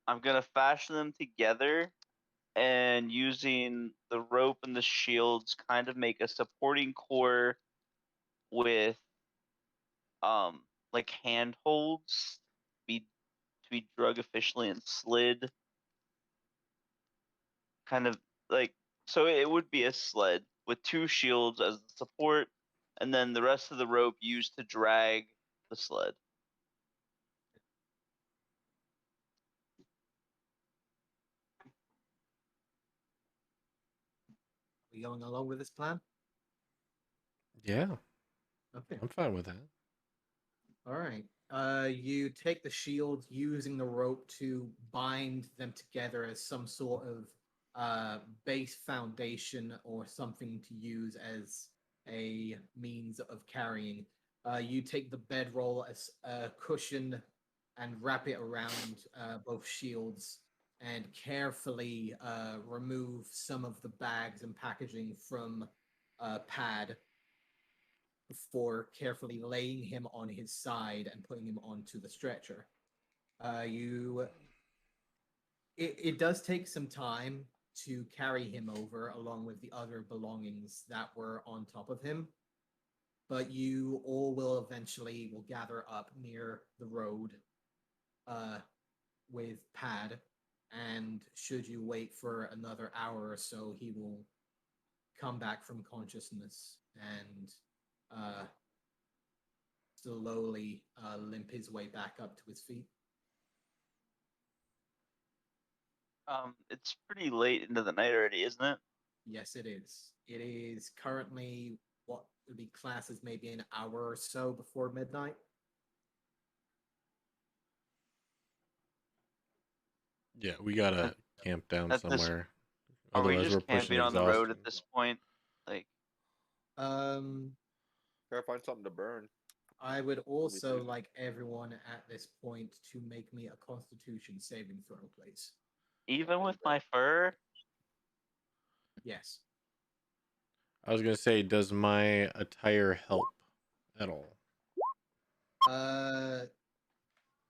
I'm gonna fashion them together, and using the rope and the shields, kind of make a supporting core with like handholds to be drug efficiently and slid, kind of like, so it would be a sled with two shields as the support, and then the rest of the rope used to drag the sled. Are we going along with this plan? Yeah, Okay. I'm fine with that. All right. You take the shields using the rope to bind them together as some sort of base foundation or something to use as a means of carrying. You take the bedroll as a cushion and wrap it around both shields and carefully remove some of the bags and packaging from Pad before carefully laying him on his side and putting him onto the stretcher. It does take some time to carry him over along with the other belongings that were on top of him, but you all will gather up near the road with Pad, and should you wait for another hour or so, he will come back from consciousness and slowly limp his way back up to his feet. It's pretty late into the night already, isn't it? Yes, it is. It is currently what would be classed as maybe an hour or so before midnight. Yeah, we gotta At, camp down at this, somewhere. are we Otherwise, just we're pushing camping on the road exhaustion. at this point? Like, Gotta find something to burn. I would also safe. like everyone at this point to make me a Constitution saving throw, please. even with my fur, Yes. I was gonna say, does my attire help at all?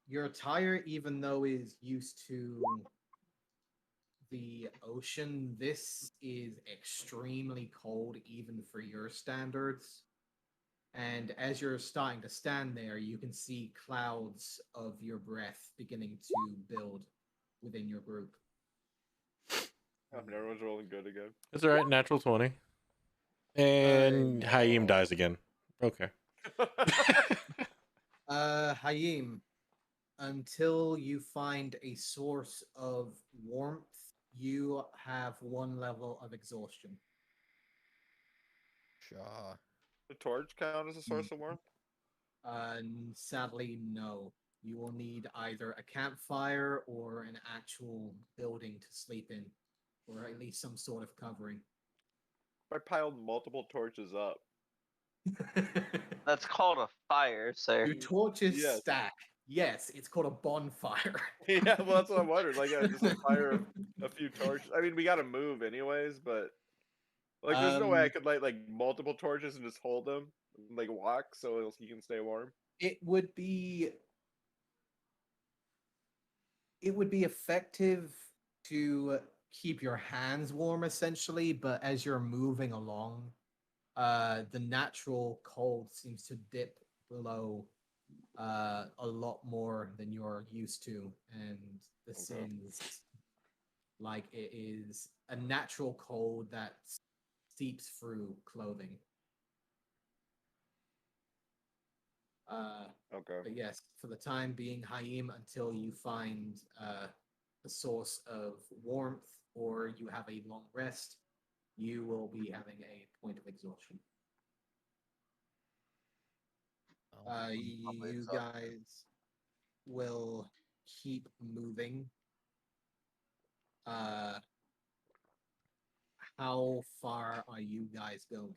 Your attire, even though is used to the ocean, this is extremely cold even for your standards. And as you're starting to stand there, you can see clouds of your breath beginning to build within your group. Everyone's rolling good again. It's all right. Natural 20. And Haim dies again. Okay. Hayim, until you find a source of warmth, you have one level of exhaustion. Shaw. The torch count as a source of warmth? Sadly, no. You will need either a campfire or an actual building to sleep in, or at least some sort of covering. I piled multiple torches up. that's called a fire, sir. Your torches Yes. stack. Yes, it's called a bonfire. Yeah, well, that's what I'm wondering. Like, yeah, just a fire of a few torches. I mean, we gotta move anyways, but like, there's no way I could light like multiple torches and just hold them, and, like walk, so he can stay warm. It would be effective to keep your hands warm essentially, but as you're moving along, the natural cold seems to dip below a lot more than you're used to, and the sins like it is a natural cold that seeps through clothing. Okay. But yes, for the time being, Haim, until you find a source of warmth or you have a long rest, you will be having a point of exhaustion. Well, I'm probably You exhausted. guys will keep moving. How far are you guys going?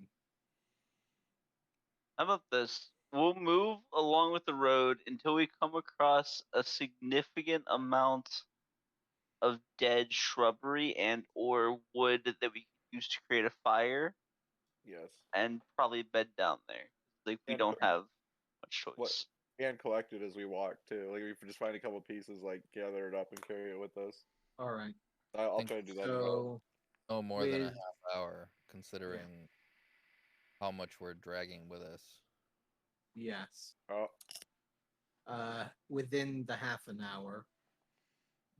How about this? We'll move along with the road until we come across a significant amount of dead shrubbery and or wood that we can use to create a fire, Yes. and probably bed down there. Like we And don't have much What choice. and collect it as we walk too. Like if we just find a couple pieces, like gather it up and carry it with us. All right. I'll Think try to do that as well. So No more than a with half hour, considering how much we're dragging with us. yes, Oh, within the half an hour,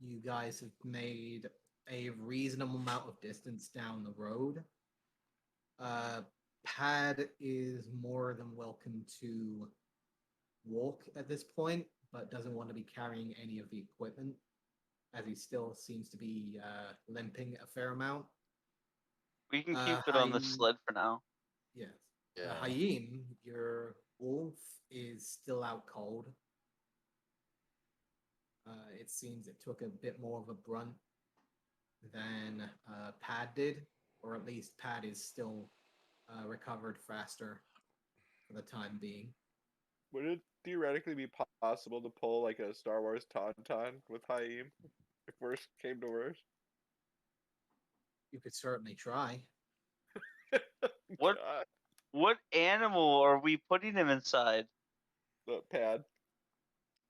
you guys have made a reasonable amount of distance down the road. Pad is more than welcome to walk at this point, but doesn't want to be carrying any of the equipment, as he still seems to be limping a fair amount. We can keep it on the sled for now. Yes. Yeah. Hayim, your wolf, is still out cold. It seems it took a bit more of a brunt than Pad did, or at least Pad is still recovered faster for the time being. would it theoretically be possible to pull like a Star Wars Tauntaun with Haim if worst came to worst? You could certainly try. What God, what animal are we putting him inside? the pad.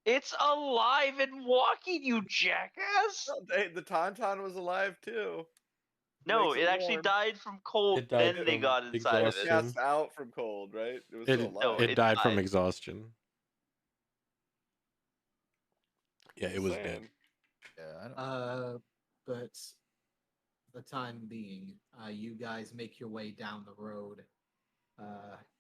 It's alive and walking, you jackass! The Tauntaun was alive too. No, Makes it actually warm. died from cold. It died Then they from got inside of it. exhaustion. Passed out from cold, right? It was still No, alive. It it died from died. exhaustion. Yeah, it was dead. Saying. Yeah, I don't. But for the time being, you guys make your way down the road.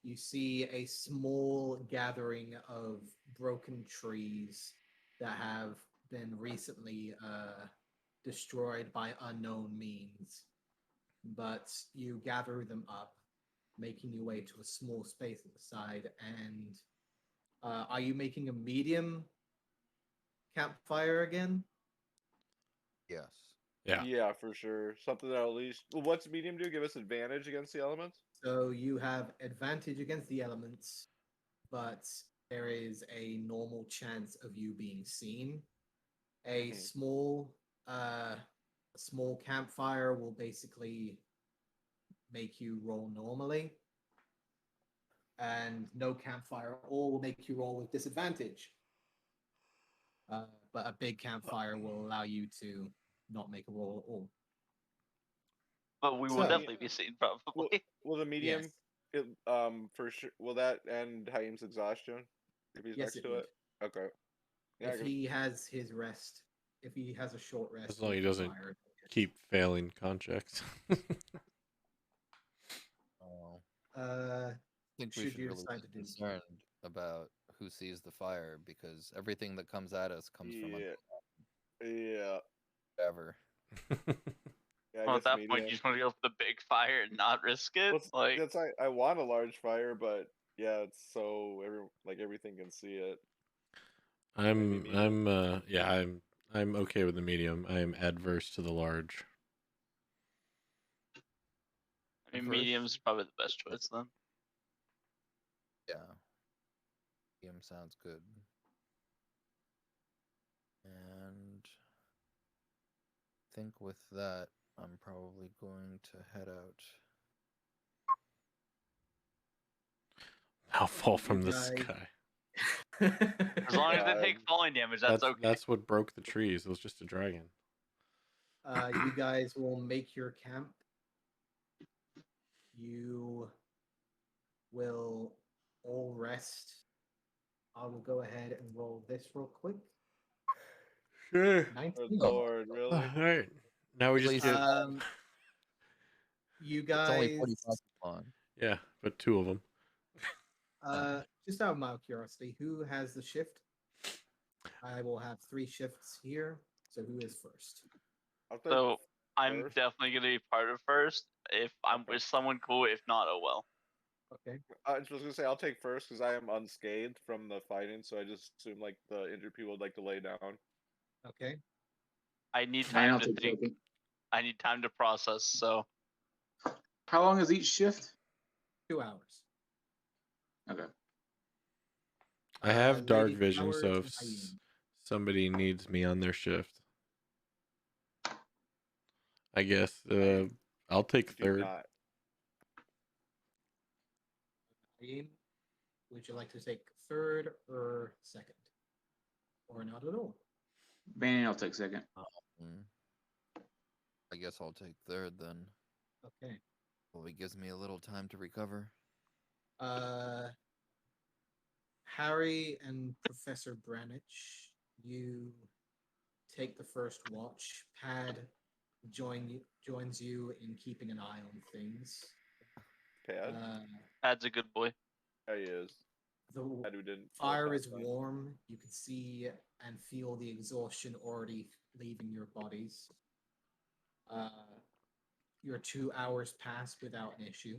You see a small gathering of broken trees that have been recently destroyed by unknown means. But you gather them up, making your way to a small space at the side. And are you making a medium campfire again? Yes. Yeah. Yeah, for sure. Something that at least. Well, what's medium do? Give us advantage against the elements? So you have advantage against the elements, but there is a normal chance of you being seen. A Mhm. small campfire will basically make you roll normally, and no campfire at all will make you roll with disadvantage. But a big campfire will allow you to not make a roll at all. But we will So- definitely be seen, probably. Will the medium, Yes. for sure, will that end Haim's exhaustion if he's Yes, next it to would. it? Okay. Yeah, If he has his rest, if he has a short rest, As long as he with the doesn't fire, keep failing contracts. Oh, Uh, I think we Should should you really decide be to do so. concerned about who sees the fire because everything that comes at us comes from yeah. Yeah. whatever. Yeah, I Well, guess at that medium. point, you just want to go for the big fire and not risk it. Well, Like, that's I want a large fire, but yeah, it's so everything can see it. I'm okay with the medium. I am adverse to the large. I mean, Adverse? medium's probably the best choice then. Yeah. Medium sounds good. And I think with that, I'm probably going to head out. I'll fall from the guys- sky. As long as they Yeah, take falling damage, that's okay. That's what broke the trees. It was just a dragon. You guys will make your camp. You will all rest. I will go ahead and roll this real quick. Sure. 19. Good Lord, really? All right. Now we At just least get You it's only guys, 45 long. yeah, but 2 of them. just out of my curiosity, who has the shift? I will have 3 shifts here. So who is first? I'll take So I'm first. definitely gonna be part of first. If I'm Okay. with someone cool, if not, oh well. Okay. I was gonna say I'll take first because I am unscathed from the fighting, so I just assume like the injured people would like to lay down. Okay. I need And I'll time to take think. second. I need time to process. So How long is each shift? 2 hours. Okay. I have dark Lady vision, Flowers so and if Hyene. somebody needs me on their shift, I guess I'll take Do third. not. Hyene, would you like to take third or second? Or not at all? Bannon, I'll take second. Mm. I guess I'll take third then. Okay. Well, it gives me a little time to recover. Harry and Professor Branich, you take the first watch. Pad joins you in keeping an eye on things. Pad. Pad's a good boy. Yeah, he is. The Pad who didn't. fire last is time. warm. You can see and feel the exhaustion already leaving your bodies. Your 2 hours pass without an issue.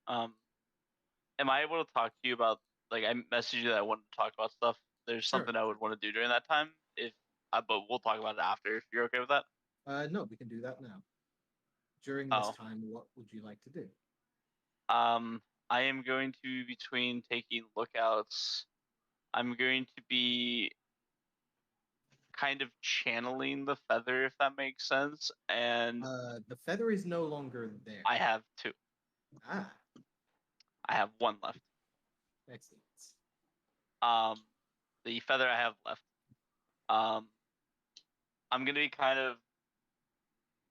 Am I able to talk to you about like I messaged you that I wanted to talk about stuff? There's Sure. something I would want to do during that time. If but we'll talk about it after. If you're okay with that. No, we can do that now. During this Oh. time, what would you like to do? I am going to be between taking lookouts. I'm going to be kind of channeling the feather, if that makes sense. And The feather is no longer there. I have 2. Ah, I have 1 left. excellent. The feather I have left. I'm gonna be kind of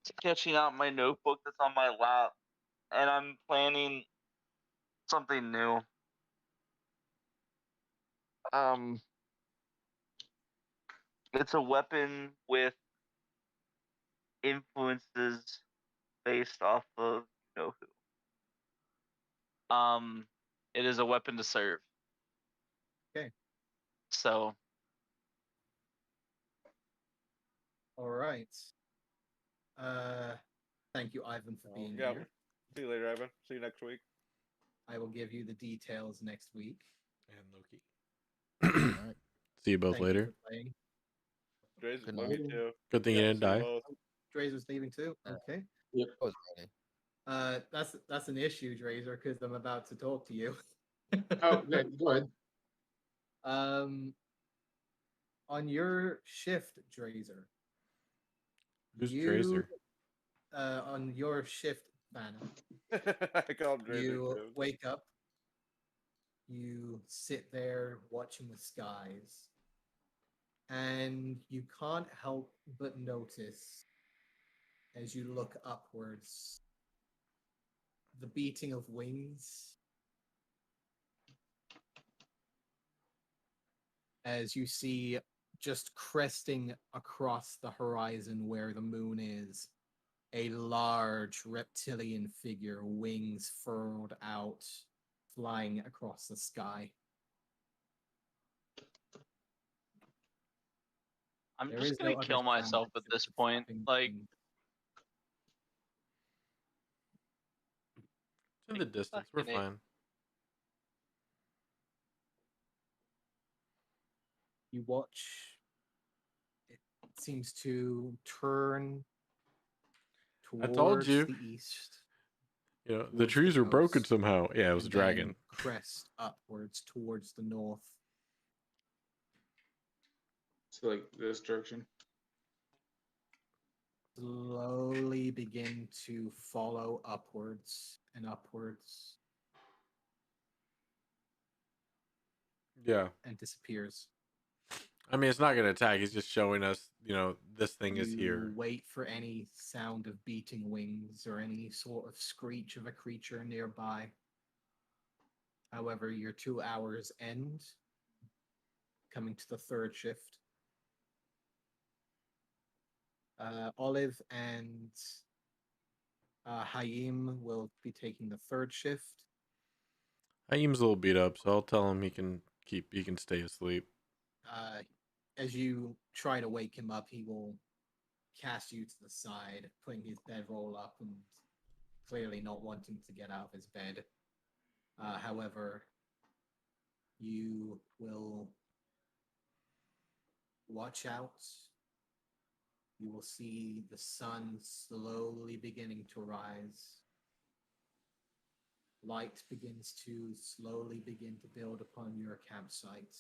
sketching out my notebook that's on my lap, and I'm planning something new. It's a weapon with influences based off of you know who. It is a weapon to serve. Okay. So All right. Thank you, Ivan, for being Yeah. here. See you later, Evan. See you next week. I will give you the details next week. And Loki. All right. See you both Thank later. you for playing. Dre's Good love you night. too. Good thing you didn't see you die. both. Draze was leaving too. Okay. I was ready. That's an issue, Drazer, because I'm about to talk to you. Oh, okay, go ahead. On your shift, Drazer. Who's you, Tracer? On your shift, Banner, I call him Drezer you too. wake up. You sit there watching the skies, and you can't help but notice as you look upwards the beating of wings as you see just cresting across the horizon where the moon is a large reptilian figure, wings furled out, flying across the sky. I'm There just is gonna no other kill sound myself at except this the point. flapping Like wings. It's in the distance. We're fucking A. fine. You watch, it seems to turn I told towards you. the east. You know, the towards trees are broken coast, somehow. Yeah, it was a and dragon. then crest upwards towards the north. So like this direction. Slowly begin to follow upwards and upwards Yeah. and disappears. I mean, it's not going to attack. He's just showing us, you know, this thing is You here. wait for any sound of beating wings or any sort of screech of a creature nearby. However, your 2 hours end, coming to the third shift. Olive and Hayim will be taking the third shift. Haim's a little beat up, so I'll tell him he can stay asleep. As you try to wake him up, he will cast you to the side, putting his bedroll up and clearly not wanting to get out of his bed. However, you will watch out. You will see the sun slowly beginning to rise. Light begins to slowly begin to build upon your campsite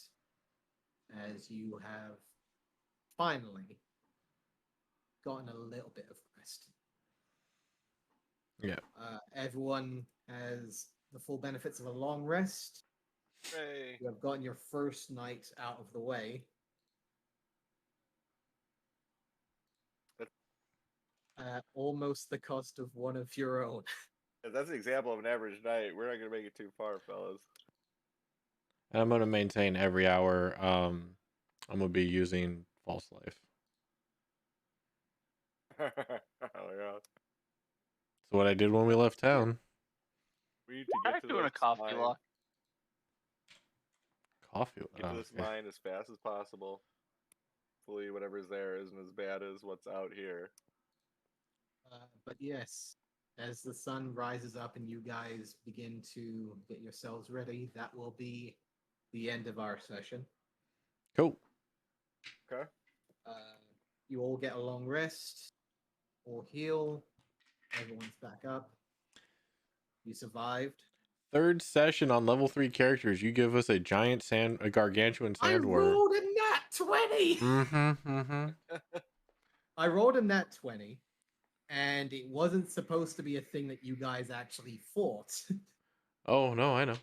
as you have finally gotten a little bit of rest. Yeah. Everyone has the full benefits of a long rest. Hooray. You have gotten your first night out of the way. At almost the cost of one of your own. If that's an example of an average night, we're not gonna make it too far, fellas. And I'm gonna maintain every hour. I'm gonna be using False Life. Oh yeah. So what I did when we left town. We need to I'm get to doing a this coffee mine. lock. Coffee. Get to this okay. mine as fast as possible. Hopefully, whatever's there isn't as bad as what's out here. But yes, as the sun rises up and you guys begin to get yourselves ready, that will be the end of our session. Cool. Okay. You all get a long rest or heal. Everyone's back up. You survived. Third session on level 3 characters. You give us a gargantuan I sand word. rolled a nat 20! Mm-hmm. I rolled a nat 20, and it wasn't supposed to be a thing that you guys actually fought. Oh no, I know.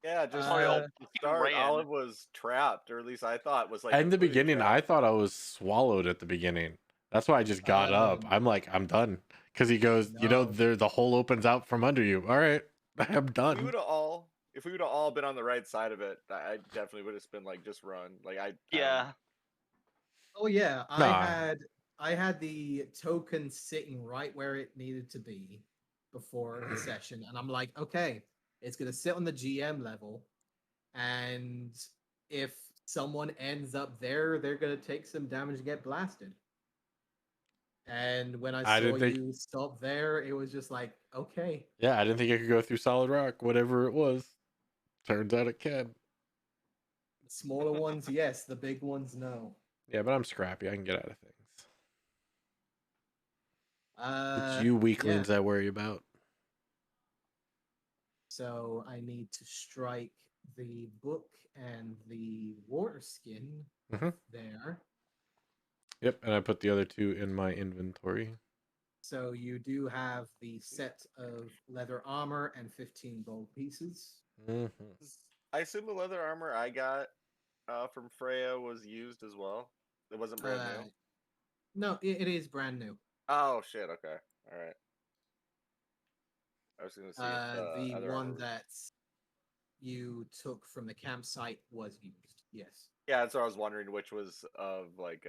Yeah, just Uh, to start, ran. Olive was trapped, or at least I thought was like. In the completely beginning, trapped. I thought I was swallowed at the beginning. That's why I just got up. I'm like, I'm done. Because he goes, No. the hole opens out from under you. All right, I'm If we done. would have all been on the right side of it, I definitely would have been like, just run. Like Yeah. Oh yeah, Nah. I had the token sitting right where it needed to be before the session, and I'm like, okay, it's gonna sit on the GM level, and if someone ends up there, they're gonna take some damage and get blasted. And when I saw didn't think. you stop there, it was just like, okay. Yeah, I didn't think I could go through solid rock, whatever it was. Turns out it can. The smaller ones, yes. The big ones, no. Yeah, but I'm scrappy. I can get out of things. It's Uh, you weaklings I worry about. So I need to strike the book and the water skin Mhm. there. Yep, and I put the other 2 in my inventory. So you do have the set of leather armor and 15 gold pieces. Mm-hmm. I assume the leather armor I got from Freya was used as well. It wasn't brand new. No, it is brand new. Oh shit! Okay, all right. I was gonna see if The other one armor... that you took from the campsite was used. Yes. Yeah, that's what I was wondering. Which was of like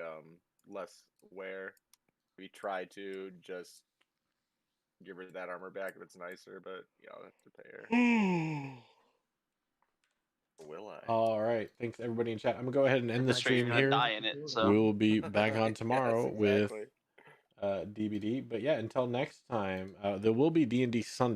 less wear. We try to just give her that armor back if it's nicer, but yeah, I'll have to pay her. Will I? All right. Thanks, everybody in chat. I'm going to go ahead and end the That's right, you're stream gonna here. die in it, so. We'll be back on tomorrow Yes, with exactly. DBD. But yeah, until next time, there will be D&D Sunday.